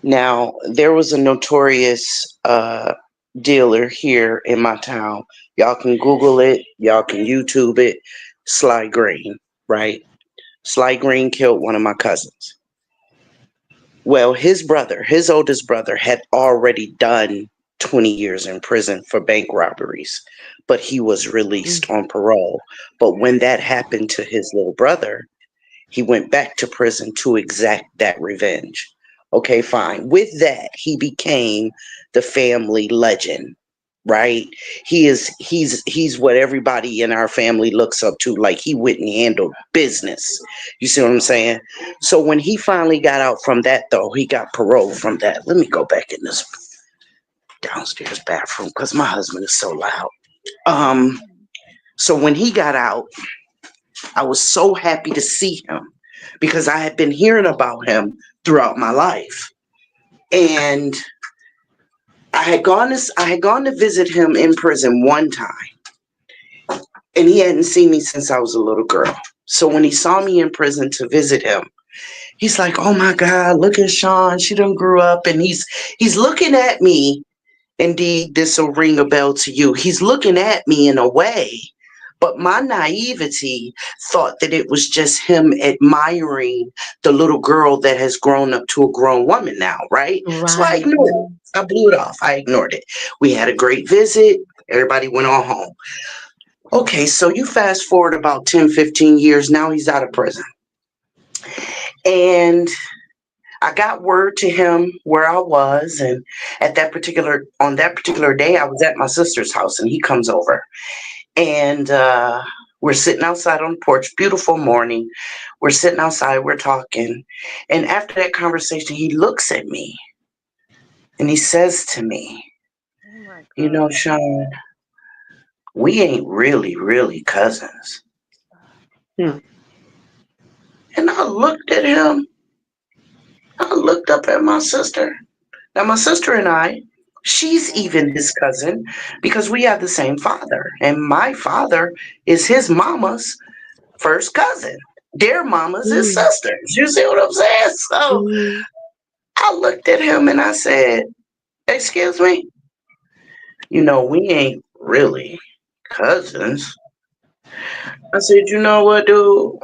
G: Mm-hmm.
H: Now, there was a notorious dealer here in my town. Y'all can Google it, y'all can YouTube it. Sly Green, right? Sly Green killed one of my cousins. Well, his oldest brother, had already done 20 years in prison for bank robberies, but he was released on parole. But when that happened to his little brother, he went back to prison to exact that revenge. Okay, fine. With that, he became the family legend, right? He's what everybody in our family looks up to. Like, he wouldn't handle business. You see what I'm saying? So when he finally got out from that, though, he got parole from that. Let me go back in this downstairs bathroom because my husband is so loud. Um, so when he got out, I was so happy to see him because I had been hearing about him throughout my life. And I had gone to visit him in prison one time, and he hadn't seen me since I was a little girl. So when he saw me in prison to visit him, he's like, "Oh my God, look at Sean. She done grew up." And he's looking at me. Indeed, this will ring a bell to you. He's looking at me in a way But my naivety thought that it was just him admiring the little girl that has grown up to a grown woman now, right? So I
G: Right.
H: ignored it. I blew it off. I ignored it. We had a great visit. Everybody went on home. Okay, so you fast forward about 10, 15 years. Now he's out of prison. And I got word to him where I was. And on that particular day, I was at my sister's house and he comes over. And we're sitting outside on the porch, beautiful morning. We're sitting outside, we're talking. And after that conversation, he looks at me and he says to me,
F: Oh my
H: you know,
F: God.
H: Sean, we ain't really cousins.
E: Hmm.
H: And I looked at him. I looked up at my sister. Now, my sister and I, she's even his cousin because we have the same father. And my father is his mama's first cousin. Their mamas is
G: Mm,
H: sisters. You see what I'm saying? So
G: mhm.
H: I looked at him and I said, excuse me? You know, we ain't really cousins. I said, you know what, dude?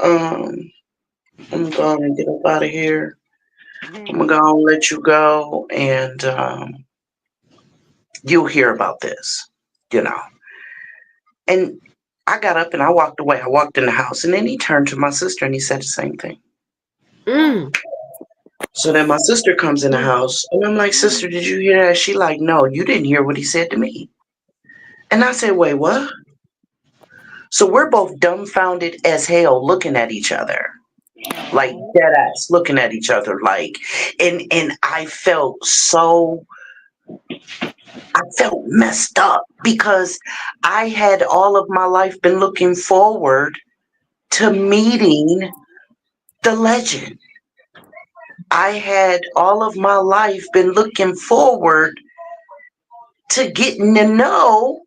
H: I'm gonna go and get up out of here. I'm gonna go and let you go, and you'll hear about this, you know. And I got up and I walked away. I walked in the house, and then he turned to my sister and he said the same thing.
G: Mm,
H: So then my sister comes in the house, and I'm like, sister, did you hear that? She like, no, you didn't hear what he said to me. And I said, wait, what? So we're both dumbfounded as hell looking at each other. Like
F: Oh,
H: dead ass looking at each other like and I felt messed up because I had all of my life been looking forward to meeting the legend. I had all of my life been looking forward to getting to know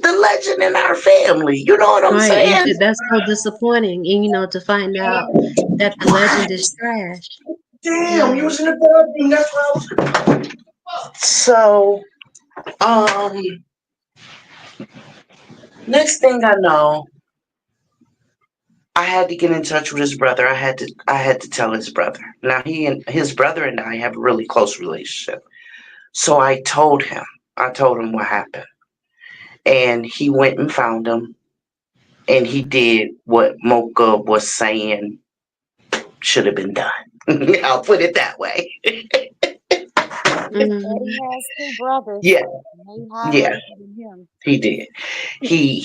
H: the legend in our family. You know what I'm
G: right. And
H: saying?
G: that's so disappointing. And to find out that the legend is trash.
H: Damn, you
G: Yeah.
H: was in the bathroom. That's why I was. So, um, next thing I know, I had to get in touch with his brother. I had to tell his brother. Now he and his brother and I have a really close relationship. So I told him. I told him what happened. And he went and found him and he did what Mocha was saying should have been done. I'll put it that way.
F: he said
G: Hmm.
F: he has two brothers.
H: Yeah,
F: And they
H: yeah,
F: highlighted him.
H: he did. He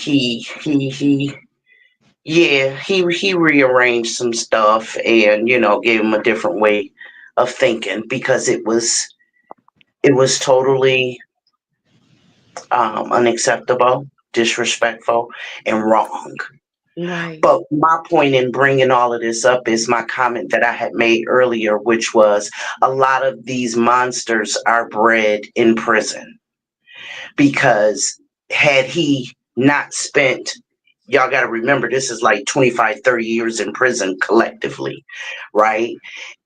H: yeah, he rearranged some stuff and gave him a different way of thinking because it was totally unacceptable, disrespectful, and wrong.
G: Right.
H: But my point in bringing all of this up is my comment that I had made earlier, which was a lot of these monsters are bred in prison because had he not spent, y'all got to remember this is like 25, 30 years in prison collectively, right?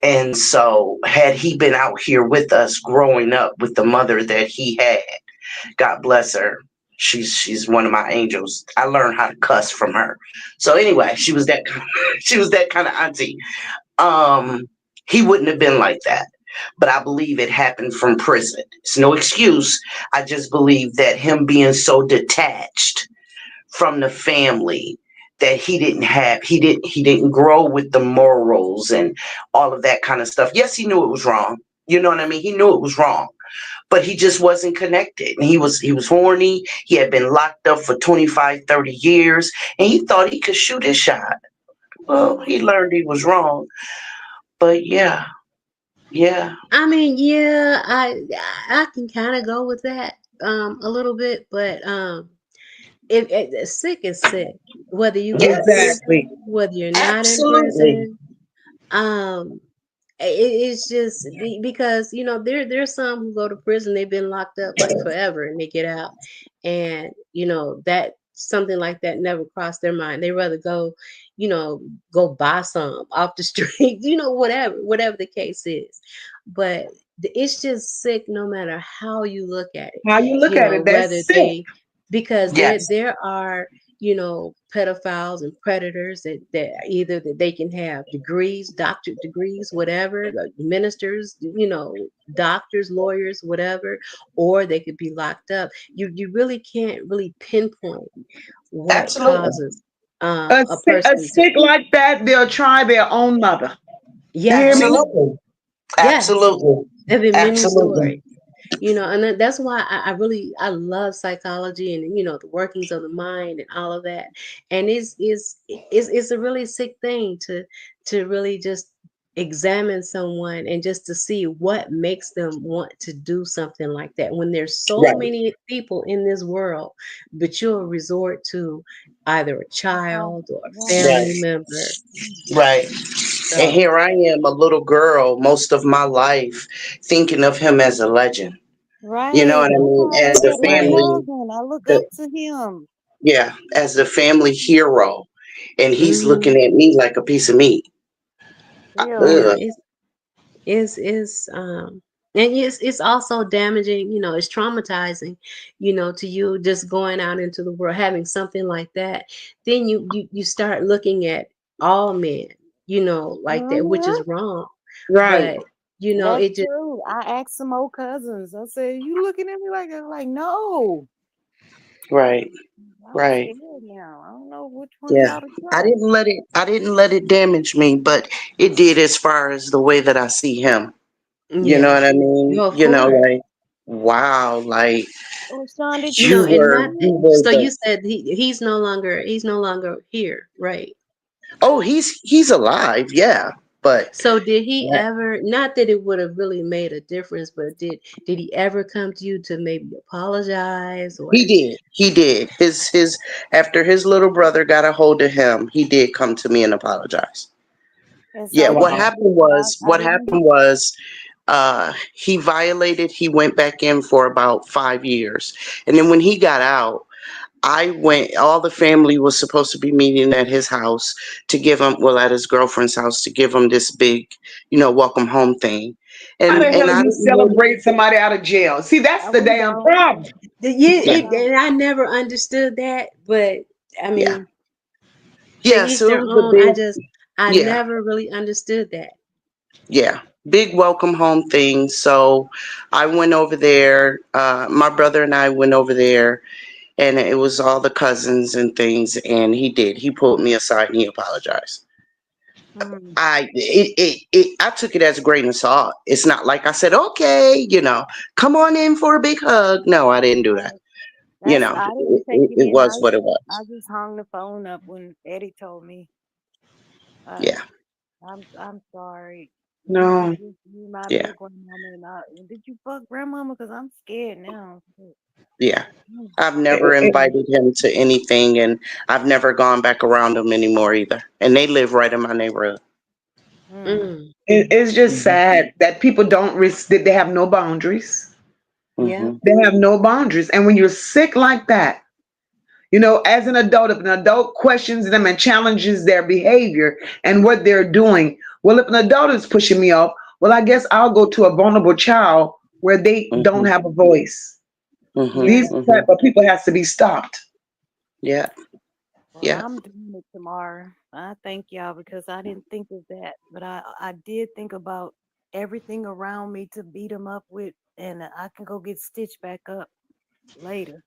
H: And so had he been out here with us growing up with the mother that he had, God bless her, she's one of my angels. I learned how to cuss from her. So anyway, she was that kind of auntie. um he wouldn't have been like that, but I believe it happened from prison. It's no excuse. I just believe that him being so detached from the family that he didn't grow with the morals and all of that kind of stuff. Yes, he knew it was wrong. You know what I mean? He knew it was wrong, but he just wasn't connected. And he was horny. He had been locked up for 25, 30 years, and he thought he could shoot his shot. Well, he learned he was wrong. But yeah, yeah.
G: I mean, yeah, I can kind of go with that a little bit, but if sick is sick, whether you go to
H: Exactly.
G: prison, whether you're not in
H: Absolutely.
G: prison, um, it's just because there's some who go to prison, they've been locked up like forever and they get out, and that something like that never crossed their mind. They rather go buy some off the street, whatever the case is. But it's just sick no matter how you look at it,
E: How you look at it,
G: whether
E: that's sick.
G: they, because there
H: Yes.
G: there are pedophiles and predators that either that they can have degrees, doctorate degrees, whatever, like ministers, doctors, lawyers, whatever, or they could be locked up. You really can't really pinpoint what
H: Absolutely.
G: causes
E: A
G: a
E: sick, a
G: person to.
E: sick like that, they'll try their own mother. You hear
G: Yes,
E: me?
H: Absolutely.
G: yes.
H: Absolutely.
G: There have been many
H: Absolutely.
G: stories. And that's why I love psychology and the workings of the mind and all of that. And it's a really sick thing to really just examine someone and just to see what makes them want to do something like that when there's so
H: Right.
G: many people in this world, but you'll resort to either a
F: Right.
G: child or a
F: Right.
H: Right.
G: family member.
H: Right. And
G: So
H: here I am, a little girl, most of my life, thinking of him as a legend. You know
F: Right.
H: what I
F: That's
H: mean?
F: how I
H: As
F: look
H: the
F: at my
G: right.
H: family,
F: cousin. I look up
H: the
F: to him.
H: yeah, as the family hero, and he's
G: Hmm.
H: looking at me like a piece of meat.
G: Yeah,
H: Ugh.
F: Really.
G: is and it's also damaging, it's traumatizing, to you just going out into the world having something like that. Then you start looking at all men, like that, which is
F: Hmm.
G: wrong.
E: Right.
G: But
F: That's
G: it just
F: true. I asked some old cousins. I said, "You looking at me like that?" Like, no.
H: Right.
F: I'm
H: Right.
F: scared now. I don't know which one
H: Yeah.
F: y'all to
H: I
F: trust.
H: didn't let it. I didn't let it damage me, but it did as far as the way that I see him. You know
G: yeah.
H: what I mean?
G: No, of course.
H: Like, wow, like
F: Oh, Sean, did you
G: You know,
H: you
F: see
G: and
H: were,
G: not
H: you
F: him?
H: were
G: so
H: the.
G: you said he's no longer here, right?
H: Oh, he's alive, yeah, but
G: So did he ever, not that it would have really made a difference, but did he ever come to you to maybe apologize
H: he
G: or
H: did. He did. His after his little brother got a hold of him, he did come to me and apologize.
F: And
H: Yeah,
F: so did
H: what
E: Wow.
F: you?
H: happened
F: I,
H: was
F: I
H: what
F: didn't.
H: happened was he went back in for about 5 years. And then when he got out, I went, all the family was supposed to be meeting at his house to give him, well, at his girlfriend's house to give him this big, welcome home thing.
E: How the
H: And
E: hell
H: I
E: you
H: didn't know,
E: celebrate somebody out of jail? See, that's the
F: We
E: damn
F: don't.
E: problem.
G: yeah,
F: We
H: yeah,
F: don't.
G: and I never understood that, but I
H: yeah,
G: mean, to
H: yeah.
G: each
H: So it
G: their
H: was a
G: own.
H: big,
G: I
H: yeah,
G: never really understood that.
H: yeah, big welcome home thing. So I went over there. My brother and I went over there, and it was all the cousins and things. And he did. He pulled me aside and he apologized.
F: Mm,
H: I took it as a grain of salt. It's not like I said, okay, come on in for a big hug. No, I didn't do that.
F: right. That's. I didn't take it
H: It
F: in.
H: was what it
F: I
H: was.
F: just hung the phone up when Eddie told me. Uh,
H: Yeah,
F: I'm sorry.
E: No.
F: You remind me
H: yeah,
F: of grandmama, and did you fuck grandmama? Cause I'm scared now. Shit.
H: yeah.
F: Mm,
H: I've
E: Eh,
H: never
E: eh,
H: invited him to anything, and I've never gone back around him anymore either. And they live right in my neighborhood.
F: mm.
G: Mm,
E: it's just
H: Hmm.
E: sad that people don't that they have no boundaries.
G: yeah.
H: Hmm.
E: They have no boundaries. And when you're sick like that, as an adult, if an adult questions them and challenges their behavior and what they're doing, well, if an adult is pushing me off, well, I guess I'll go to a vulnerable child where they don't
H: Hmm.
E: have a voice.
H: Hmm.
F: Yeah.
E: These
H: Hmm.
E: type of people has to be stopped.
H: Yeah,
F: Well,
H: yeah.
F: I'm doing it tomorrow. I thank y'all because I didn't think of that, but I did think about everything around me to beat them up with, and I can go get stitched back up later.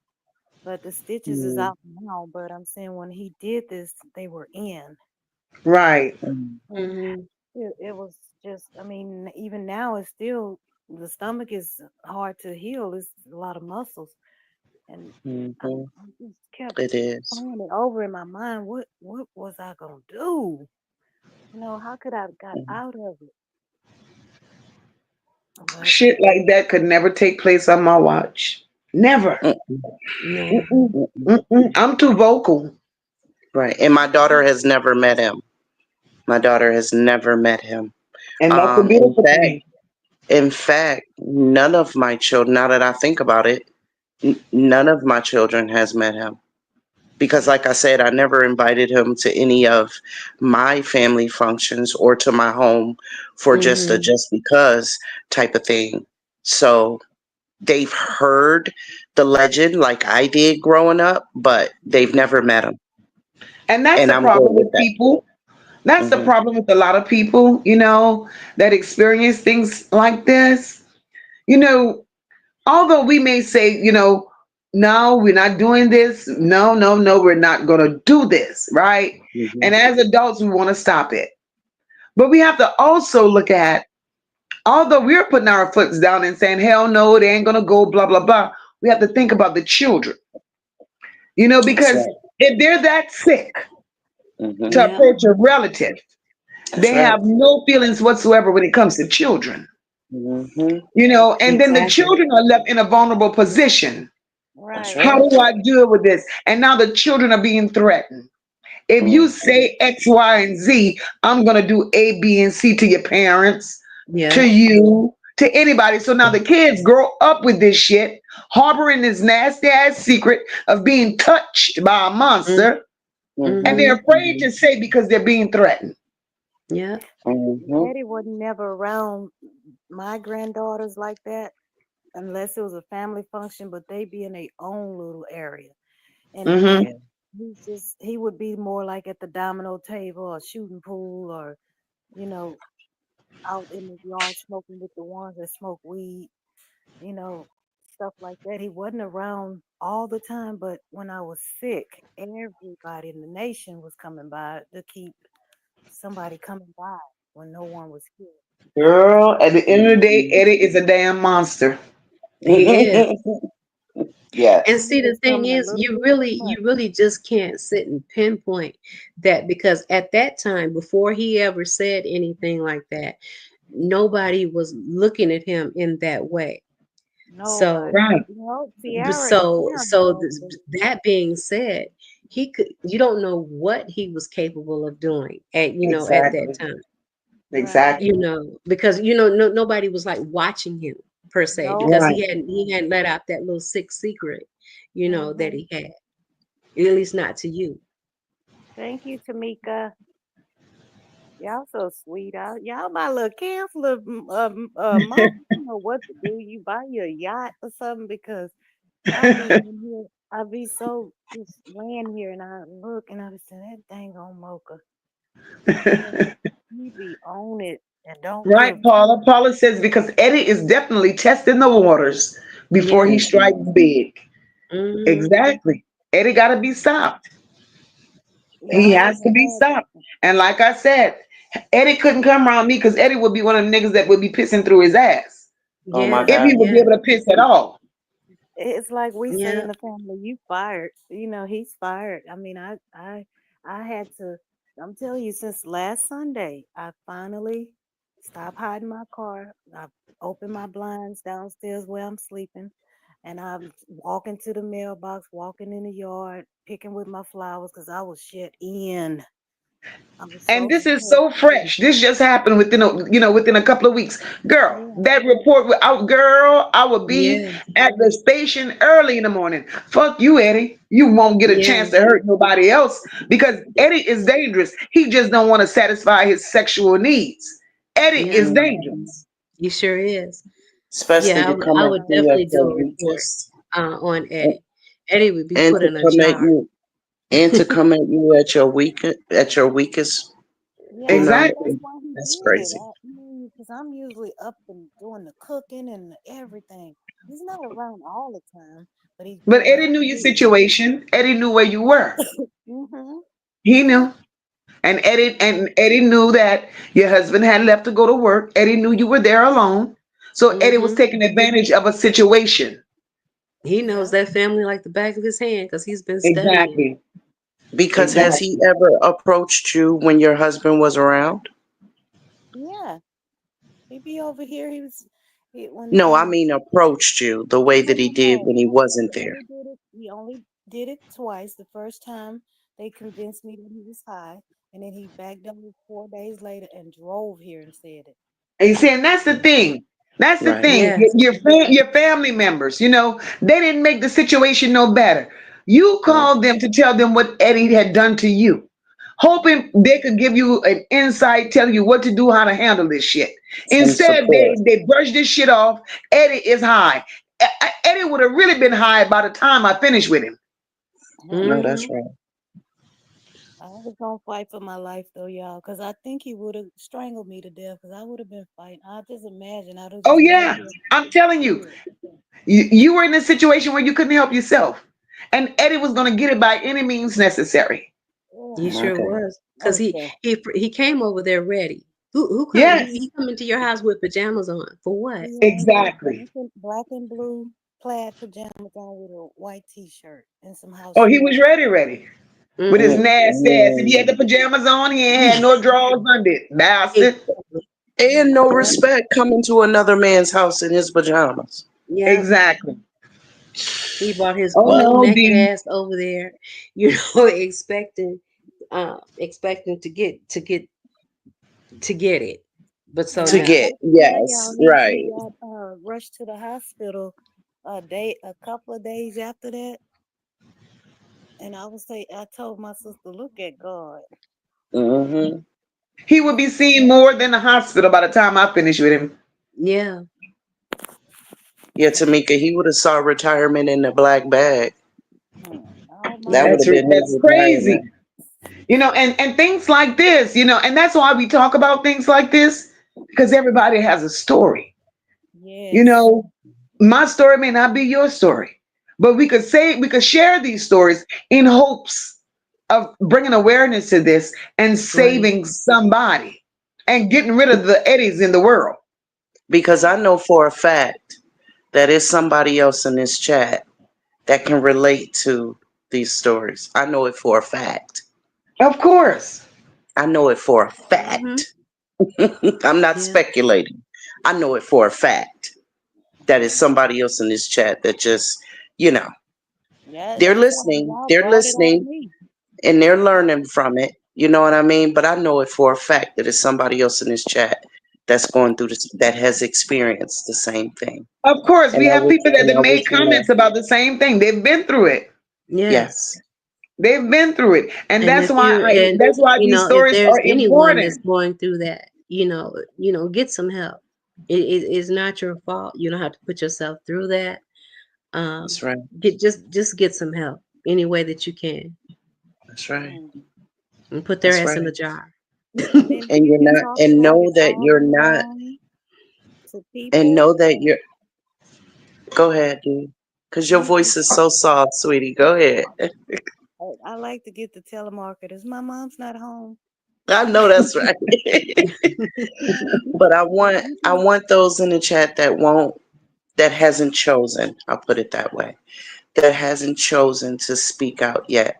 F: But the stitches is
H: Mm-hmm.
F: out now. But I'm saying when he did this, they were in.
E: Right.
G: Hmm.
F: It was just, I mean, even now it's still the stomach is hard to heal. It's a lot of muscles, and
H: Hmm.
F: I just kept
H: It is.
F: playing it over in my mind. What was I gonna do? How could I have got out of it? But
E: Shit like that could never take place on my watch. Never.
H: Mm-mm.
G: No.
E: Mm-mm.
H: Mm-mm.
E: Mm-mm. I'm too vocal.
H: Right. And my daughter has never met him. My daughter has never met him.
E: And that's a
H: Um, in
E: beautiful
H: fact,
E: thing.
H: in fact, none of my children, now that I think about it, none of my children has met him. Because like I said, I never invited him to any of my family functions or to my home for just a
G: Hmm.
H: just because type of thing. So they've heard the legend like I did growing up, but they've never met him.
E: And that's
H: And
E: the
H: I'm good
E: problem
H: with
E: with
H: that.
E: people. That's the
H: Hmm.
E: problem with a lot of people, that experience things like this. You know, although we may say, no, we're not doing this. No, no, no, we're not going to do this, right?
H: Hmm.
E: And as adults, we want to stop it. But we have to also look at, although we're putting our foots down and saying, hell no, it ain't going to go, blah, blah, blah. We have to think about the children,
H: That's
E: because
H: right.
E: if they're that sick
H: Hmm.
E: to
G: Yeah.
E: approach a relative,
H: That's
E: they
H: right.
E: have no feelings whatsoever when it comes to children,
H: Hmm.
E: and then the
G: Exactly.
E: children are left in a vulnerable position.
H: That's
F: Right.
E: How
H: right.
E: do I deal with this? And now the children are being threatened. If you
H: Hmm.
E: say X, Y, and Z, I'm going to do A, B, and C to your parents, to
G: Yeah.
E: you, to anybody. So now the kids grow up with this shit, harboring this nasty ass secret of being touched by a
G: Mm,
E: monster, and
H: Hmm.
E: they're
G: mm-hmm.
E: afraid to say because they're being threatened.
G: Yeah.
H: Hmm.
F: Eddie wasn't never around my granddaughters like that unless it was a family function, but they be in their own little area. And
G: Yeah.
E: Hmm.
F: he would be more like at the domino table or shooting pool or, you know, out in the yard smoking with the ones that smoke weed, you know, stuff like that. He wasn't around all the time, but when I was sick, everybody in the nation was coming by to keep somebody coming by when no one was here.
E: Girl, at the end of the day,
H: Hmm.
E: Eddie is a damn monster.
G: He is. And
H: Yes.
G: see,
F: He
G: the
F: is
G: thing
F: coming a
G: is,
F: little
G: you
F: bit too
G: really,
F: much.
G: you really just can't sit and pinpoint that, because at that time, before he ever said anything like that, nobody was looking at him in that way. So,
F: Nobody.
E: Right.
F: Sierra and Aaron
G: so
F: know, but
G: that being said, you don't know what he was capable of doing at that
E: Exactly.
G: time,
F: right.
E: Exactly.
G: because nobody was like watching him per se, because
E: Right.
F: Nobody.
G: he hadn't let out that little sick secret, that
F: Hmm.
G: he had, at least not to you.
F: Thank you, Tamika. Y'all so sweet. Y'all my little counselor, mom. You know what to do. You buy you a yacht or something because I be in here. I be so just laying here and I look and I be saying that dang on Mocha. He be on it and don't
E: Right,
F: give.
E: Paula. Paula says because Eddie is definitely testing the waters before he
G: Yes.
E: strikes big.
G: Hmm.
E: Exactly. Eddie got to be stopped.
F: Yeah,
E: He
F: I
E: has
F: haven't
E: to be
F: had.
E: stopped. And like I said, Eddie couldn't come around me because Eddie would be one of the niggas that would be pissing through his ass
H: Oh my
G: Yeah.
E: if
H: God.
E: he would be
G: Yeah.
E: able to piss at all.
F: It's like we say
G: Yeah.
F: in the family, you fired. He's fired. I mean, I had to. I'm telling you, since last Sunday, I finally stopped hiding my car. I opened my blinds downstairs where I'm sleeping, and I'm walking to the mailbox, walking in the yard, picking with my flowers because I was shut in. I was
E: And
F: so
E: this is
F: shut
E: so
F: in.
E: fresh. This just happened within a couple of weeks. Girl,
F: Yeah,
E: that report was out. Girl, I would be
G: Yeah.
E: at the station early in the morning. Fuck you, Eddie. You won't get a
G: Yeah.
E: chance to hurt nobody else because Eddie is dangerous. He just don't want to satisfy his sexual needs. Eddie
G: Yeah.
E: is
H: Mhm.
E: dangerous.
G: He sure is.
H: Especially
G: Yeah, I
H: to
G: would,
H: come
G: I
H: at
G: would
H: you at
G: definitely
H: your
G: do a report
H: weakest,
G: on
H: and,
G: Eddie. Eddie would be
H: and
G: put
H: to
G: in a
H: come at
G: jar.
H: you at your weakest.
F: yeah.
H: You
F: I think
H: know,
F: that's
E: Exactly.
F: why he
H: that's
F: did it.
H: crazy.
F: Because I'm usually up and doing the cooking and everything. He's not around all the time, but he's been
E: But
F: around
E: Eddie knew your
F: lately.
E: situation. Eddie knew where you were.
F: Mm-hmm.
E: He
F: Yeah.
E: knew. And
F: Mm-hmm.
E: Eddie knew that your husband had left to go to work. Eddie knew you were there alone. So Eddie was
G: Hmm.
E: taking advantage of a situation.
G: He knows
F: Yeah.
G: that family like the back of his hand because he's been studying.
E: Exactly.
H: Because has he
E: Exactly.
H: ever approached you when your husband was around?
F: Yeah. He be over here. When
H: No, I mean approached you the way that he did
F: no,
H: when he
F: he
H: wasn't there.
F: only did it. He only did it twice. The first time they convinced me that he was high, and then he backed up 4 days later and drove here and said it.
E: And you see, and that's the thing. That's the
H: Right.
E: thing.
G: Yes.
E: Your family members, they didn't make the situation no better. You
H: Right.
E: called them to tell them what Eddie had done to you, hoping they could give you an insight, tell you what to do, how to handle this shit.
H: Some
E: Instead,
H: support.
E: they brush this shit off. Eddie is high. Eddie would have really been high by the time I finished with him.
H: No, that's
G: Mhm.
H: right.
F: I was gonna fight for my life though, y'all, because I think he would have strangled me to death. Because I would have been fighting. I just imagine I'd have
E: Oh
F: just laid
E: yeah,
F: there.
E: I'm telling you, you were in a situation where you couldn't help yourself, and Eddie was going to get it by any means necessary.
F: Oh,
G: He sure
H: Okay.
G: was, cause
F: most
G: he came over there ready.
E: Yes,
G: He come into your house with pajamas on for what?
F: he had some
E: exactly.
F: black and blue plaid pajamas on with a white T-shirt and some house
E: Oh, he
F: shoes.
E: was ready with his
G: Mm-mm.
E: nasty ass. If he had the
H: Mm.
E: pajamas on, he ain't had no drawers under it. Bastard.
G: Exactly.
H: And no
F: Well,
H: respect coming to another man's house in his pajamas.
G: Yeah.
E: Exactly.
G: He brought his
E: Oh
G: butt
E: no,
G: naked
E: D.
G: ass over there, you know, expecting to get it. But so
H: To
F: yeah, I
G: no.
H: get,
F: gotta tell
H: yes,
F: y'all, he
H: right.
F: got rushed to the hospital a couple of days after that, and I told my sister, look at God.
H: Hmm.
E: He would be seeing more than the hospital by the time I finish with him.
G: Yeah.
H: Yeah, Tamika, he would have saw retirement in a black bag.
F: All my
H: That would
G: Yeah.
H: have been his
E: That's crazy.
H: retirement.
E: And things like this, and that's why we talk about things like this, because everybody has a story. You
F: yes,
E: know, my story may not be your story, but we could share these stories in hopes of bringing awareness to this and
G: Right.
E: saving somebody and getting rid of the eddies in the world.
H: Because I know for a fact that it's somebody else in this chat that can relate to these stories. I know it for a fact.
E: Of course.
H: I know it for a
G: Mm-hmm.
H: fact. I'm not
G: Yeah.
H: speculating. I know it for a fact that it's somebody else in this chat that just, you know,
F: yeah.
H: they're
F: That's why
H: listening,
F: y'all
H: they're
F: brought it on
H: listening,
F: me.
H: and they're learning from it. You know what I mean? But I know it for a fact that it's somebody else in this chat that's going through this, that has experienced the same thing.
E: Of course,
H: And
E: we have people that
H: and
E: have
H: I
E: made
H: wish you know.
E: comments about the same thing. They've been through it.
G: Yes.
H: Yes,
E: They've been through it. And
G: And
E: that's why these
G: if
E: stories
G: there's
E: are
G: anyone that's
E: important.
G: going through that, get some help. It is not your fault. You don't have to put yourself through that.
H: that's right.
G: Just get some help any way that you can,
H: That's right.
F: Mm.
G: and put their
H: That's
G: ass in
H: right.
G: a jar.
F: And then
H: And
F: you
H: you're
F: can
H: not,
F: talk
H: and
F: about
H: know
F: it
H: that
F: all
H: you're
F: day
H: not,
F: long to
H: and
F: people.
H: know that you're, go ahead, dude. Because your
F: You
H: voice is so soft, sweetie. Go ahead.
F: I like to get the telemarketers. My mom's not home.
H: I know that's right. But
F: You
H: I
F: can,
H: want those in the chat that hasn't chosen, I'll put it that way, that hasn't chosen to speak out yet,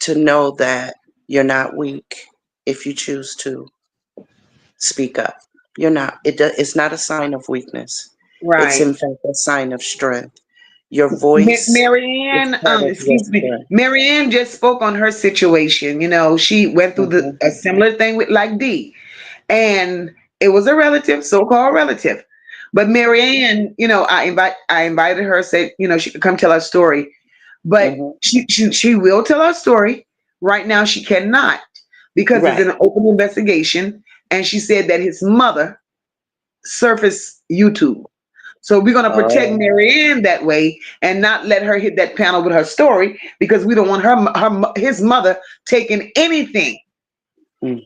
H: to know that you're not weak if you choose to speak up. You're not. It's not a sign of weakness. It's
E: Right.
H: in fact a sign of strength. Your voice is
E: Marianne,
H: part of your
E: excuse me,
H: strength.
E: Marianne just spoke on her situation. She went through
H: Hmm.
E: a similar thing with like D, and it was a relative, so-called relative. But Marianne, I invited her, said, she could come tell her story, but
H: Hmm.
E: she will tell her story. Right now, she cannot because it's
H: Right.
E: an open investigation, and she said that his mother surfaced YouTube. So we're going to protect
H: Oh.
E: Marianne that way and not let her hit that panel with her story because we don't want his mother taking anything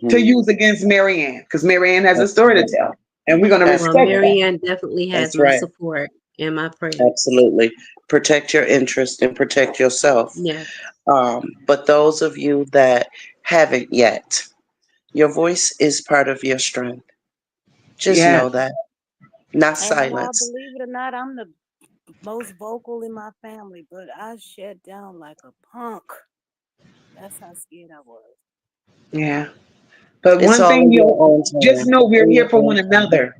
E: to
H: Hmm.
E: use against Marianne because Marianne has a
H: That's
E: story to
H: right.
E: tell, and we're going to
G: Well,
E: respect that.
G: Marianne definitely has
H: That's
G: my
H: right.
G: support and my prayers.
H: Absolutely. Protect your interest and protect yourself.
G: Yes.
H: But those of you that haven't yet, your voice is part of your strength. Just
E: Yeah,
H: know that. Not
F: and y'all,
H: silence.
F: believe it or not, I'm the most vocal in my family, but I shut down like a punk. That's how scared I was.
E: yeah. But
H: It's
E: one
H: all
E: thing
H: in your
E: you'll
H: own
E: just
H: time.
E: know, we're
H: In your
E: here for
H: own
E: one
H: time.
E: another.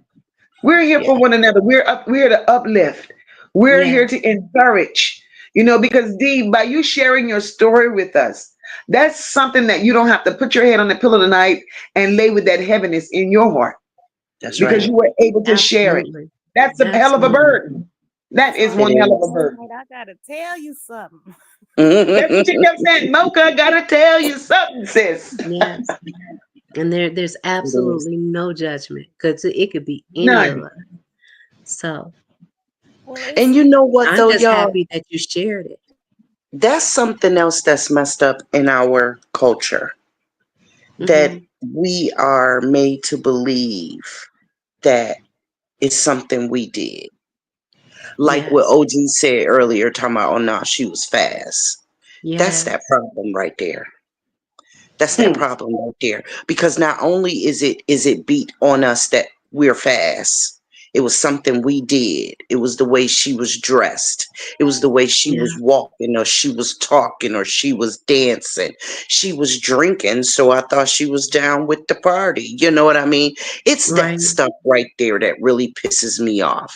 E: We're here
H: Yeah.
E: for one another. We're here to uplift. We're here
G: Yes.
E: to encourage. Because D, by you sharing your story with us, that's something that you don't have to put your head on the pillow tonight and lay with that heaviness in your heart
H: That's
E: because
H: right.
E: you were able to share it.
G: Absolutely.
E: That's a hell of a
G: Absolutely.
E: burden. That
F: That's
E: is
F: why I
H: It
E: one hell of
F: said
E: a
H: is.
F: last
E: burden.
F: night, I gotta tell you something.
E: That's what you kept saying. Mocha, gotta tell you something, sis.
G: Yes. And there's
H: It is.
G: absolutely no judgment because it could be any of
E: None.
G: us. So
F: Well,
H: And
F: it's
H: you know what
G: I'm
H: though,
G: just
H: y'all?
G: happy that you shared it.
H: That's something else that's messed up in our culture. That
G: Hmm.
H: we are made to believe that it's something we did. Like what
G: Yes.
H: OG said earlier, talking about, oh no, she was fast. That's that
G: Yes.
H: problem right there. That's that
E: Hmm.
H: problem right there. Because not only is it beat on us that we're fast, it was something we did. It was the way she was dressed. It was the way she
G: Yeah.
H: was walking, or she was talking, or she was dancing. She was drinking, so I thought she was down with the party. You know what I mean? It's that
G: Right.
H: stuff right there that really pisses me off.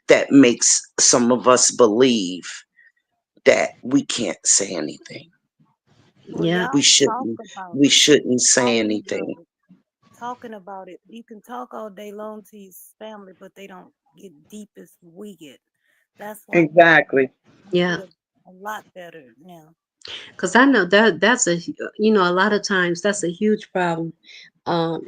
H: That makes some of us believe that we can't say anything.
F: well,
G: Yeah.
H: We
F: y'all talk
H: shouldn't.
F: about
H: We
F: it,
H: shouldn't say
F: talking about
H: anything.
F: it, talking about it. You can talk all day long to your family, but they don't get deep as we get. That's why people
E: Exactly.
G: Yeah.
F: get a lot better now.
G: Because I know that's a lot of times that's a huge problem,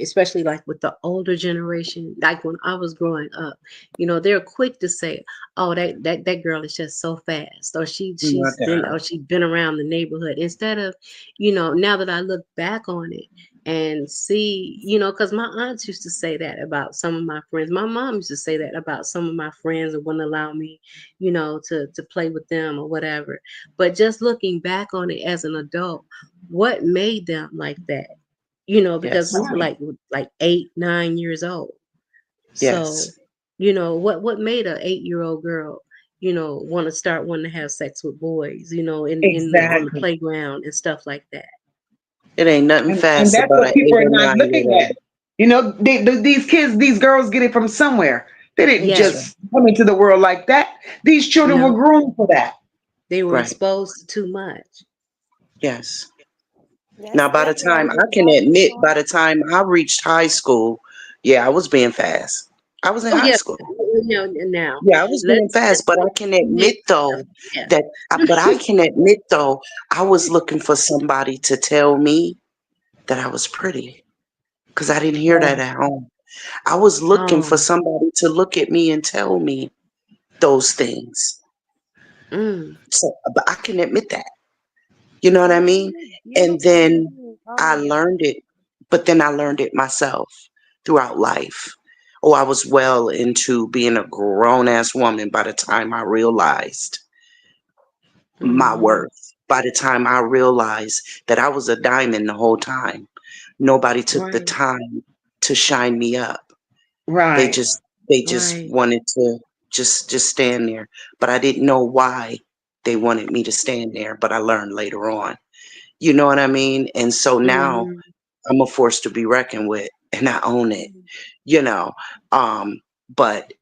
G: especially like with the older generation. Like when I was growing up, they're quick to say, "Oh, that girl is just so fast," or
H: Oh my
G: she's been around the neighborhood. Instead of, now that I look back on it and see, because my aunts used to say that about some of my friends. My mom used to say that about some of my friends and wouldn't allow me, to play with them or whatever. But just looking back on it as an adult, what made them like that? Because we
H: Yes.
G: were
E: Right.
G: like 8, 9 years old. So,
H: Yes.
G: what made a 8-year-old girl, want to start wanting to have sex with boys, on the
E: Exactly.
G: playground and stuff like that.
H: It ain't nothing
E: And
H: fast
E: that's
H: about
E: what
H: an
E: people
H: eight
E: are
H: or
E: not
H: 9 year
E: looking
H: old.
E: at. These kids, these girls get it from somewhere. They didn't
H: That's
G: Yes.
H: right.
E: just come into the world like that. These children were
G: No,
E: groomed for that.
G: they were
H: Right.
G: exposed to too much.
H: Yes. Now,
F: That's why
H: I
F: you're
H: can
F: right.
H: admit, by the time I reached high school, yeah, I was being fast. I was in
G: Oh
H: high
G: yeah,
H: school.
G: now
H: Yeah, I was being
G: let's
H: fast, but I can
G: admit,
H: admit though
G: yeah.
H: that, but I can admit though, I was looking for somebody to tell me that I was pretty because I didn't hear that
E: Oh,
H: at home. I was looking for
G: Oh,
H: somebody to look at me and tell me those things.
G: mm,
H: So, but I can admit that. You know what I
F: Yeah,
H: mean?
F: you
H: And then
F: did. Oh
H: I
F: yeah.
H: learned it, but then I learned it myself throughout life. Oh, I was well into being a grown ass woman by the time I realized my
G: mm,
H: worth. By the time I realized that I was a diamond the whole time, nobody took the
G: right,
H: time to shine me up. They
E: right.
H: just they just
G: right.
H: wanted to just stand there. But I didn't know why they wanted me to stand there, but I learned later on. You know what I mean? And so now
G: Hmm.
H: I'm a force to be reckoned with and I own it,
F: Mhm.
H: you know. But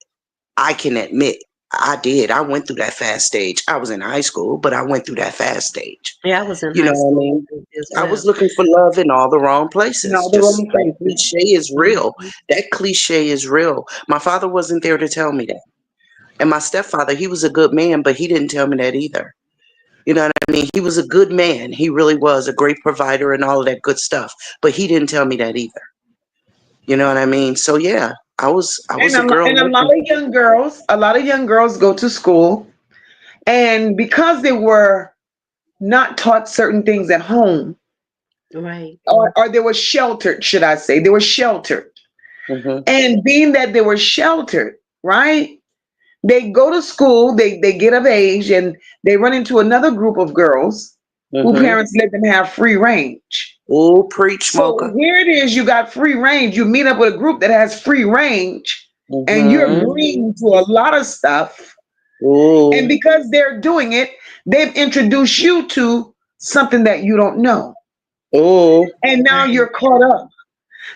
H: I can admit I did. I went through that fast stage. I was in high school, but I went through that fast stage.
G: Yeah, I was in
H: You know
G: high
H: what I
G: school
H: mean?
G: as
H: I was
G: well.
H: looking for love in all the wrong places.
E: No, the
H: Just
E: wrong
H: that
E: places.
H: cliche is real.
G: Mhm.
H: That cliche is real. My father wasn't there to tell me that. And my stepfather, he was a good man, but he didn't tell me that either. You know what I mean? He was a good man. He really was a great provider and all of that good stuff. But he didn't tell me that either. You know what I mean? So yeah, I was a girl
E: And
H: looking.
E: a lot of young girls go to school, and because they were not taught certain things at home,
G: Right.
E: or they were sheltered, should I say? They were sheltered.
H: Hmm.
E: And being that they were sheltered, right? They go to school, they get of age, and they run into another group of girls who
H: Hmm.
E: parents let them have free range.
H: Oh, preach,
E: So
H: Mocha.
E: here it is, you got free range. You meet up with a group that has free range, and you're
H: Hmm.
G: Hmm.
E: agreeing to a lot of stuff. And
H: Oh,
E: because they're doing it, they've introduced you to something that you don't know.
H: oh,
E: And now
G: Right.
E: you're caught up.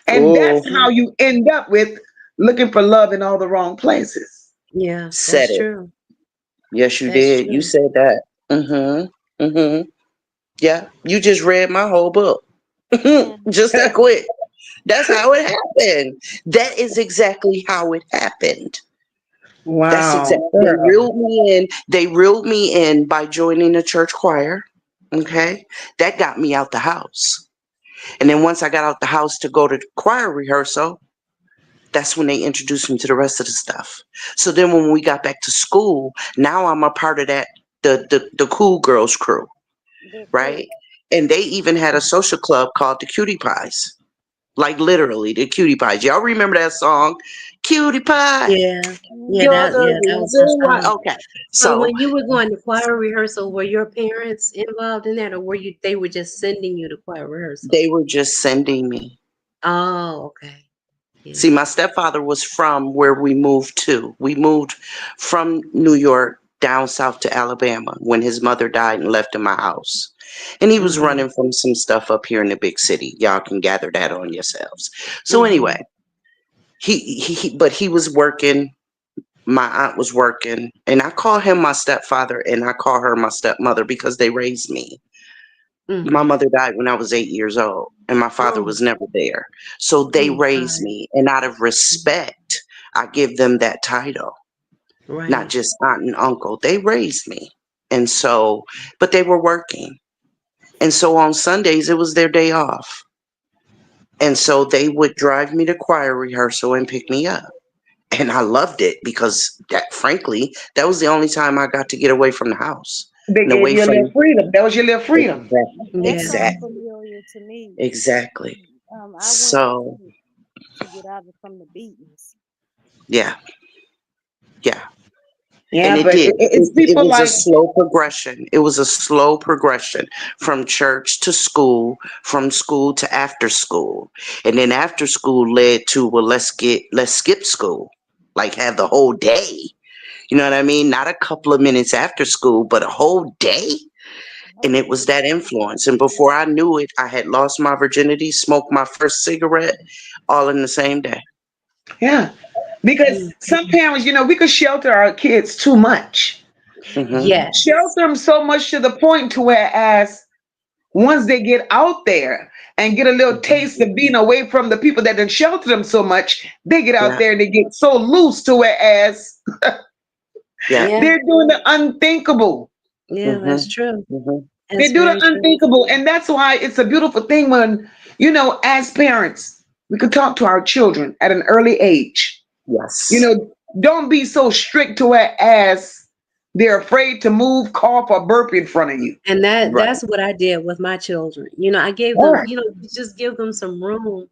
E: And
H: oh.
E: that's how you end up with looking for love in all the wrong places.
G: Yeah,
H: Said
G: that's
H: it.
G: true.
H: Yes, you
G: That's
H: did. You
G: true.
H: said that. Mm-hmm. Mm-hmm. Yeah, you just read my whole book.
F: Yeah.
H: Just that quick. That's how it happened. That is exactly how it happened. That's
E: Wow,
H: exactly. They
E: girl.
H: reeled me in. They reeled me in by joining the church choir. Okay, that got me out the house. And then once I got out the house to go to choir rehearsal, That's when they introduced me to the rest of the stuff. So then when we got back to school, now I'm a part of that the cool girls crew,
F: The
H: right?
F: cool.
H: And they even had a social club called the Cutie Pies. Like literally the Cutie Pies. Y'all remember that song? Cutie Pie.
G: Yeah,
H: You're the
G: that was my
H: reason why.
G: song.
H: Okay.
G: So
H: So
G: when you were going to choir rehearsal, were your parents involved in that, or were you they were just sending you to choir rehearsal?
H: they were just sending me.
G: Oh, okay.
H: See,
G: Yeah.
H: my stepfather was from where we moved to. We moved from New York down south to Alabama when his mother died and left in my house. And he was
G: Mhm.
H: running from some stuff up here in the big city. Y'all can gather that on yourselves. So
G: Mhm.
H: anyway, but he was working. My aunt was working, and I call him my stepfather, and I call her my stepmother because they raised me. My
G: Mhm.
H: mother died when I was 8 years old, and my father
G: Oh,
H: was never there. So they
G: I'm
H: raised
G: sorry.
H: me, and out of
G: Mhm.
H: respect, I give them that title, not
G: Right.
H: just aunt and uncle. They raised me. And so, but they were working. And so on Sundays, it was their day off. And so they would drive me to choir rehearsal and pick me up. And I loved it because that, frankly, that was the only time I got to get away from the house
E: They
H: and
E: gave
H: away
E: you a little
H: from
E: freedom. That was your little freedom.
H: exactly,
F: That
G: Yeah.
F: sounds
H: exactly,
F: familiar to me.
H: exactly.
F: I went
H: So
F: to get out of from the beatings.
H: yeah, yeah. And
E: Yeah,
H: it
E: but
H: did.
E: it's
H: It
E: people
H: was a
E: like,
H: slow progression. It was a slow progression from church to school, from school to after school. And then after school led to, well, let's skip school. Like have the whole day. You know what I mean? Not a couple of minutes after school, but a whole day. And
F: Oh,
H: it was that influence. And before I knew it, I had lost my virginity, smoked my first cigarette, all in the same day.
E: yeah, because
G: Mm.
E: some parents, we could shelter our kids too much.
H: Hmm.
E: Shelter
G: Yes.
E: them so much to the point to whereas once they get out there and get a little
H: Hmm.
E: taste of being away from the people that done shelter them so much, they get out
H: Yeah,
E: there and they get so loose to whereas
H: yeah.
G: Yeah.
E: they're doing the unthinkable.
G: Yeah,
H: Hmm.
G: that's true.
H: Hmm.
E: They
G: That's
E: do the
G: very true.
E: unthinkable. And that's why it's a beautiful thing when, as parents, we could talk to our children at an early age. You
H: Yes.
E: know, don't be so strict to it as they're afraid to move, cough, or burp in front of you.
G: And
H: Right.
G: that's what I did with my children. I gave
E: All
G: them,
E: right.
G: you just give them some room.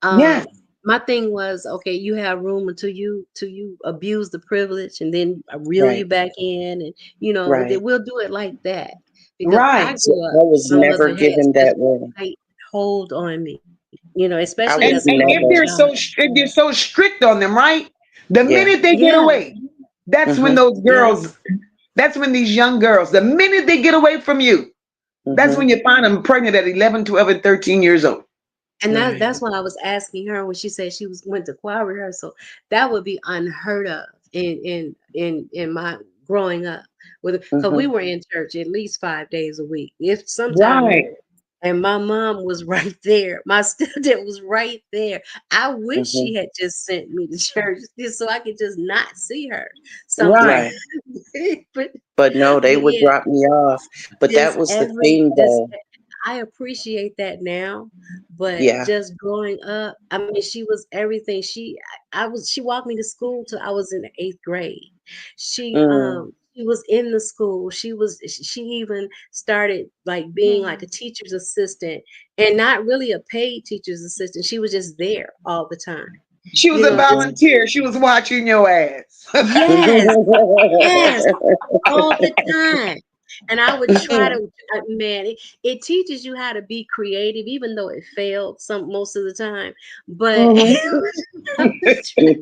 E: Yes.
G: My thing was, okay, you have room until you abuse the privilege, and then I reel you
H: Right.
G: back in, and
H: Right.
G: we'll do it like that. Because I
E: Right.
H: So
G: grew up,
H: I was
G: my
H: never
G: mother had
H: given
G: such
H: that room.
G: a tight hold on me,
H: I
G: especially
E: And
H: was
G: as an
E: and
G: only
E: if
H: never.
E: they're
G: child.
E: so strict on them, right? The
H: Yeah.
E: minute they get
G: Yeah,
E: away, that's when
H: Mhm.
E: those
G: yeah.
E: girls, that's when these young girls, the minute they get away from you, that's
H: Mhm.
E: when you find them pregnant at 11, 12, and 13 years old.
G: And that's
H: Right.
G: why I was asking her when she said she went to choir rehearsal. That would be unheard of in my growing up. Because we
H: Mhm.
G: were in church at least 5 days a week, if sometime
E: Right.
G: more. And my mom was right there. My stepdad was right there. I wish she
H: Mhm.
G: had just sent me to church just so I could just not see her sometimes.
E: Right.
H: Right.
G: but
H: But no, they
G: but
H: would
G: yeah,
H: drop me off. But that
G: just
H: was the
G: every
H: thing,
G: just
H: though.
G: I appreciate that now, but
H: Yeah.
G: just growing up, I mean, she was everything. She walked me to school till I was in the 8th grade.
H: Mm.
G: She was in the school. She even started like being like a
F: Hmm.
G: teacher's assistant, and not really a paid teacher's assistant. She was just there all the time.
E: She was a
G: Just
H: Mhm.
E: volunteer. She was watching your ass.
G: yes, yes, all the time. And I would try to, man, it teaches you how to be creative, even though it failed most of the time. But
E: Mhm.
G: I was trying,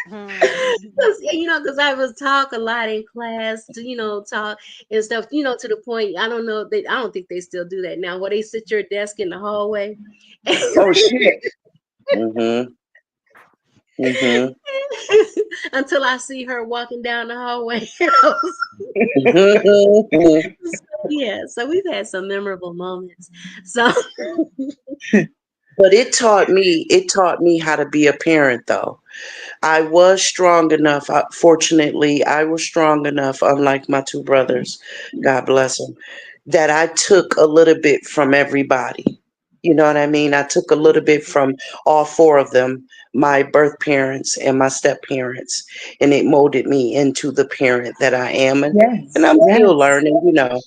F: Hmm.
G: because I was talk a lot in class, to talk and stuff, to the point I don't know I don't think they still do that now, where they sit your desk in the hallway.
E: Oh shit.
H: Mhm. Mhm.
G: Until I see her walking down the hallway. Yeah, so we've had some memorable moments. So
H: But it taught me how to be a parent, though. I was strong enough. Fortunately, I was strong enough, unlike my two brothers, God bless them, that I took a little bit from everybody. You know what I mean? I took a little bit from all four of them, my birth parents and my step parents, and it molded me into the parent that I am. And
E: Yes,
H: I'm still
E: yes.
H: learning, you know.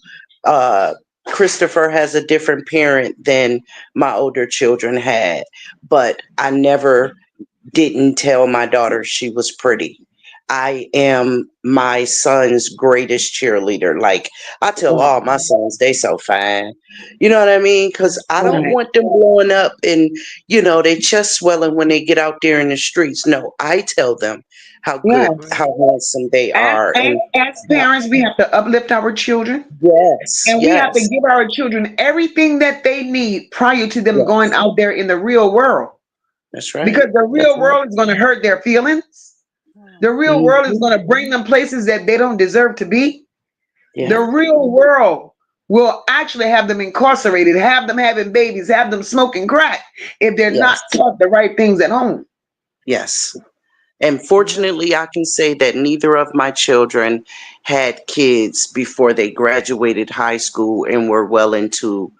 H: Uh, Christopher has a different parent than my older children had, but I never didn't tell my daughter she was pretty. I am my son's greatest cheerleader. Like I tell all my sons, they so fine. You know what I mean? Because I don't
E: Right.
H: want them blowing up and they chest swelling when they get out there in the streets. No, I tell them how good,
E: Yes.
H: how handsome they are, and
E: As
H: how,
E: parents, we have to uplift our children,
H: yes,
E: and we have to
H: yes,
E: give our children everything that they need prior to them going
H: yes.
E: out there in the real world.
H: That's right.
E: Because the
H: That's
E: real
H: right.
E: world is going to hurt their feelings. The real world is
H: Hmm.
E: going to bring them places that they don't deserve to be. The
H: Yeah.
E: real world will actually have them incarcerated, have them having babies, have them smoking crack if they're not
H: Yes.
E: taught the right things at home.
H: Yes. And fortunately, I can say that neither of my children had kids before they graduated high school and were well into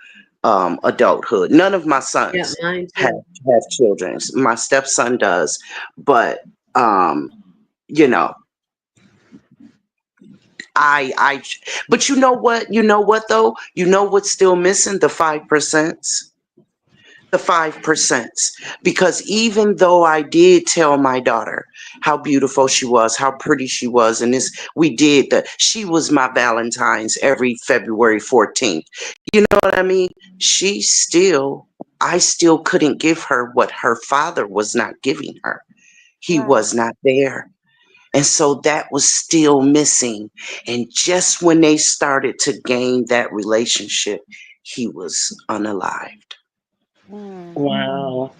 H: adulthood. None of my
G: Yeah,
H: sons
G: mine
H: have
G: too.
H: have children. My stepson does, but you know, I. But you know what? You know what though? You know what's still missing? The 5%. The 5%. Because even though I did tell my daughter how beautiful she was, how pretty she was, and we did that, she was my Valentine's every February 14th. You know what I mean? I still couldn't give her what her father was not giving her. He
F: Right.
H: was not there. And so that was still missing. And just when they started to gain that relationship, he was unalived.
F: Mm.
E: Wow.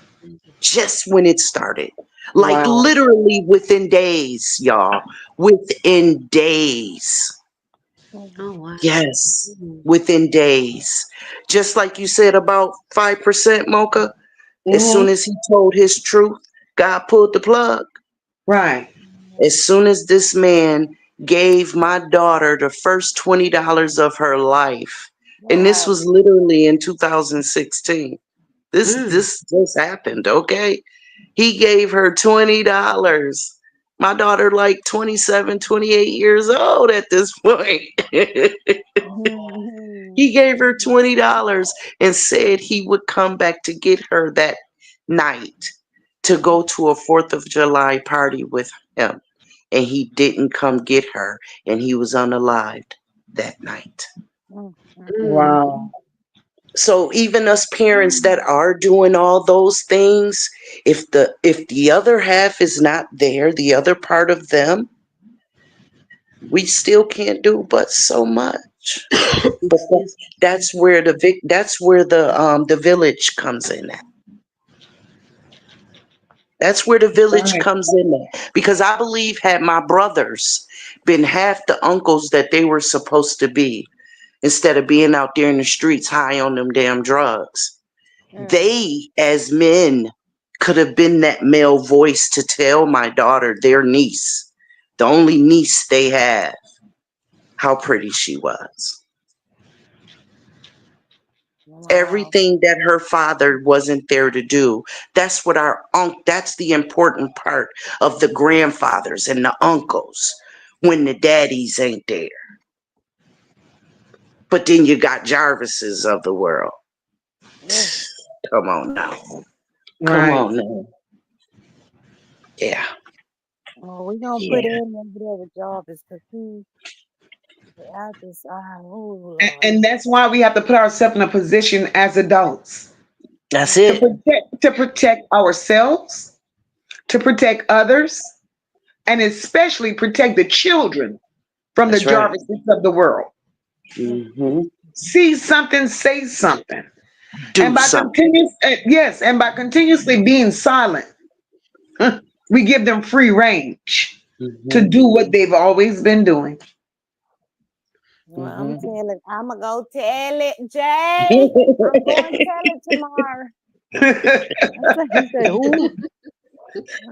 H: Just when it started. Like
E: Wow.
H: literally within days, y'all. Within days.
G: Oh wow.
H: Yes.
G: Mm.
H: Within days. Just like you said about 5%, Mocha. As soon
E: Hmm.
H: as he told his truth, God pulled the plug.
E: Right.
H: As soon as this man gave my daughter the first $20 of her life, and this
F: Wow.
H: was literally in 2016. This
G: Mm.
H: this just happened, okay? He gave her $20. My daughter like 27, 28 years old at this point.
F: Mhm.
H: He gave her $20 and said he would come back to get her that night to go to a 4th of July party with him. And he didn't come get her, and he was unalived that night.
F: Mm, mm,
G: Mm.
E: Wow.
H: So even us parents that are doing all those things, if the other half is not there, the other part of them, we still can't do but so much. But
G: Excuse me.
H: that's where the village comes in at. That's where the village
E: Right.
H: comes in at. Because I believe had my brothers been half the uncles that they were supposed to be, instead of being out there in the streets high on them damn drugs,
F: mm.
H: they as men could have been that male voice to tell my daughter, their niece, the only niece they have, how pretty she was.
F: Wow.
H: Everything that her father wasn't there to do. That's what that's the important part of the grandfathers and the uncles when the daddies ain't there. But then you got Jarvises of the world.
F: Yeah.
H: Come on now. Come
E: Right.
H: on now. Yeah.
F: Well, we gonna put
H: Yeah.
F: in over there with Jarvis because I just, oh Lord.
E: And that's why we have to put ourselves in a position as adults
H: That's
E: to
H: it.
E: protect ourselves, to protect others, and especially protect the children from the
H: That's right.
E: Jarvises of the world.
F: Mm,
H: Hmm.
E: See something, say something. And
H: Do something.
E: and by continuously being silent, we give them free range to
H: Hmm.
E: do what they've always been doing.
F: well, I'm
H: Hmm.
F: telling, I'm gonna go tell it, Jay. I'm going to tell it tomorrow. He said, who?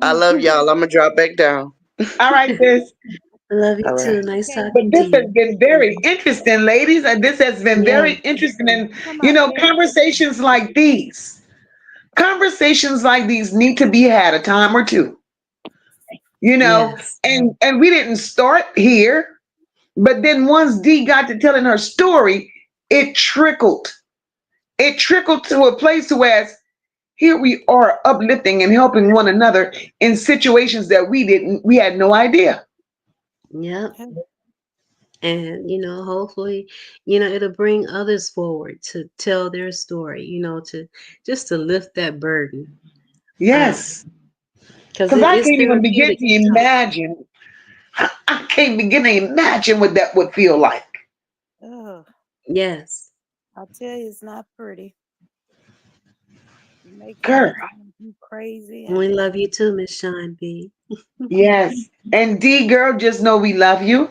H: I love y'all. I'm gonna drop back down.
E: All right, sis.
G: I love you
H: All right.
G: too. Nice
F: Okay,
E: But
G: talking to
E: this has
G: you.
E: been very interesting, ladies, and this has been
G: Yeah.
E: very interesting. And
F: you talking about Eddie?
E: conversations like these need to be had a time or two.
G: Yes.
E: And we didn't start here, but then once Dee got to telling her story, it trickled. It trickled to a place where here we are uplifting and helping one another in situations that we had no idea.
G: Yep.
F: Okay.
G: And hopefully, it'll bring others forward to tell their story, to just to lift that burden.
E: Yes.
G: Because
E: Because
G: it
E: I
G: is
E: can't even begin
G: therapeutic
E: to
G: to talk.
E: imagine. I can't begin to imagine what that would feel like.
F: Ugh,
G: Yes.
F: I tell you, it's not pretty. You make you
E: Girl.
F: you crazy and
G: We love you too, Miss Sean B.
E: Yes. And D girl, just know we love you.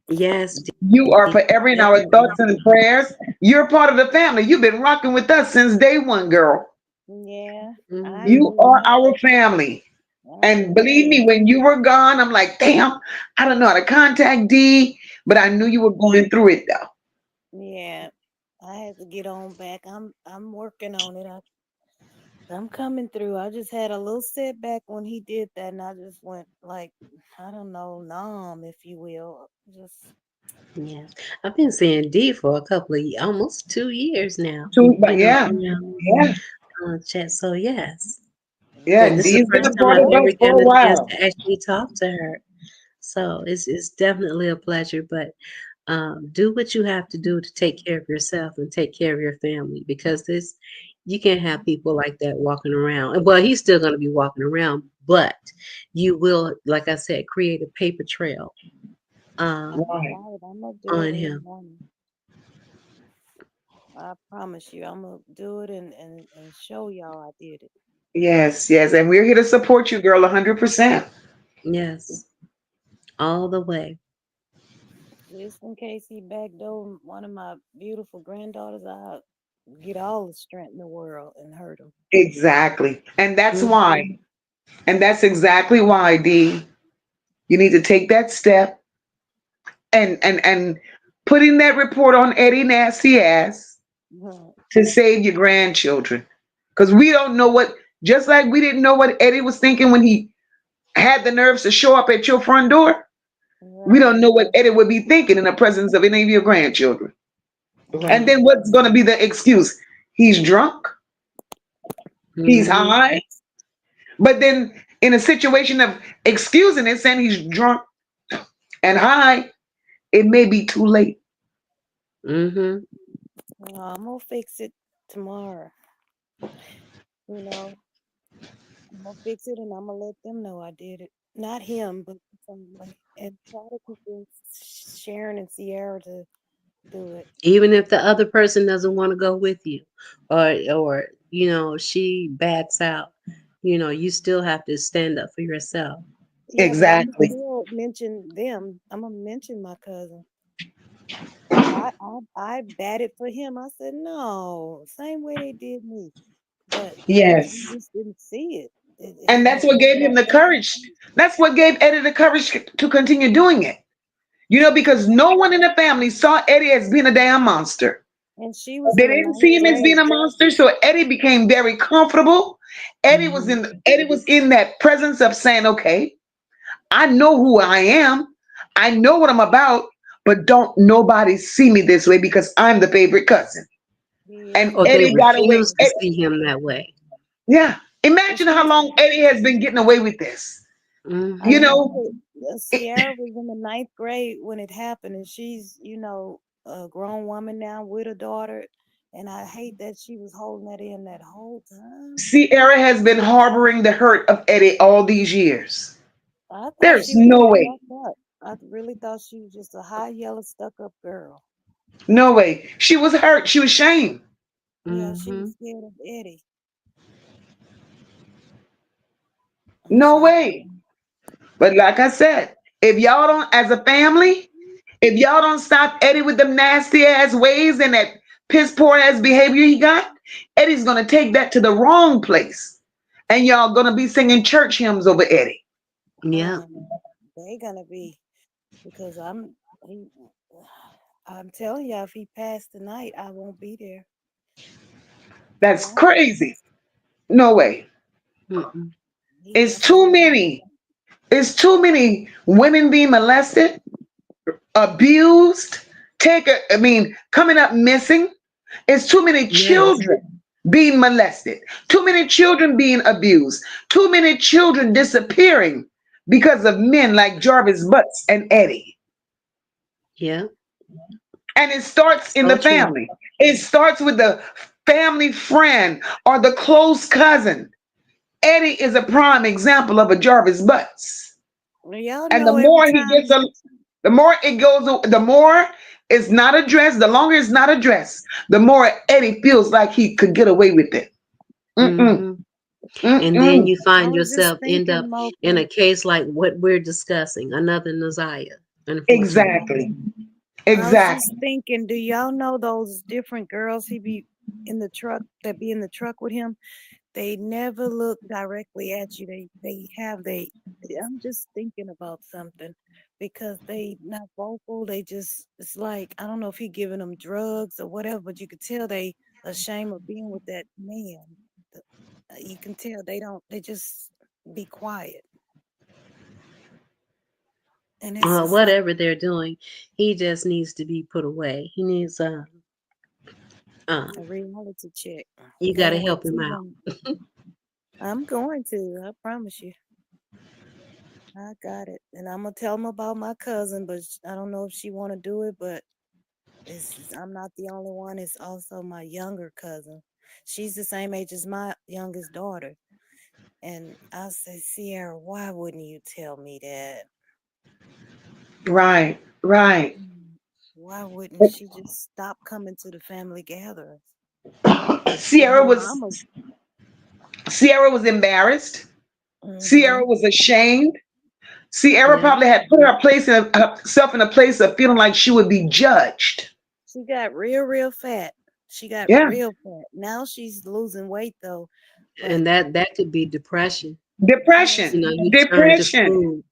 G: Yes,
E: You are
G: definitely.
E: forever in our
G: Definitely.
E: thoughts and prayers. You're part of the family. You've been rocking with us since day one, girl.
F: yeah, I
G: Hmm.
E: You
F: agree.
E: are our family.
F: I
E: And
F: agree.
E: believe me, when you were gone, I'm like, damn, I don't know how to contact D, but I knew you were going through it though.
F: Yeah, I had to get on back. I'm working on it. I'm coming through. I just had a little setback when he did that, and I just went like, I don't know, numb, if you will. Just
G: Yes. I've been seeing D for a couple of almost 2 years now,
E: But yeah,
G: on y'all
E: yeah,
G: chat. So yes.
E: yeah.
G: And this is the
E: D's been
G: first
E: a
G: time
E: part
G: I've
E: of
G: ever
E: us for
G: gotten
E: a
G: a chance
E: while.
G: to actually talk to her. So it's definitely a pleasure. But do what you have to do to take care of yourself and take care of your family, because this you can't have people like that walking around. Well, he's still going to be walking around, but you will, like I said, create a paper trail
F: I'm
G: um,
E: Right.
F: excited. I'm gonna do it
G: on
F: in the
G: him.
F: morning. I promise you, I'm gonna do it and show y'all I did it.
E: Yes, yes. And we're here to support you, girl, 100%.
G: Yes, all the way.
F: Just in case he backdoor one of my beautiful granddaughters, I get all the strength in the world and hurt him.
E: Exactly. And that's
G: Hmm.
E: why. And that's exactly why, D, you need to take that step and put in that report on Eddie Nasty Ass
F: Right.
E: to save your grandchildren. Because we don't know what, just like we didn't know what Eddie was thinking when he had the nerves to show up at your front door, we
F: Right.
E: don't know what Eddie would be thinking in the presence of any of your grandchildren. And
G: Right.
E: then what's going to be the excuse? He's drunk, he's
G: Hmm.
E: high. But then in a situation of excusing it, saying he's drunk and high, it may be too late.
G: Hmm.
F: I'm gonna fix it tomorrow. You know, I'm gonna fix it and I'm gonna let them know I did it. Not him, but someone. And try to convince Sharon and Sierra to do it.
G: Even if the other person doesn't want to go with you, or she backs out, you still have to stand up for yourself.
F: Yeah, but I'm gonna
E: Exactly.
F: still mention them. I'm gonna mention my cousin. I batted for him. I said no, same way they did me. But he
E: Yes.
F: just didn't see it. He
E: And that's
F: just
E: what
F: thought
E: gave him
F: about
E: the
F: that.
E: courage. That's what gave Eddie the courage to continue doing it. Because no one in the family saw Eddie as being a damn monster.
F: And she was
E: They
F: in the
E: didn't
F: ninth
E: see him as being
F: grade.
E: a monster, so Eddie became very comfortable.
G: Hmm.
E: Eddie was in that presence of saying, "Okay, I know who I am. I know what I'm about, but don't nobody see me this way because I'm the favorite cousin."
F: Yeah.
E: And
G: Or they
E: Eddie got away.
G: refuse to see him that way.
E: Yeah.
F: And
E: Imagine
F: she
E: how
F: was,
E: long Eddie has been getting away with this.
F: I
E: You
G: Hmm.
E: know,
F: remember
E: it-
F: Sierra was in the ninth grade when it happened, and she's, a grown woman now with a daughter. And I hate that she was holding that in that whole time.
E: Sierra has been harboring the hurt of Eddie all these years.
F: I thought
E: There's
F: she was
E: no
F: just
E: way.
F: stuck up. I really thought she was just a high yellow stuck up girl.
E: No way. She was hurt. She was shamed.
F: Yeah, she was
G: Hmm.
F: scared of Eddie. I'm
E: No
F: sorry.
E: way. But like I said, if y'all don't, as a family, if y'all don't stop Eddie with them nasty ass ways and that piss poor ass behavior he got, Eddie's gonna take that to the wrong place. And y'all gonna be singing church hymns over Eddie.
G: Yeah.
F: They gonna be. because I'm telling y'all, if he passed tonight, I won't be there.
E: That's
F: Won't.
E: crazy. No way.
G: Mm-mm.
F: He
E: It's too
F: definitely won't.
E: many. It's too many women being molested, abused, coming up missing. It's too many
G: Yes.
E: children being molested, too many children being abused, too many children disappearing because of men like Jarvis Butts and Eddie.
G: Yeah.
E: And it starts in
G: So
E: the
G: true.
E: family. It starts with the family friend or the close cousin. Eddie is a prime example of a Jarvis Butts.
F: Well, y'all
E: And the
F: know every
E: more he gets,
F: time.
E: the more it goes, the more it's not addressed, the longer it's not addressed, the more Eddie feels like he could get away with it. Mm-mm,
G: Hmm. And then
E: mm-mm.
G: you
F: I
G: find
F: was just
G: yourself end up
F: thinking,
G: in
F: Mocha.
G: a case like what we're discussing, another Naziah, unfortunately.
E: Exactly.
F: I was just
E: Exactly.
F: thinking, do y'all know those different girls he be in the truck that be in the truck with him? They never look directly at you. They have they. I'm just thinking about something because they not vocal. They just it's like I don't know if he giving them drugs or whatever, but you could tell they ashamed of being with that man. You can tell they don't. They just be quiet, and it's just like
G: Whatever they're doing, he just needs to be put away. He needs
F: a reality check.
G: you got
F: Gotta
G: to
F: wait
G: help him
F: too
G: out.
F: long. I'm going to. I promise you. I got it, and I'm gonna tell him about my cousin, but I don't know if she want to do it. But I'm not the only one. It's also my younger cousin. She's the same age as my youngest daughter. And I say, Sierra, why wouldn't you tell me that?
E: Right. Right.
F: Why wouldn't she just stop coming to the family gatherings? And
E: Sierra
F: her
E: was
F: mama.
E: Sierra was embarrassed. Sierra
F: Hmm.
E: was ashamed. Sierra
G: Yeah.
E: probably had put herself in a place of feeling like she would be judged.
F: She got real fat. She got
E: Yeah.
F: real fat. Now she's losing weight though. But
G: And that could be depression.
F: yes,
E: Depression.
G: You turn to
E: Depression.
G: food.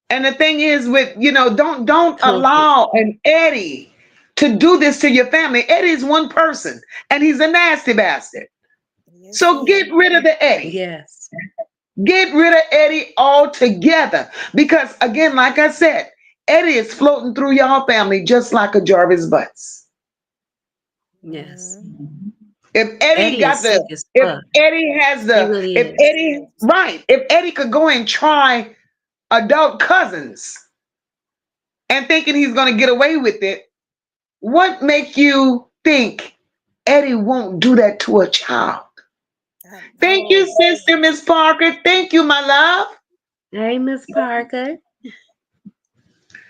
E: And the thing is with, don't
G: Comfort.
E: allow an Eddie to do this to your family. Eddie is one person and he's a nasty bastard.
F: yes,
E: So
F: he
E: get
F: is.
E: rid of the Eddie.
G: Yes.
E: Get rid of Eddie altogether. Because again, like I said, Eddie is floating through y'all family just like a Jarvis Butts.
G: Yes.
F: Mhm.
E: If Eddie
G: Eddie
E: got
G: is sick
E: the,
G: as
E: if
G: fuck.
E: Eddie has
G: He
E: the,
G: really
E: if
G: is.
E: Eddie, right, if Eddie could go and try adult cousins and thinking he's going to get away with it, what make you think Eddie won't do that to a child?
F: I
E: Thank you,
F: know.
E: sister Miss Parker. Thank you, my love.
G: Hey, Miss Parker.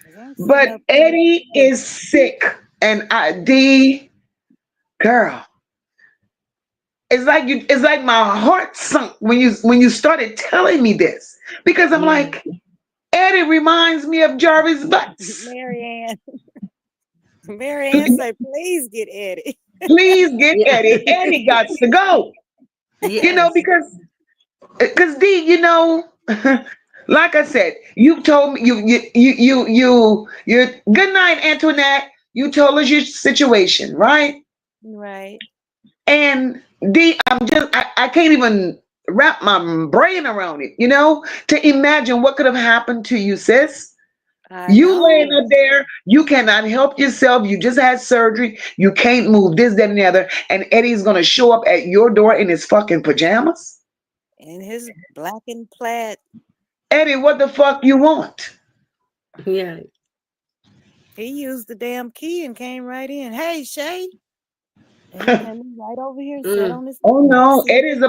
F: 'Cause I'm sitting
E: But
F: up here.
E: Eddie is sick, and D girl, it's like my heart sunk when you started telling me this because I'm
G: Yeah.
E: like Eddie reminds me of Jarvis Butts.
F: Marianne. Marianne say, please get Eddie.
E: Please get
G: Yeah.
E: Eddie. Eddie got to go.
G: Yes.
E: Because D, like I said, you told me you good night, Antoinette. You told us your situation, right?
F: Right.
E: And D, I can't even wrap my brain around it, to imagine what could have happened to you, sis.
F: I
E: You laying
F: know.
E: up there, you cannot help yourself. You just had surgery. You can't move this, that, and the other. And Eddie's gonna show up at your door in his fucking pajamas.
F: And his black and plaid,
E: Eddie, what the fuck you want?
G: Yeah.
F: he used the damn key and came right in. Hey, Shay. And he came right over here and sat
G: Mm.
F: on his
E: Oh
F: car
E: no,
F: seat.
E: Eddie is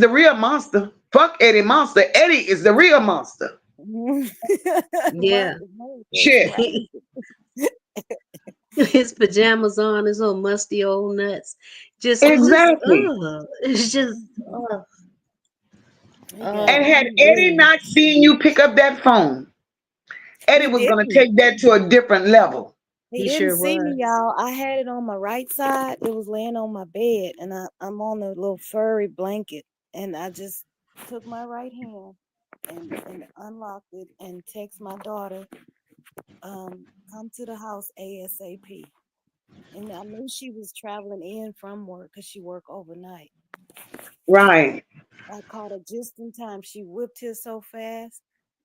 E: the real monster. Fuck Eddie monster. Eddie is the real monster.
G: Yeah.
F: That's
E: Shit.
F: right.
G: His pajamas on, his little musty old nuts.
E: Exactly.
G: It's just, ugh.
F: He got
E: And
G: Oh,
E: had Eddie
G: goodness.
E: not seen you pick up that phone, Eddie
F: he
E: was gonna
F: didn't.
E: take that to a different level.
F: He
G: He
F: didn't
G: sure
F: see me,
G: was.
F: y'all. I had it on my right side. It was laying on my bed, and I'm on a little furry blanket, and I just took my right hand. and unlocked it and text my daughter, come to the house ASAP. And I knew she was traveling in from work because she worked overnight.
E: Right.
F: I caught her just in time. She whipped here so fast,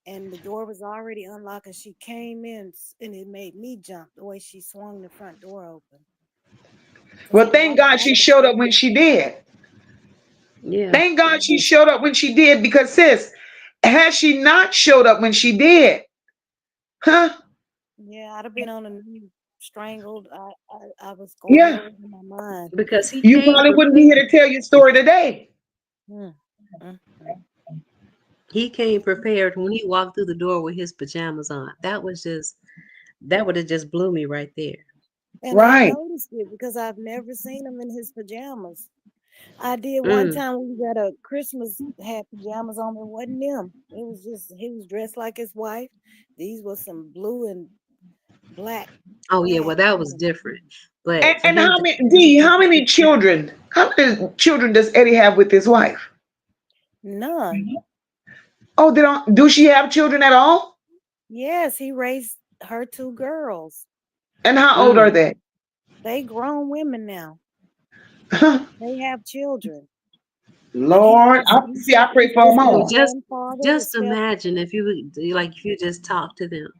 F: and the door was already unlocked, and she came in, and it made me jump the way she swung the front door open.
E: Well, thank God she showed up when she did.
G: Yeah.
E: Thank God she showed up when she did, because sis, had she not showed up when she did, huh?
F: Yeah, I'd have been on a knee, strangled. I was going
E: Yeah.
F: over in my mind.
G: Because he
E: You
G: came
E: probably wouldn't be
G: prepared.
E: here to tell your story today.
F: Mm, mm, mm.
G: He came prepared when he walked through the door with his pajamas on. That would have just blew me right there.
F: And I
E: Right.
F: noticed it because I've never seen him in his pajamas. I did one
G: Mm.
F: time we got a Christmas had pajamas on. It wasn't them. It was just he was dressed like his wife. These were some blue and black
G: Oh yeah, well
F: pants.
G: that was different.
E: And,
G: But for
E: and
G: him
E: how
G: to
E: many D, how many children does Eddie have with his wife?
F: None.
E: Oh, do she have children at all?
F: Yes, he raised her two girls.
E: And how old are
G: mm,
E: they?
F: They grown women now. They have children. But
E: Lord, I pray
F: he's
E: for them
F: just the
G: so
E: all.
F: grandfather, the
G: just
F: step.
G: imagine if you if you just talk to them.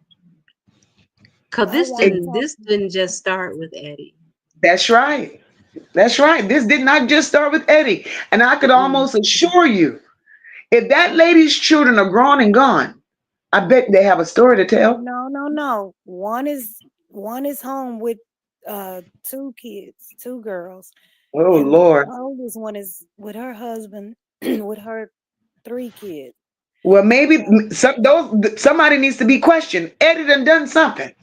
G: Cause
F: I
G: this
F: want to
E: It-
G: didn't
F: talk
G: this didn't just start with Eddie.
E: that's right. That's right. This did not just start with Eddie. And I could
G: Mm-mm.
E: almost assure you, if that lady's children are grown and gone, I bet they have a story to tell.
F: no. One is home with two kids, two girls.
E: Oh
F: And the
E: Lord.
F: oldest one is with her husband with her three kids.
E: Well, maybe
F: So
E: somebody needs to be questioned. Eddie done something.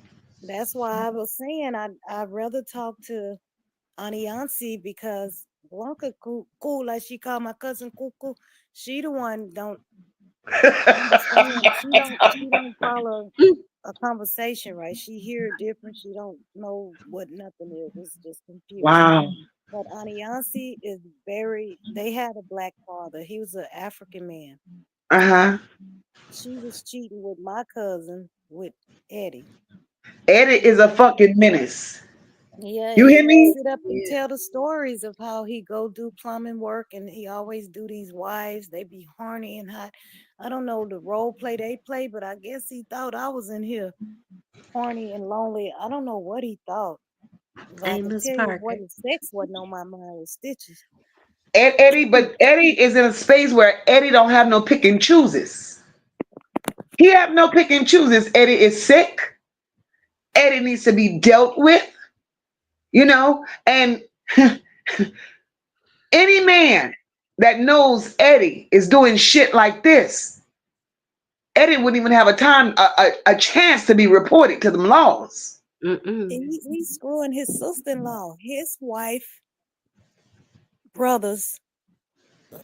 F: that's why I was saying I'd rather talk to Aniansi because Blanca cool, like she called my cousin Cuckoo. She the one don't understand. She don't follow a conversation right. She hear it different. She don't know what nothing is. It's just confusion.
E: Wow.
F: But Aniansi is they had a black father. He was an African man.
E: Uh-huh.
F: She was cheating with my cousin with Eddie.
E: Eddie is a fucking menace.
F: Yeah,
E: You
F: and
E: hear
F: he would
E: me?
F: sit up and
G: Yeah.
F: tell the stories of how he go do plumbing work, and he always do these wives. They be horny and hot. I don't know the role play they play, but I guess he thought I was in here horny and lonely. I don't know what he thought, but I
G: Hey,
F: can
G: Miss
F: tell you
G: Parker.
F: what his sex wasn't on my mind with stitches.
E: But Eddie is in a space where Eddie don't have no pick and chooses. He have no pick and chooses. Eddie is sick. Eddie needs to be dealt with, and any man that knows Eddie is doing shit like this, Eddie wouldn't even have a chance to be reported to them laws.
G: Mm-mm.
F: He's screwing his sister-in-law, his wife, brother's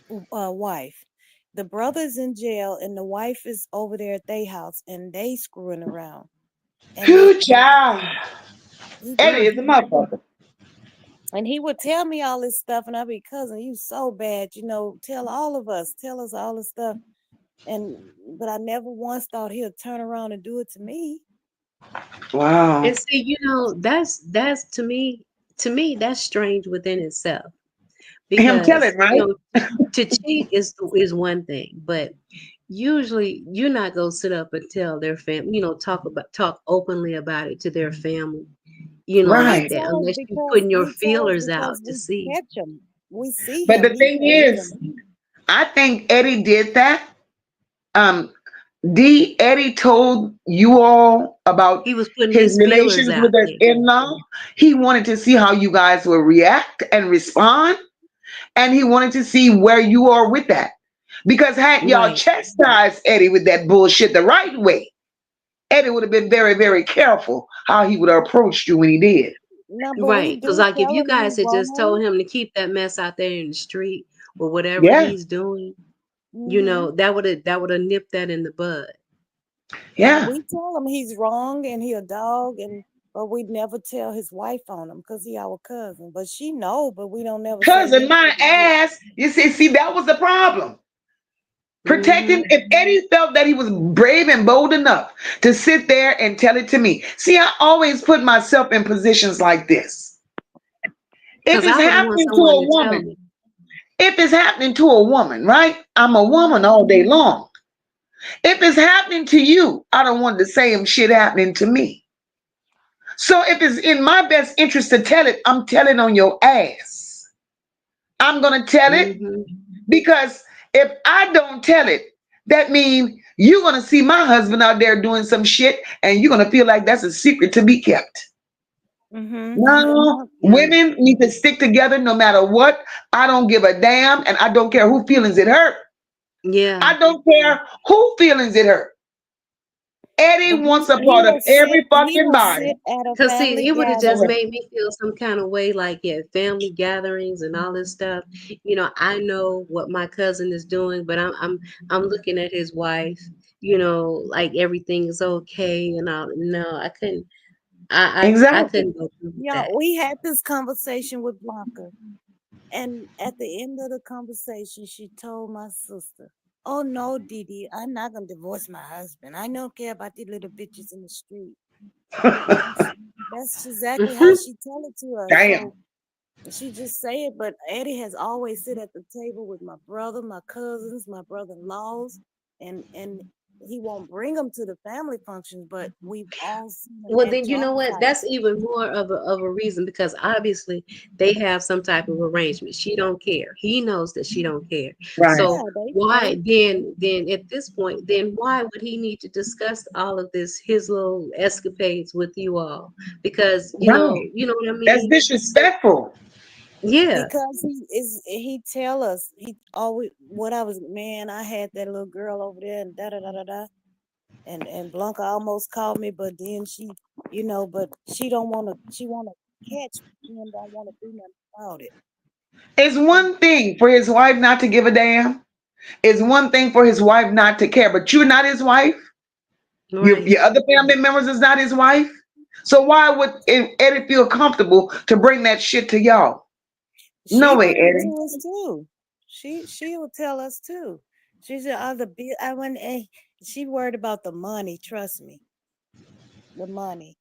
F: wife. The brother's in jail, and the wife is over there at their house, and they screwing around. And they
E: Phew, child.
F: he
E: Eddie is a motherfucker.
F: and he would tell me all this stuff, and I'd be, cousin, you so bad, tell all of us, tell us all this stuff. But I never once thought he'd turn around and do it to me.
E: Wow.
G: And see, that's to me that's strange within itself.
E: Him
G: Because
E: telling, right?
G: to cheat is one thing, but usually you're not gonna sit up and tell their family, talk openly about it to their family,
F: Well,
G: like
E: Right.
G: that, unless you're
F: because
G: putting your feelers out to
F: we
G: see.
F: catch him. We see
E: But
F: him.
E: the
F: He
E: thing
F: catch
E: is,
F: him.
E: I think Eddie did that. Um, Eddie told you all about
G: He was putting
E: his
G: his feelers
E: relations
G: out
E: with his
G: there.
E: in-law. He wanted to see how you guys will react and respond, and he wanted to see where you are with that. Because had y'all
G: Right,
E: chastised Eddie with that bullshit the right way, Eddie would have been very, very careful how he would have approached you when he did.
F: No, but we
G: right. Because
F: do
G: like if
F: tell
G: you
F: him he
G: guys had just
F: wrong.
G: told him to keep that mess out there in the street or whatever
E: Yeah,
G: he's doing,
F: Hmm.
G: that would have nipped that in the bud.
F: And
E: yeah.
F: we tell him he's wrong and he a dog, but we'd never tell his wife on him because he our cousin. But she know, but we don't never say
E: Cousin,
F: nothing.
E: my ass. You see, that was the problem. Protecting, if Eddie felt that he was brave and bold enough to sit there and tell it to me. See, I always put myself in positions like this. If
G: Because
E: it's
G: I would want
E: happening to
G: someone
E: a
G: to tell
E: woman,
G: me.
E: if it's happening to a woman, right? I'm a woman all day long. If it's happening to you, I don't want the same shit happening to me. So if it's in my best interest to tell it, I'm telling on your ass. I'm gonna tell it
G: Mm-hmm.
E: because if I don't tell it, that means you're gonna see my husband out there doing some shit, and you're gonna feel like that's a secret to be kept. No,
G: Yeah.
E: women need to stick together no matter what. I don't give a damn, and I don't care who feelings it hurt.
G: Yeah.
E: I don't care who feelings it hurt. Eddie
F: But
E: wants a
F: he
E: part of
F: will sit.
E: every
F: He
E: fucking
F: will
E: body.
F: sit at a
G: Cause see,
F: family
G: it would have just
F: gathering.
G: made me feel some kind of way, like at family gatherings and all this stuff. I know what my cousin is doing, but I'm looking at his wife. Like everything is okay, and I no, I couldn't. I
E: Exactly.
G: couldn't go through with
F: Yeah,
G: that.
F: we had this conversation with Blanca, and at the end of the conversation, she told my sister, "Oh no, Didi, I'm not gonna divorce my husband. I don't care about the little bitches in the street." That's that's exactly how she tell it to us.
E: Damn.
F: So she just say it, but Eddie has always sit at the table with my brother, my cousins, my brother-in-laws, and he won't bring them to the family functions, but we've all seen him
G: Well,
F: at
G: then you
F: job
G: know what? That's
F: sites.
G: even more of a reason because obviously they have some type of arrangement. She don't care. He knows that she don't care.
E: Right.
G: So
F: Yeah, they
G: why
F: say.
G: then at this point, then why would he need to discuss all of this his little escapades with you all? Because
E: Right.
G: you know what I
E: That's
G: mean?
E: disrespectful.
G: Yeah.
F: Because he tell us he always what I was man, I had that little girl over there and da da da da da and Blanca almost called me, but then but she wanna catch me and don't wanna do nothing about it.
E: It's
F: And
E: one thing for his wife not to give a damn. It's one thing for his wife not to care, but you're not his wife.
G: Right.
E: Your other family members is not his wife. So why would Eddie feel comfortable to bring that shit to y'all?
F: she
E: No way,
F: bring it
E: Eddie.
F: to us too. She will tell us too. She said, "Oh, I went." She worried about the money. Trust me, the money.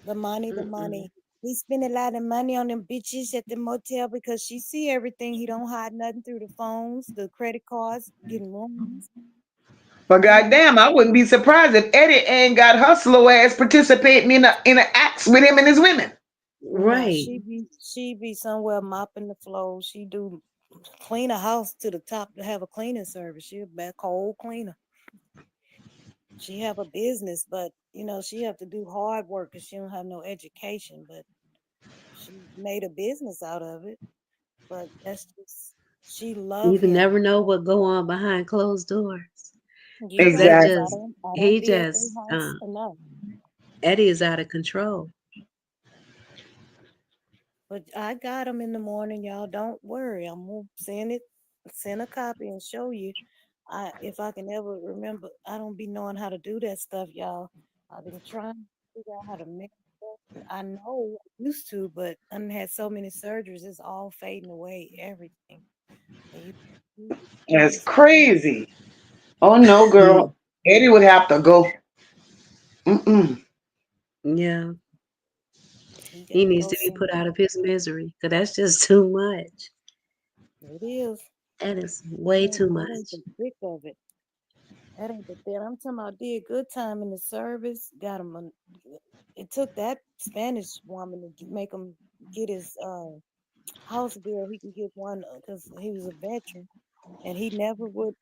F: The money, the
G: Mm-mm.
F: money. He spend a lot of money on them bitches at the motel because she see everything. He don't hide nothing through the phones, the credit cards, getting rooms.
E: But
F: You know,
E: goddamn, I wouldn't be surprised if Eddie ain't got her slow ass participating in a acts with him and his women.
F: no,
G: Right.
F: she be somewhere mopping the floor. She do clean a house to the top to have a cleaning service. She a back cold cleaner. She have a business, but she have to do hard work because she don't have no education. But she made a business out of it. But that's just she love
G: You
F: him.
G: never know what go on behind closed doors.
F: You
G: Cause
F: know,
G: that
F: because
E: Exactly.
G: just
F: I don't
G: he
F: be at their
G: just
F: house enough.
G: Eddie is out of control.
F: But I got them in the morning, y'all. Don't worry. I'm gonna send a copy and show you. If I can ever remember, I don't be knowing how to do that stuff, y'all. I've been trying to figure out how to make stuff. And I know I used to, but I done had so many surgeries, it's all fading away, everything. And you
E: That's
F: just can't.
E: crazy. Oh no,
G: Mm,
E: girl. Eddie would have to go. Mm-mm.
G: yeah,
F: He
G: he
F: gotta
G: needs
F: go
G: to be put
F: somewhere.
G: out of his misery. Cause that's just too much.
F: It is.
G: That is way too
F: That ain't
G: much.
F: the thick of it. That ain't the thing. I'm talking about did good time in the service. Got him. It took that Spanish woman to make him get his house bill. He could get one because he was a veteran, and he never would.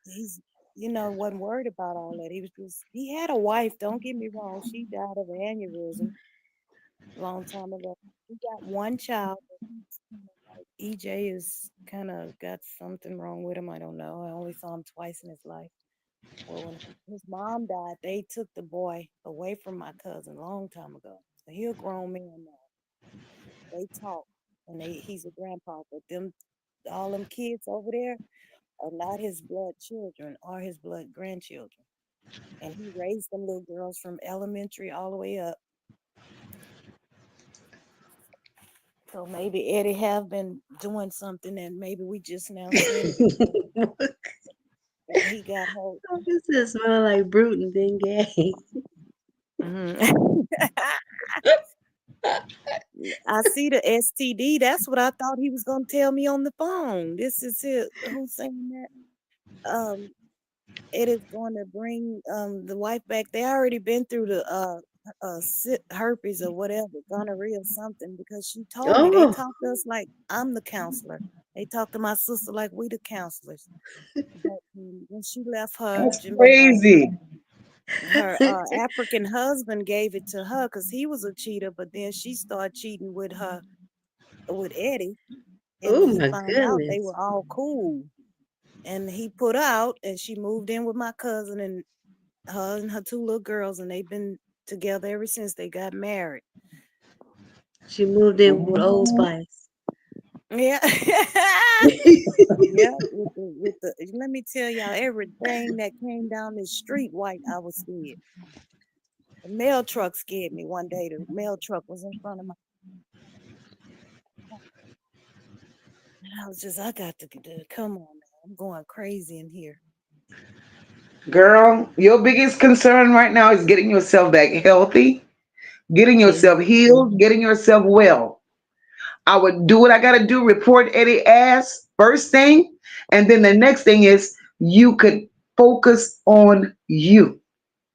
F: Wasn't worried about all that. He was just. He had a wife. Don't get me wrong. She died of an aneurysm a long time ago. He got one child. But he's like EJ is kind of got something wrong with him. I don't know. I only saw him twice in his life. Well, when his mom died, they took the boy away from my cousin a long time ago. So he a grown man now. They talk, and he's a grandpa, but all them kids over there are not his blood children or his blood grandchildren. And he raised them little girls from elementary all the way up. So maybe Eddie have been doing something, and maybe we just now seeing it. he got hurt.
G: This is smell like brute and then gay.
F: Mhm. I see the STD. That's what I thought he was gonna tell me on the phone. This is it. Who's saying that? It is going to bring the wife back. They already been through the herpes or whatever, gonorrhea or something, because she told me they
G: Oh,
F: talk to us like I'm the counselor. They talk to my sister like we the counselors. But when she left her,
E: That's crazy.
F: her African husband gave it to her because he was a cheater, but then she started cheating with Eddie, and
G: oh
F: he
G: my
F: found out they
G: goodness.
F: were all cool. And he put out, and she moved in with my cousin and her 2 little girls, and they've been together ever since they got married.
G: She moved in with Old Spice.
F: Yeah. Yeah, with the let me tell y'all, everything that came down this street white, I was scared. The mail truck scared me one day. The mail truck was in front of my, and I was just, I got to come on now. I'm going crazy in here.
E: Girl, your biggest concern right now is getting yourself back healthy, getting
G: Yeah.
E: yourself healed, getting yourself well. I would do what I got to do, report Eddie ass first thing. And then the next thing is you could focus on you.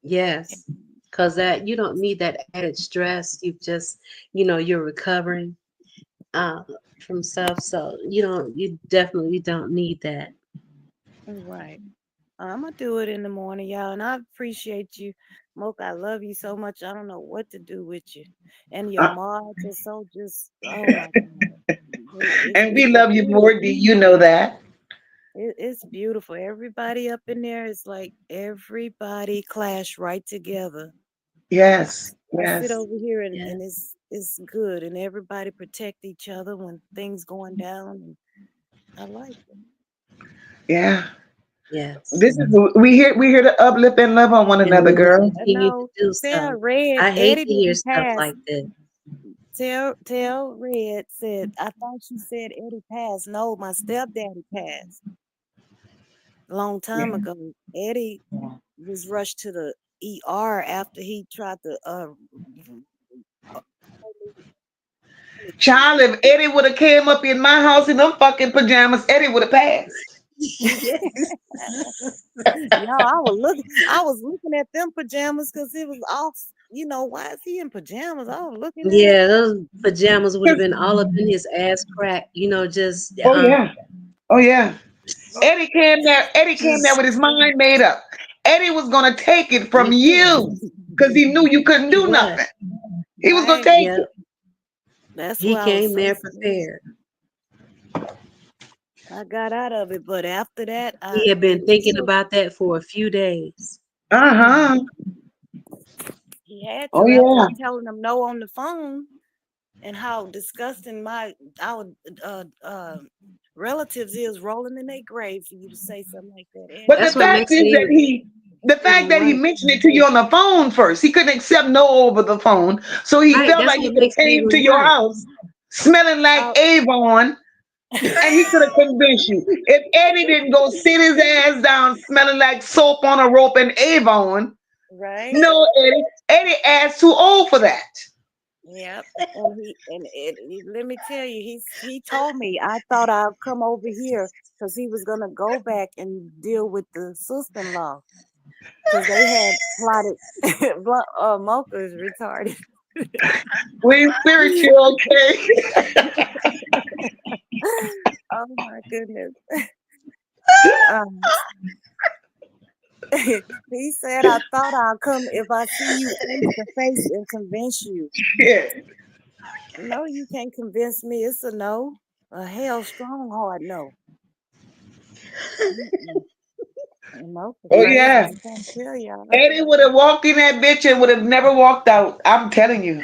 G: Yes. Because that you don't need that added stress. You just, you're recovering uh from stuff. So you definitely don't need that.
F: Right. I'm gonna do it in the morning, y'all, and I appreciate you, Mocha. I love you so much. I don't know what to do with you, and your
E: Uh,
F: mods are so just, oh my God,
E: and we
F: it's a
E: love you more.
F: beauty.
E: Do you know that?
F: It's beautiful. Everybody up in there is like everybody clash right together.
E: Yes.
F: I sit
E: Yes.
F: over here
G: Yeah.
F: and it's good, and everybody protect each other when things going down, and I like it.
E: Yeah.
G: Yes.
E: This is we here to uplift and love on one
G: And
E: another,
G: we will
E: girl.
F: I
G: continue to
F: know.
G: do
F: Tell
G: so.
F: Red
G: I hate
F: Eddie
G: to hear
F: didn't
G: stuff
F: pass.
G: like this.
F: Tell Red said, I thought you said Eddie passed. No, my stepdaddy passed a long time
E: Yeah.
F: ago. Eddie was rushed to the ER after he tried to
E: Child, if Eddie would have came up in my house in them fucking pajamas, Eddie would have passed.
G: Yes.
F: y'all, I was looking at them pajamas because it was off. Why is he in pajamas? I was looking at it.
G: Yeah, those pajamas would have been all up in his ass crack, just
E: Oh yeah. Oh yeah. Eddie came there. Eddie came there
G: just
E: with his mind made up. Eddie was gonna take it from
G: yeah,
E: you because he knew you couldn't
G: he
E: do
G: was.
E: nothing. He was gonna
F: Right.
E: take
G: Yep.
E: it.
F: That's
G: He
F: why I was
G: came
F: so
G: there
F: scared.
G: prepared.
F: I got out of it, but after that,
G: He had
F: it
G: been thinking
F: still,
G: about that for a few days.
E: Uh huh.
F: he had
E: Oh
F: to after
E: yeah.
F: telling them no on the phone and how disgusting our relatives is rolling in their grave for you to say something like that,
E: But
F: Eddie.
E: the
G: That's what
E: fact
G: makes
E: is
G: it
E: that the fact
G: even
E: that he
G: worse.
E: mentioned it to you on the phone first, he couldn't accept no over the phone, so he
G: Right.
E: felt
G: That's
E: like
G: what
E: he could have
G: makes it
E: came to
G: even
E: your
G: worse.
E: house smelling like
F: Oh,
E: Avon, and he could have convinced you. If Eddie didn't go sit his ass down smelling like soap on a rope and Avon,
F: right.
E: no, Eddie ass too old for that.
F: Yep. Let me tell you, he told me I thought I'd come over here because he was gonna go back and deal with the sister-in-law because they had plotted. Mocha is retarded.
E: We spiritual, okay?
F: Oh my goodness. Um, he said I thought I'd come if I see you face to face and convince you.
E: Yeah.
F: No, you can't convince me. It's a no. A hell strong hard no. Mm-mm. Mocha
E: Oh
F: crazy.
E: yeah.
F: I'm trying to tell y'all.
E: Eddie would have walked in that bitch and would have never walked out. I'm telling you.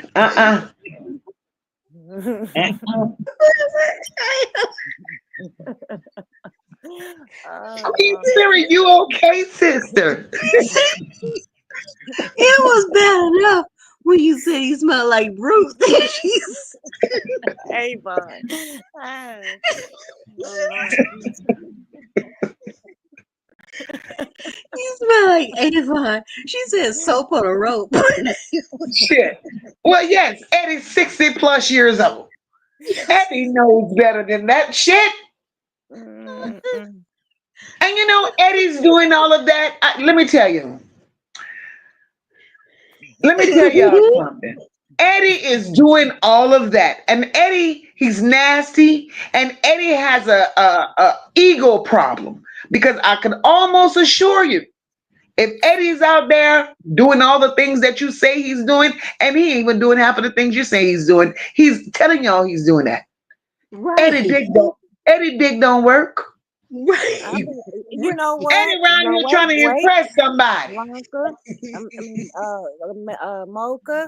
E: Queen
F: uh,
E: Spirit, you okay, sister?
G: It was bad enough when you said he smelled like brute. She's
F: Avon. Ah, oh Lord Jesus.
G: You smell like Avon. She said soap on a rope.
E: Shit. Well, yes, Eddie's 60 plus years old. Eddie knows better than that shit.
F: Mm-mm.
E: And you know, Eddie's doing all of that. Let me tell you. Let me tell y'all something. Eddie is doing all of that, and Eddie, he's nasty, and Eddie has a ego problem because I can almost assure you, if Eddie's out there doing all the things that you say he's doing, and he ain't even doing half of the things you say he's doing, he's telling y'all he's doing that. Eddie
G: Right.
E: Dick don't. Eddie Dick don't work.
F: I
G: Right.
F: mean, you know
E: Eddie
F: what?
E: around
F: No,
E: here trying to
F: wait,
E: impress somebody.
F: Blanca. Mocha.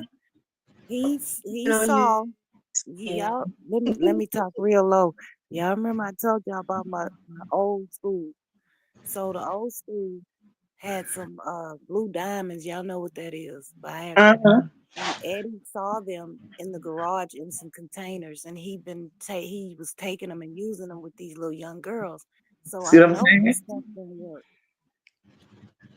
F: He
G: On your
F: saw
G: skin.
F: y'all. Let me talk real low. Y'all remember I told y'all about my old school. So the old school had some blue diamonds. Y'all know what that is by accident.
E: Uh-huh.
F: And Eddie saw them in the garage in some containers, and he was taking them and using them with these little young girls. So
E: See
F: I
E: what I'm
F: know this
E: saying?
F: stuff didn't work.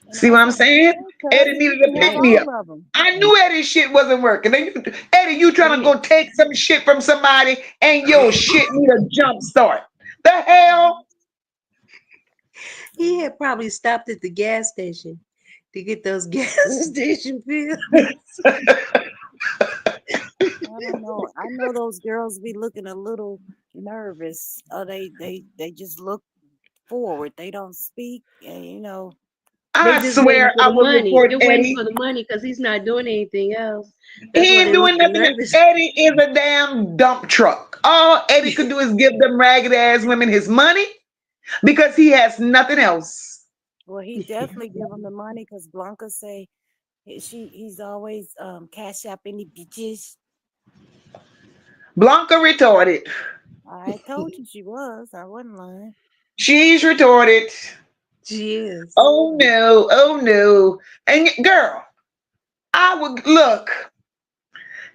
F: And
E: See
F: I
E: what I'm
F: said,
E: saying?
F: okay,
E: Eddie
F: cousin, you
E: needed
F: can
E: to
F: have
E: pick me
F: all
E: up.
F: of them.
E: I knew Eddie's shit wasn't working. Eddie, you trying to go take some shit from somebody and your shit need a jump start. The hell?
G: He had probably stopped at the gas station to get those gas station pills.
F: I don't know. I know those girls be looking a little nervous. Or they just look forward. They don't speak, and
G: They
E: I
G: just waiting
E: swear
G: for
E: I
G: the
E: would
G: money.
E: report
G: They're waiting
E: Eddie.
G: for the money because he's not doing anything else. That's
E: He
G: why
E: ain't
G: they're
E: doing
G: looking
E: nothing.
G: nervous.
E: Eddie is a damn dump truck. All Eddie could do is give them ragged ass women his money because he has nothing else.
F: well, he definitely give them the money because Blanca say he's always cash app any bitches.
E: Blanca retorted.
F: I told you she was. I wasn't lying.
E: She's retorted.
G: She is.
E: Oh no, oh no. And girl, I would look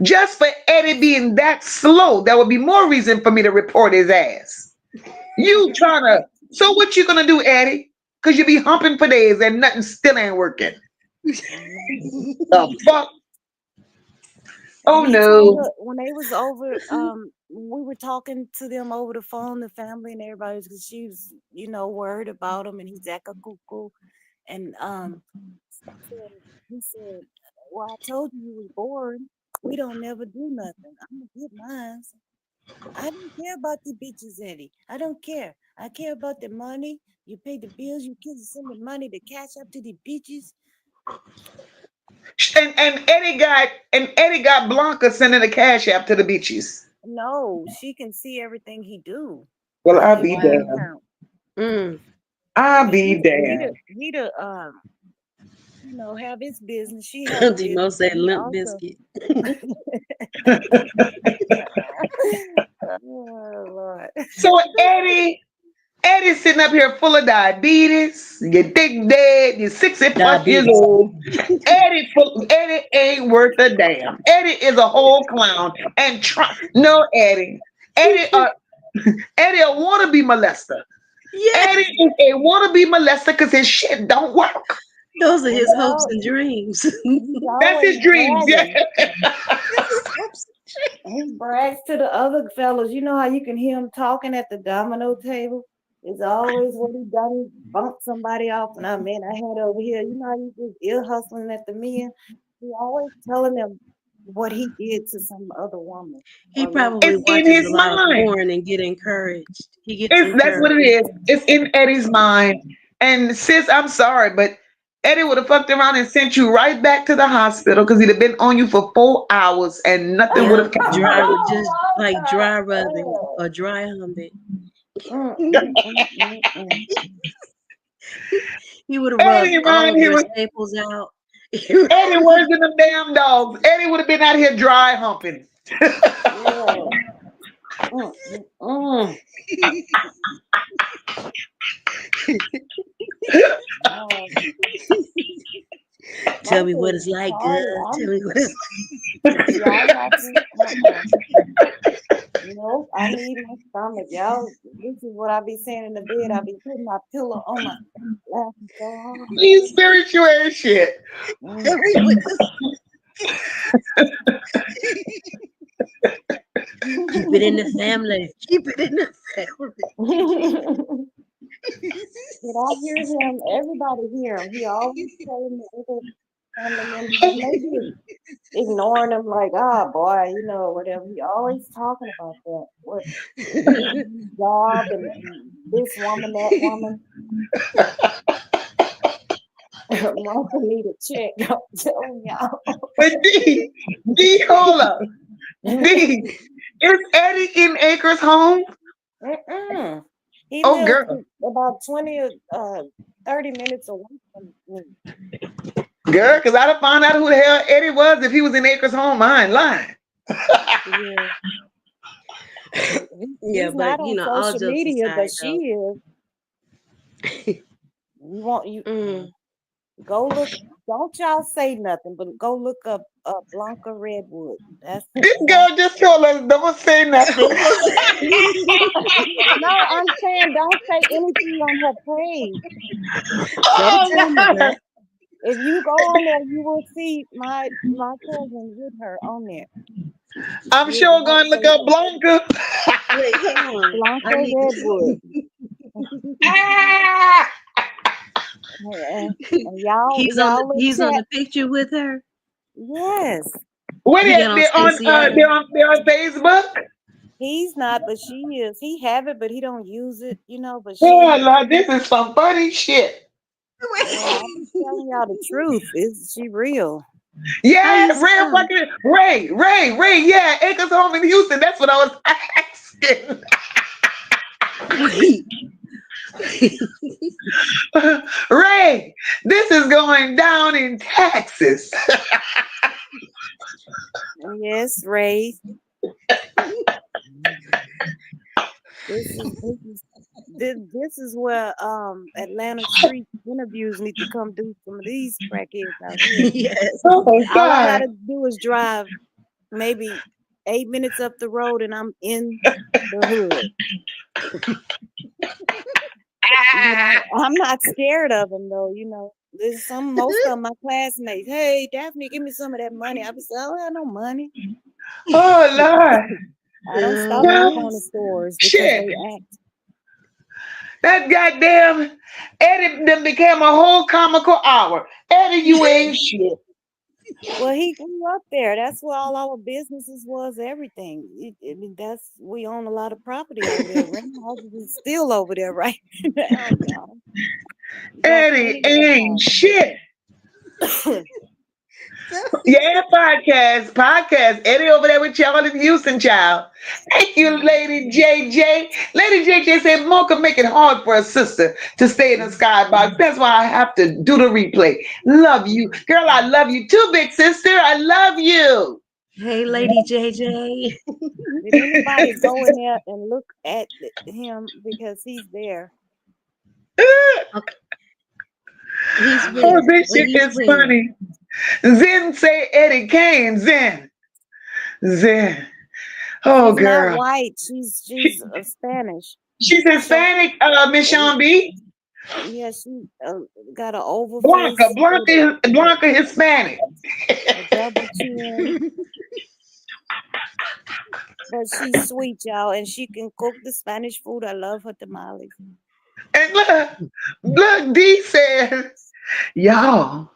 E: just for Eddie being that slow. That would be more reason for me to report his ass. You trying to? So what you gonna do, Eddie? Cause you be humping for days and nothing still ain't working. The fuck? Oh
F: And he told
E: no.
F: her when they was over, we were talking to them over the phone, the family and everybody, because she was, worried about him and he's acting cuckoo. And he said, "Well, I told you was boring. We don't never do nothing. I'm gonna get mine. I don't care about the bitches, Eddie. I don't care. I care about the money. You pay the bills. You kids send the money to cash up to the bitches.
E: And Eddie got Blanca sending a cash app to the bitches.
F: No, she can see everything he do
E: Well,
F: on
E: I'll
F: his
E: be
F: bank
G: Wow.
E: damned.
F: account.
G: Mm.
E: I'll
F: Cause
E: be damned.
F: he have his business. She have a
G: Demo
F: business.
G: say
F: He
G: limp
F: also.
G: biscuit.
F: Oh Lord.
E: So Eddie's sitting up here full of diabetes. You think dead. You're 60 plus years
G: Diabetes.
E: old. Eddie ain't worth a damn. Eddie is a whole clown. And no Eddie. Eddie, Eddie a wannabe molester.
G: Yes,
E: Eddie is a wannabe molester because his shit don't work.
G: those are
F: Well,
G: his hopes and dreams.
F: he's
E: That's
F: always
E: his dreams. Yeah.
F: bragging. He brags to the other fellas. You know how you can hear him talking at the domino table? It's always what he done bumped somebody off. And I had over here. You know how you just ear hustling at the men? He always telling them what he did to some other woman
G: He
F: or lady.
G: probably
E: It's in
G: watches
E: his
G: a lot of
E: mind.
G: porn and get encouraged. He gets
E: That's what
G: encouraged.
E: it is. It's in Eddie's mind. And sis, I'm sorry, but Eddie would have fucked around and sent you right back to the hospital because he'd have been on you for 4 hours and nothing would
G: Yep,
E: have came of
G: dry,
E: it.
G: just like dry rubbing or dry humping.
F: Mm, mm, mm, mm, mm.
G: He would have rubbed
E: Eddie
G: all
E: around
G: of
E: here
G: your
E: was
G: staples out.
E: Eddie worse than them damn dogs. Eddie would have been out here dry humping.
F: Yeah. Mm, mm, mm. Oh,
G: Tell me
F: Martha
G: what
F: is
G: it's like, girl.
F: retarded.
G: Tell me what it's
F: Y'all not nope, I need my stomach. Y'all, this is what I be saying in the bed. I be putting my pillow on my stomach, laughing so hard.
E: These spiritual ass shit.
F: Mm.
G: Tell me what it's Keep it in the family. Keep it in the family.
F: But I hear him, everybody hear him. He always telling the other family members, and they just ignoring him like, ah, boy, you know, whatever. He always talking about that. What job and this woman, that woman. Martha need a check. I'm telling y'all.
E: But D, hold up. D, is Eddie in Acres home?
F: Mm-mm. He
E: Oh,
F: lives
E: girl.
F: about 20 or 30 minutes away from me.
E: Girl, because I'd have found out who the hell Eddie was if he was in Acres home. I ain't lying.
F: Yeah.
G: Yeah,
F: He's not
G: but you
F: on
G: know, all
F: social
G: jokes
F: media, but
G: aside
F: she
G: though.
F: is. You want you
G: Mm.
F: go look. Don't y'all say nothing, but go look up Blanca Redwood. That's
E: This girl just told us don't say nothing.
F: no. I'm saying don't say anything on her page.
G: Don't
E: Oh,
G: tell me
E: Lord.
G: that.
F: If you go on there, you will see my cousin with her on there.
E: I'm
F: You
E: sure
F: don't
E: going to look
F: say
E: up Blanca.
G: Wait, hold on.
F: Blanca
G: I need
F: Redwood.
E: Ah!
F: And y'all will
G: he's on
F: chat.
G: the picture with her.
F: Yes,
E: What
G: He
E: is
G: got on
E: they're on
G: Stacey Adams.
E: they're on Facebook?
F: he's not, but she is. He have it, but he don't use it, you know. But
E: Oh
F: she,
E: Lord, this is some funny shit.
F: well, I'm just telling y'all the truth. Is she real?
G: How you
E: Yeah,
G: spell
E: Ray, yeah, Acres home in Houston. That's what I was asking.
G: it? Wait.
E: Ray, this is going down in Texas.
F: Yes, Ray. This is where Atlanta street interviews need to come do some of these crackheads out here.
G: Yes.
E: Oh my
F: All I
E: God.
F: gotta do is drive maybe 8 minutes up the road and I'm in the hood. You know, I'm not scared of them though. You know, there's most of my classmates. Hey, Daphne, give me some of that money. I be saying, I don't have no money.
E: Oh Lord.
F: I don't stop at
E: Well,
F: corner stores because
E: shit.
F: they act.
E: That goddamn Eddie then became a whole comical hour. Eddie, you ain't shit.
F: Well, he grew up there. That's where all our businesses was. Everything. I mean, we own a lot of property over there. Rent houses is still over there right now, y'all. We got
E: Eddie
F: plenty
E: ain't
F: of
E: shit.
F: houses.
E: Yeah, podcast. Eddie over there with y'all in Houston, child. Thank you, Lady JJ. Lady JJ said, Mocha make it hard for a sister to stay in the skybox. That's why I have to do the replay. Love you. Girl, I love you too, big sister. I love you.
G: Hey, Lady JJ.
F: Did anybody go in there and look at him because he's there?
G: Okay. He's
E: Oh,
G: where?
E: this
G: Wait,
E: shit
G: he's
E: is
G: where?
E: funny. Zen say Eddie Kane. Zen. Oh,
F: She's not
E: girl.
F: white. She's Spanish.
E: She's
F: So
E: Hispanic, Miss Sean B.
F: yeah, she got an oval
E: Blanca.
F: face with
E: Blanca Hispanic.
F: a double chin, but she's sweet, y'all, and she can cook the Spanish food. I love her tamales.
E: And look, D said, y'all,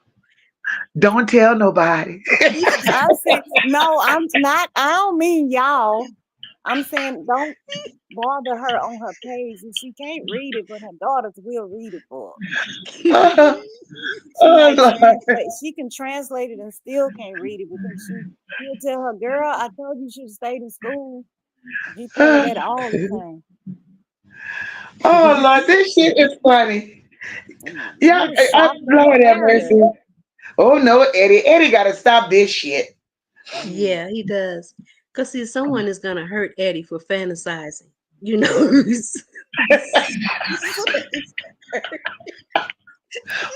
E: don't tell nobody.
F: I'm saying no, I'm not. I don't mean y'all. I'm saying don't bother her on her page. And she can't read it, but her daughters will read it for her.
E: oh,
F: She might
E: Lord.
F: translate. She can translate it and still can't read it because she'll tell her, girl, I told you should have stayed in school. She tell her that all the time.
E: Oh, Lord, this shit is funny.
F: You
E: Yeah,
F: was shocked and
E: Lord have
F: embarrassed.
E: mercy. Oh, no, Eddie. Eddie got to stop this shit.
G: Yeah, he does. Because, see, someone is going to hurt Eddie for fantasizing. You know?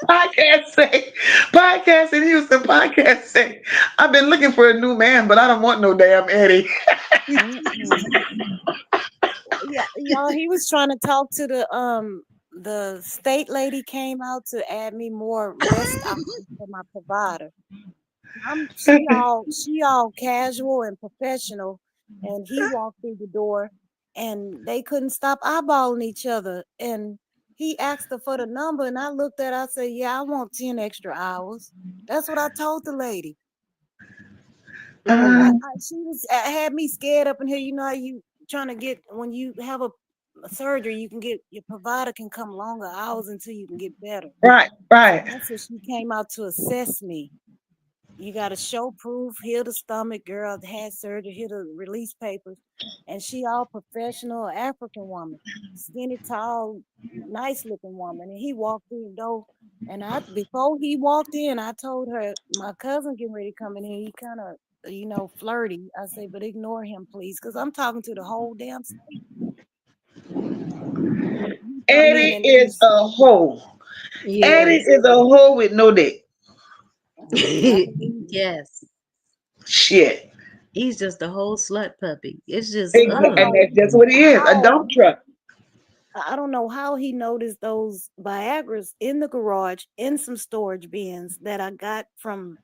E: Podcast in Houston, podcast say, I've been looking for a new man, but I don't want no damn Eddie.
F: Mm-mm. Yeah, y'all, he was trying to talk to the state lady came out to add me more rest hours for my provider. She all casual and professional, and he walked through the door, and they couldn't stop eyeballing each other. And he asked her for the number, and I looked at her, I said, "Yeah, I want 10 extra hours." That's what I told the lady.
E: Uh,
F: She was had me scared up in here. You know how you trying to get when you have a surgery, you can get your provider can come longer hours until you can get better.
E: right, right.
F: That's what she came out to assess me. You got to show proof. Here the stomach girl had surgery. Here the release papers, and she all professional African woman, skinny, tall, nice looking woman. And he walked through the door, and before he walked in, I told her my cousin getting ready to come in here. He kind of flirty. I say, but ignore him, please, because I'm talking to the whole damn state. He come in
E: Eddie
F: and
E: is a hoe. Eddie
G: Yes.
E: is a hoe with no dick.
F: I believe it.
G: Yes.
E: Shit.
G: He's just a whole slut puppy. It's just,
F: I don't
E: And
F: know
E: that's just what he is. A
F: how
E: dump truck.
F: I don't know how he noticed those Viagra's in the garage in some storage bins that I got from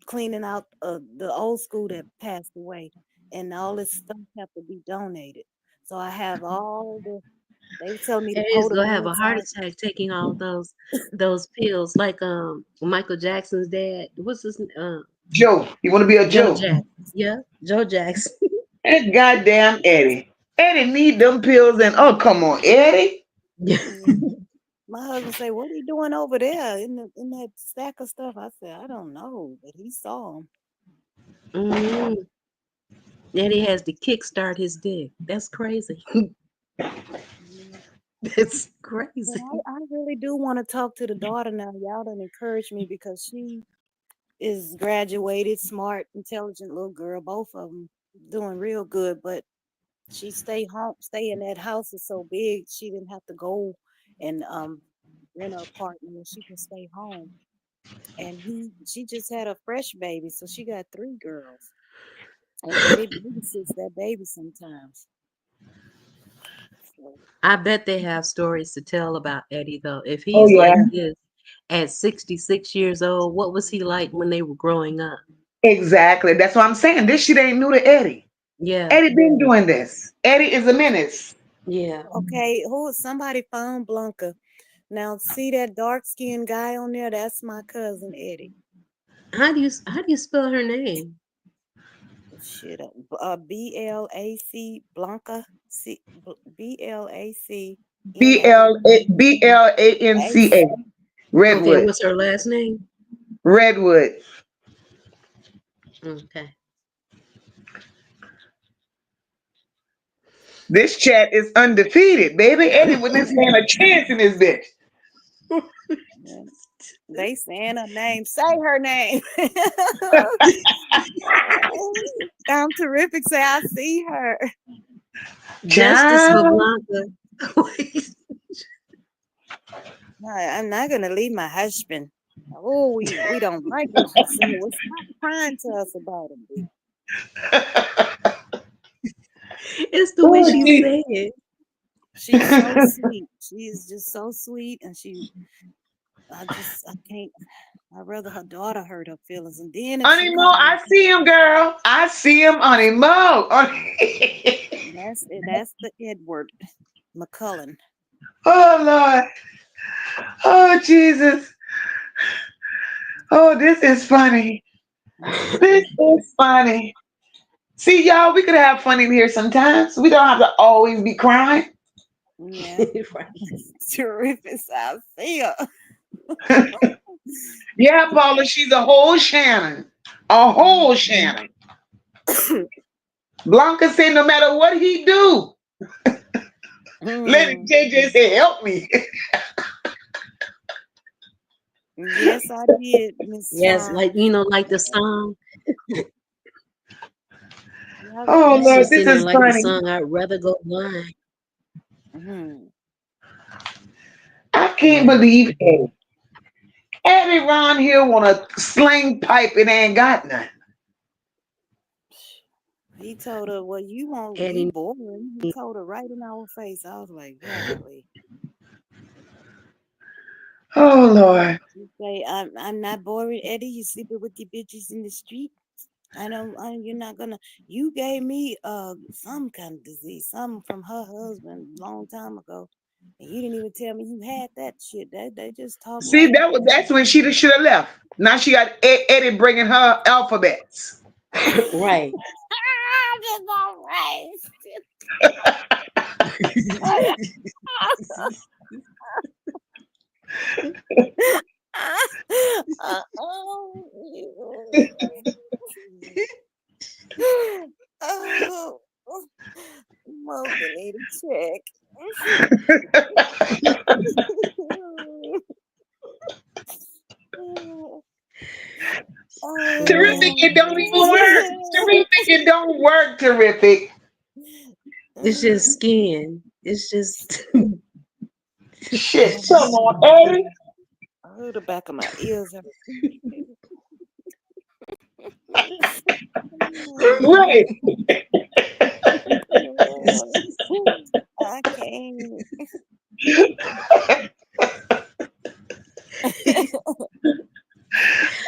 F: cleaning out the old school that passed away, and all this stuff have to be donated. So I have all the. They tell me to
G: Aries
F: pull the
G: gonna have a
F: bins
G: heart
F: out.
G: attack taking all of those pills, like Michael Jackson's dad. What's his
E: Joe. You want to be a
G: Joe
E: Joe?
G: Jackson? Yeah, Joe Jackson.
E: That goddamn Eddie. Eddie need them pills and oh come on, Eddie.
F: Yeah. My husband say, "What are you doing over there in that stack of stuff?" I said, "I don't know," but he saw him.
G: Mm. And he has to kickstart his dick. That's crazy.
F: Yeah.
G: That's
F: But
G: crazy.
F: I really do want to talk to the daughter now. Y'all done encourage me because she is graduated, smart, intelligent little girl. Both of them doing real good, but she stay in that house is so big. She didn't have to go and rent an apartment, and she can stay home. And she just had a fresh baby, so she got 3 girls. And Eddie babysits that baby sometimes. So,
G: I bet they have stories to tell about Eddie though. If
E: Oh
G: he's
E: yeah.
G: like this at 66 years old, what was he like when they were growing up?
E: Exactly. That's what I'm saying. This shit ain't new to Eddie.
G: Yeah,
E: Eddie been doing this. Eddie is a menace.
G: yeah.
F: okay, somebody found Blanca. Now see that dark skinned guy on there? That's my cousin Eddie.
G: How do you spell her name?
F: Shit, BLAC Blanca, BLAC
E: BLANCA.
G: Okay,
E: Redwood.
G: what's her last name?
E: Redwood.
G: Okay.
E: This chat is undefeated, baby. Eddie wouldn't stand a chance in this bitch.
F: They saying her name. Say her name. I'm terrific. Say I see her.
G: Justice for
E: Child.
G: Blanca.
F: I'm not gonna leave my husband. Oh, we don't like it. She said, "Well, stop crying to us about him, B."
G: It's the way
E: Oh,
G: she
E: gee.
G: said it.
F: She's so sweet. She is just so sweet, and I can't. I'd rather her daughter hurt her feelings, and then if she
E: Animo,
F: come
E: I
F: back,
E: see him, girl. I see him, Animo.
F: that's the Edward McCullen.
E: Oh, Lord. Oh, Jesus. Oh, this is funny. This is funny. See, y'all, we could have fun in here sometimes. We don't have to always be crying.
F: Yeah,
G: Right.
F: terrific. I see her.
E: Yeah, Paula, she's a whole Shannon. A whole Shannon. Blanca said no matter what he do, let it
F: Mm.
E: JJ say, help me.
F: Yes, I did, Miss
G: Yes,
F: Sean.
G: like the song.
E: Oh,
F: Y'all
E: Lord,
G: She's
E: this
G: singing
E: is
G: like the
E: funny.
G: song, I'd rather go blind.
F: Mhm.
E: I can't believe Eddie. Eddie Ron here want to sling pipe and ain't got none.
F: He told her, "Well, you
G: Eddie,
F: boring." He told her right in our face. I was like, "Golly."
E: Oh Lord.
F: You say, "I'm not boring, Eddie. You sleeping with the bitches in the street. You're not gonna. You gave me some kind of disease, something from her husband long time ago, and you didn't even tell me you had that shit. They just talk
E: See,
F: right out of
E: that's when she should have left. Now she got Eddie bringing her alphabets.
G: right.
F: That's all right. Oh, Mocha need a check.
E: Terrific,
F: Oh.
E: it don't even work. Terrific, it don't work. Terrific.
G: It's just skin. It's just
E: Shit,
F: Oh,
E: come on, Eddie.
F: I heard the back of my ears.
E: Right.
F: I can't.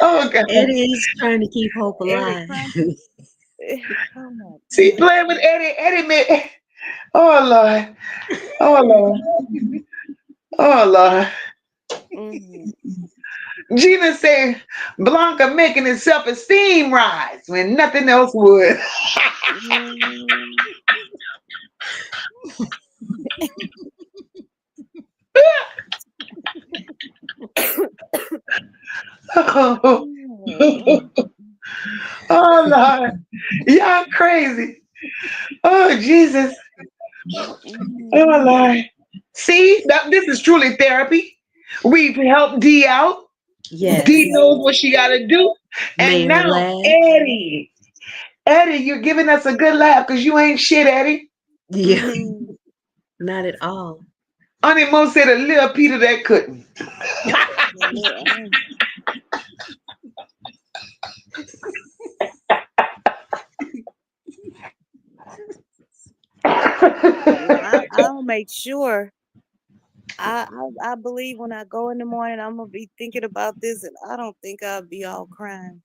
E: Oh God.
G: Eddie's trying to keep hope
F: Eddie
G: alive.
F: Crunchy. Oh my
E: See,
F: God.
E: playing with Eddie. Eddie made. Oh Lord. Oh Lord. Oh Lord.
F: Mm.
E: Gina said Blanca making his self-esteem rise when nothing else would.
F: Mm.
E: Oh,
F: Mm.
E: Lord. Y'all crazy. Oh Jesus. Oh
F: Mm.
E: Lord. See, this is truly therapy. We've helped Dee out. Dee
G: Yes.
E: knows what she gotta do. And
G: Made her
E: now
G: laugh.
E: Eddie. Eddie, you're giving us a good laugh because you ain't shit, Eddie.
G: Yeah.
F: Mm.
G: Not at all.
E: Honey Mo said a little Peter that couldn't.
F: I'll make sure. I believe when I go in the morning, I'm gonna be thinking about this, and I don't think I'll be all crying.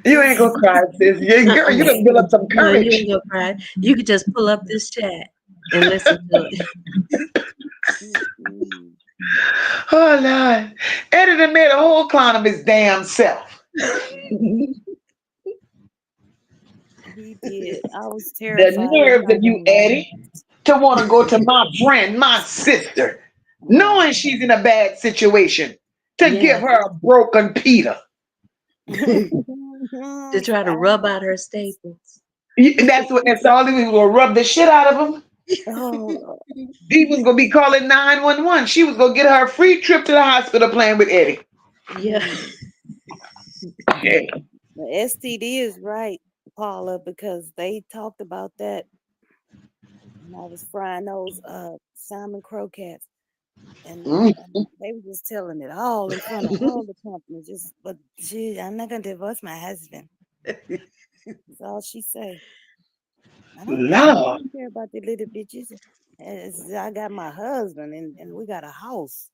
E: You ain't gonna cry, sis. Yeah, girl, you
G: Uh-uh.
E: done build up some
G: No, you
E: courage.
G: ain't gonna cry. You could just pull up this chat and listen to it.
F: Mm-mm.
E: Oh Lord. Eddie done made a whole clown of his damn self.
F: He did. I was
E: The
F: terrified of
E: nerves of
F: finding
E: you,
F: out.
E: Eddie, to want to go to my friend, my sister,
F: Mm.
E: knowing she's in a bad situation, to give
G: Yeah.
E: her a broken Peter.
G: To try to rub out her staples.
E: That's all he was gonna rub the shit out of him.
F: Oh,
E: He was gonna be calling 911. She was gonna get her a free trip to the hospital playing with Eddie.
G: Yeah.
F: mm.
E: Yeah.
F: The STD is right, Paula, because they talked about that when I was frying those salmon croquettes, and
E: Mm.
F: they were just telling it all in front of all the companies. But gee, I'm not gonna divorce my husband. That's all she say. I don't care. I
E: Lord.
F: don't care about the little bitches. I got my husband, and we got a house.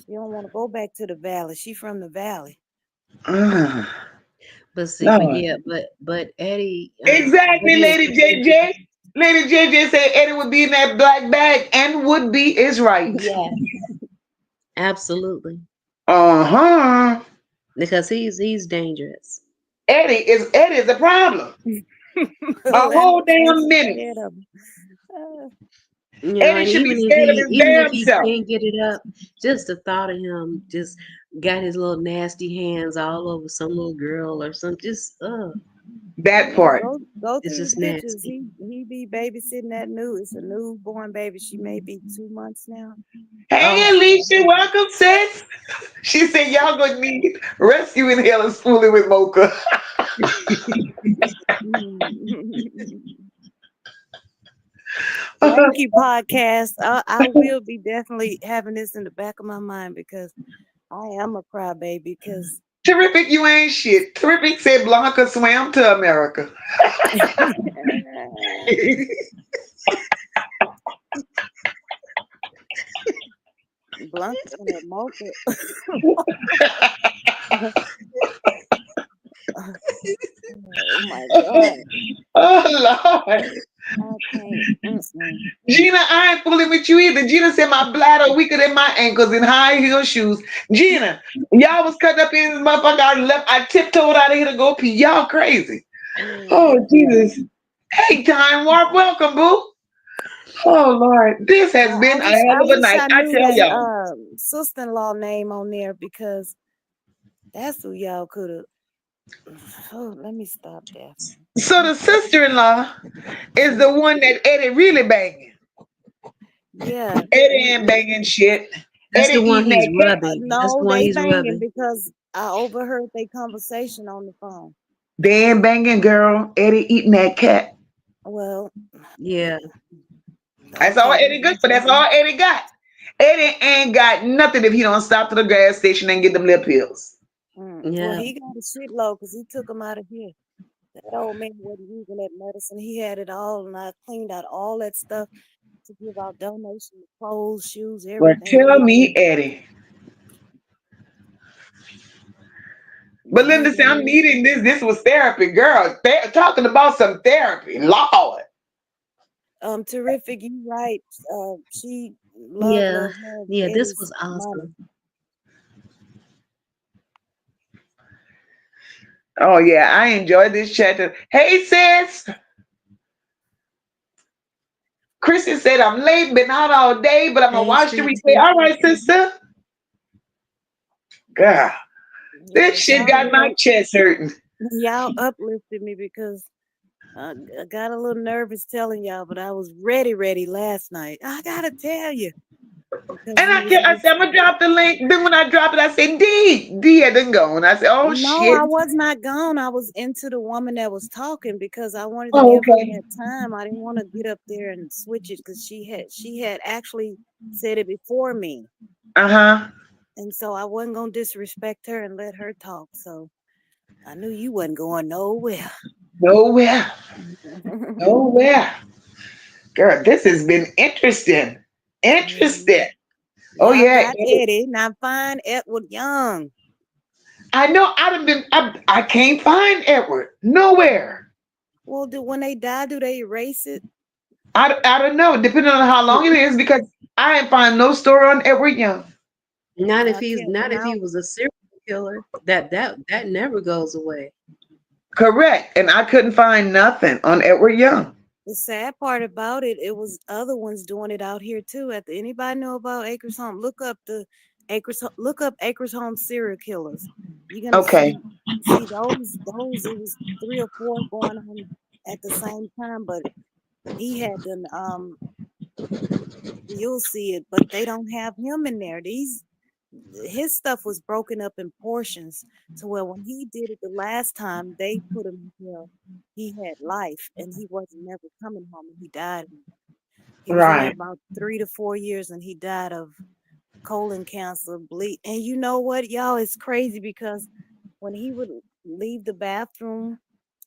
F: She don't want to go back to the valley. She from the valley.
E: Uh,
G: But see, but
E: Lord.
G: yeah, but Eddie,
E: Exactly,
G: Eddie is
E: Lady JJ. Lady JJ said Eddie would be in that black bag and would be is right.
G: yeah, absolutely,
E: Uh-huh.
G: because he's dangerous.
E: Eddie is a problem. A
F: Atlanta
E: whole
F: folks
E: damn
F: are
E: minute.
F: scared of him.
G: You know,
E: Eddie
G: and
E: should be scared of his
G: even if
E: damn
G: he
E: self.
G: can't get it up, just the thought of him just got his little nasty hands all over some little girl or some just
E: That part.
F: Go
G: it's
F: through the
G: just
F: pictures.
G: nasty.
F: He be babysitting that it's a newborn baby. She may be 2 months now.
E: Hey
G: Oh,
E: Alicia, welcome, sis. She said y'all gonna need rescuing hell and fooling with Mocha.
F: Thank you, podcast. I will be definitely having this in the back of my mind because I am a crybaby because
E: Terrific, you ain't shit. Terrific said Blanca swam to America.
F: Blanca and her mocha. Oh my God.
E: Oh Lord.
F: I can't. Mm-mm.
E: Gina, I ain't fooling with you either. Gina said my bladder weaker than my ankles in high heel shoes. Gina, y'all was cutting up in this motherfucker. I tiptoed out of here to go pee. Y'all crazy. Oh Jesus. Hey, Time Warp, welcome, boo. Oh Lord, this has been a hell
F: I
E: of a
F: wish
E: night.
F: I
E: I
F: knew
E: tell
F: that
E: y'all.
F: sister-in-law name on there because that's who y'all could have. Oh, let me stop that.
E: So the sister-in-law is the one that Eddie really banging.
F: Yeah.
E: Eddie ain't banging shit.
G: That's the
E: Eddie
G: one
E: eating
G: he's
E: that cat.
G: rubbing. That's the
F: No,
G: one
F: they
G: he's
F: banging
G: rubbing.
F: because I overheard their conversation on the phone.
E: They ain't banging, girl. Eddie eating that cat.
F: Well,
G: Yeah.
E: That's all
F: okay.
E: Eddie good for. That's all Eddie got. Eddie ain't got nothing if he don't stop to the gas station and get them lip pills.
F: Well,
G: Yeah.
F: he got a shitload because he took him out of here. That old man wasn't using that medicine. He had it all, and I cleaned out all that stuff to give out donations, clothes, shoes,
E: Well,
F: everything.
E: tell me, Eddie. But
F: But he
E: Linda said, I'm
F: was,
E: needing this. This was therapy, girl. Talking about some therapy. Lord.
F: terrific. You right. She
G: Yeah.
F: love
G: Yeah. This
F: Eddie's
G: was
F: money.
G: awesome.
E: Oh, yeah. I enjoyed this chat. Hey, sis. Christian said, I'm late, been out all day, but I'm going to
G: Hey,
E: watch the
G: Sweet
E: replay.
G: Tea.
E: All right, sister. God, this
F: Yeah,
E: shit got my chest hurting.
F: y'all uplifted me because I got a little nervous telling y'all, but I was ready last night. I gotta tell you because
E: And
F: you was
E: I said, I'm going to drop the link. Then when I drop it, I said, D hadn't gone. I said, oh,
F: No,
E: shit.
F: I was not gone. I was into the woman that was talking because I wanted to
E: Oh,
F: give her
E: okay.
F: that time. I didn't want to get up there and switch it because she had actually said it before me.
E: Uh-huh.
F: And so I wasn't gonna disrespect her and let her talk. So I knew you wasn't going nowhere.
E: Nowhere. Nowhere. Girl, this has been interesting. Interesting. Oh,
F: Y'all
E: yeah.
F: got Eddie. Now find Edward Young.
E: I know I can't find Edward. Nowhere.
F: Well, when they die, do they erase it?
E: I don't know, depending on how long it is, because I ain't find no story on Edward Young.
G: Not
F: I
G: if he's
F: kept
G: not if he
F: count.
G: was a serial killer. That never goes away.
E: Correct. And I couldn't find nothing on Edward Young.
F: The sad part about it, it was other ones doing it out here too. Anybody know about Acres Home? Look up Acres Home serial killers. You're gonna
E: Okay.
F: see those. It was 3 or 4 going on at the same time, but he had them. You'll see it, but they don't have him in there. His stuff was broken up in portions to where when he did it the last time, they put him in jail. He had life and he wasn't never coming home and he died. He was in there
E: Right.
F: about 3 to 4 years and he died of colon cancer, bleed. And you know what, y'all, it's crazy because when he would leave the bathroom,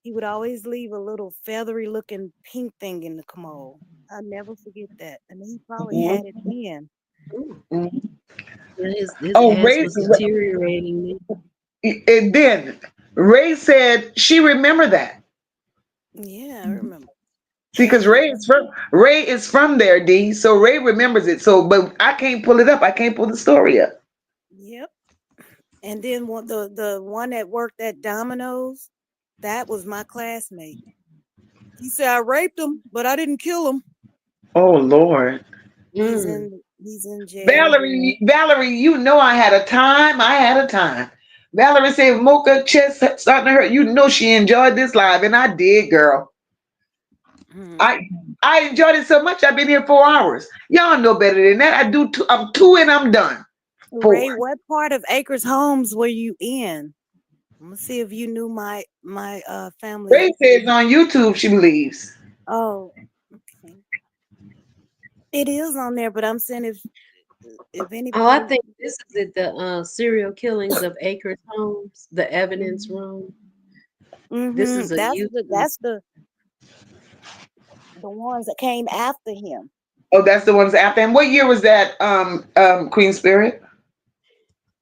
F: he would always leave a little feathery looking pink thing in the commode. I'll never forget that. And he probably had it then.
E: Mhm.
G: Yeah, his
E: Oh,
G: ass was deteriorating.
E: and then Ray said she remembered that.
F: Yeah, I remember.
E: See, because Ray is from there, D. So Ray remembers it. So, but I can't pull it up. I can't pull the story up.
F: Yep. And then the one that worked at Domino's, that was my classmate. He said I raped him, but I didn't kill him.
E: Oh Lord.
F: He's
G: Mm.
F: in jail.
E: Valerie, you know I had a time. I had a time. Valerie said Mocha chest starting to hurt. You know she enjoyed this live, and I did, girl.
F: Hmm.
E: I enjoyed it so much. I've been here 4 hours. Y'all know better than that. I do. I'm 2 and I'm done.
F: Ray,
E: 4.
F: what part of Acres Homes were you in? I'm gonna see if you knew my family.
E: Ray says on YouTube she believes.
F: Oh, okay. It is on there, but I'm saying if if
G: Oh, I
F: anybody,
G: think this is it, the serial killings of Acres Homes, the evidence room. This is a YouTube.
F: that's the ones that came after him.
E: Oh, that's the ones after him. What year was that, Queen Spirit?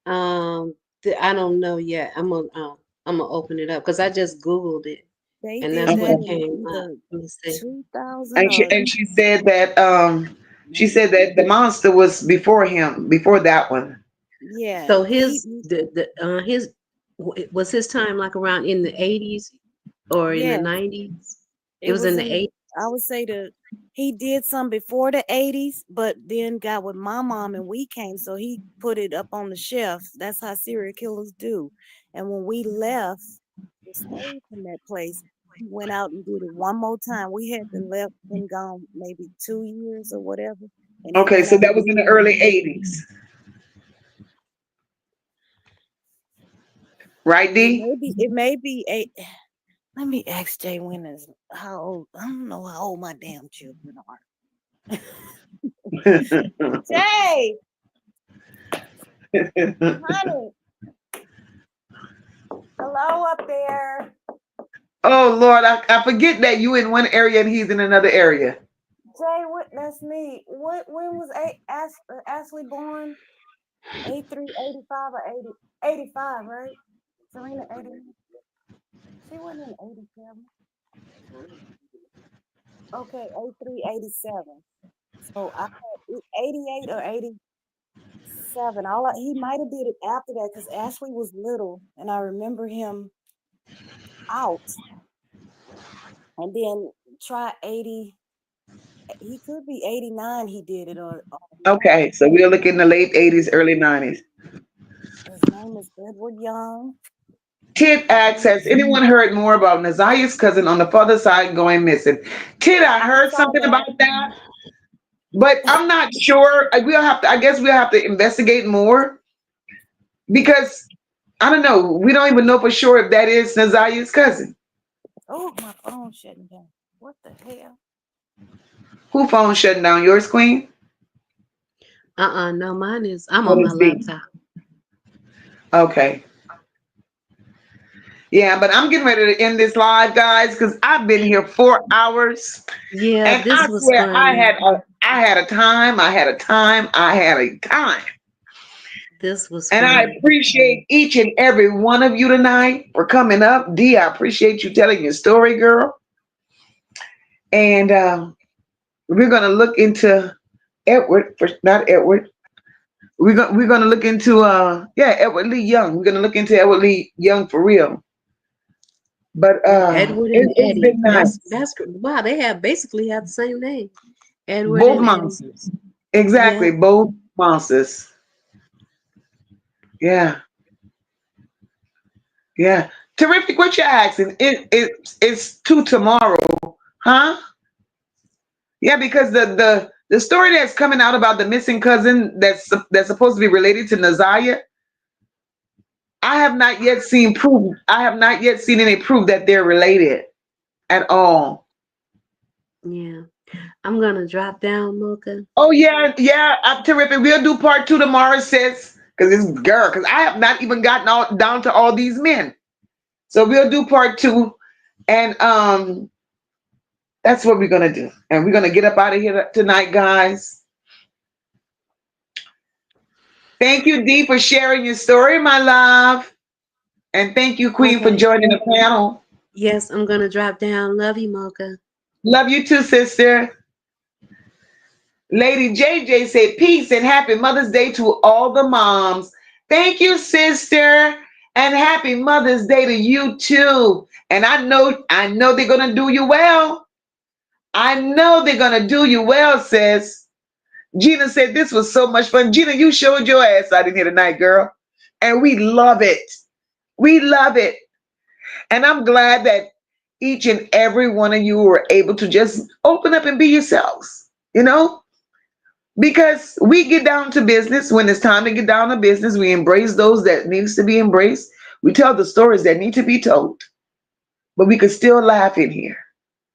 G: I don't know yet. I'm gonna open it up because I just Googled it,
F: They
G: and
F: did
G: that's
E: Okay.
G: what
F: that in
G: came up.
F: either
G: Let me see.
F: 2000
E: And she
F: or
E: and she said that
F: maybe,
E: the monster was before him, before that one.
F: yeah,
G: So his was his time like around in the 80s or in the
F: yeah,
G: 90s? It
F: it
G: was in
F: was
G: the
F: in,
G: 80s.
F: I would say he did some before the 80s, but then got with my mom and we came, so he put it up on the shelf. That's how serial killers do. And when we left the stage from that place, he went out and did it one more time. We had been gone maybe 2 years or whatever, and he
E: Okay,
F: went
E: so
F: out
E: that
F: and
E: was
F: did
E: in the
F: it
E: early
F: again.
E: '80s, right, D?
F: It may be a. Let me ask Jay Winners how old. I don't know how old my damn children are. Jay, honey, hello up there.
E: Oh Lord, I forget that you in one area and he's in another area.
F: Jay, what? That's me. What? When was Ashley born? 83, 85, or 80, 85, right? Serena 80. She wasn't in 87. Okay, 83, 87. So I had 88 or 87. He might have did it after that because Ashley was little, and I remember him out. And then try 80. He could be 89. He did it or
E: Okay, so we're looking in the late '80s, early '90s.
F: his name is Edward Young.
E: Tit asks, has anyone heard more about Naziah's cousin on the father's side going missing? Tit, I
F: I
E: heard
F: saw
E: something
F: that.
E: about that, but I'm not sure. We'll have to. I guess we'll have to investigate more because I don't know. We don't even know for sure if that is Naziah's cousin.
F: Oh, my phone shutting down. What the hell?
E: Who phone shutting down? Yours, Queen?
G: No, mine is. I'm
E: What
G: on my
E: is B?
G: laptop.
E: Okay. Yeah, but I'm getting ready to end this live, guys, because I've been here 4 hours,
G: Yeah,
E: and I
G: this was
E: swear
G: fun.
E: I had a time. I had a time. I had a time.
G: This was
E: And I
G: fun.
E: appreciate each and every one of you tonight for coming up. D, I appreciate you telling your story, girl. And we're gonna look into Edward, not Edward. We're gonna look into Edward Lee Young. We're gonna look into Edward Lee Young for real. But
G: Edward and
E: it's
G: Eddie.
E: been nice.
G: That's wow. They basically have the same name. Edward
E: Both
G: and Eddie.
E: monsters. Exactly,
G: Yeah.
E: both monsters. Yeah, yeah. Terrific. What you asking? It's to tomorrow, huh? Yeah, because the story that's coming out about the missing cousin that's supposed to be related to Naziah, I have not yet seen proof. I have not yet seen any proof that they're related at all.
G: Yeah. I'm gonna drop down, Mocha.
E: Oh yeah, yeah. Terrific. We'll do part two tomorrow, sis. Because it's girl. Because I have not even gotten all down to all these men. So we'll do part two, and that's what we're gonna do. And we're gonna get up out of here tonight, guys. Thank you, Dee, for sharing your story, my love. And thank you, Queen, for
G: Okay.
E: joining the panel.
G: Yes, I'm gonna drop down. Love you, Mocha.
E: Love you too, sister. Lady JJ said, peace and happy Mother's Day to all the moms. Thank you, sister. And happy Mother's Day to you too. And I know they're gonna do you well. I know they're gonna do you well, sis. Gina said this was so much fun. Gina, you showed your ass out in here tonight, girl. And we love it. We love it. And I'm glad that each and every one of you were able to just open up and be yourselves, you know? Because we get down to business when it's time to get down to business. We embrace those that needs to be embraced. We tell the stories that need to be told. But we can still laugh in here.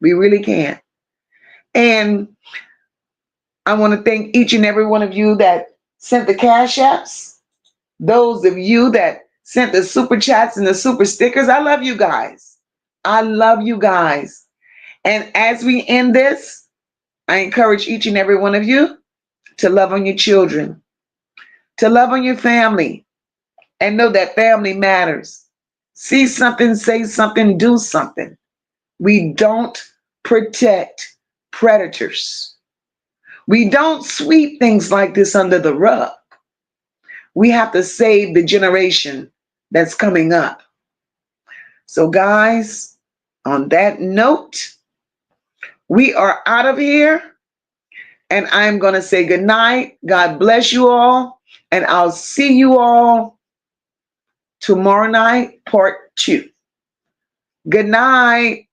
E: We really can. And I want to thank each and every one of you that sent the cash apps, those of you that sent the super chats and the super stickers. I love you guys. I love you guys. And as we end this, I encourage each and every one of you to love on your children, to love on your family, and know that family matters. See something, say something, do something. We don't protect predators. We don't sweep things like this under the rug. We have to save the generation that's coming up. So, guys, on that note, we are out of here. And I'm going to say good night. God bless you all. And I'll see you all tomorrow night, part 2. Good night.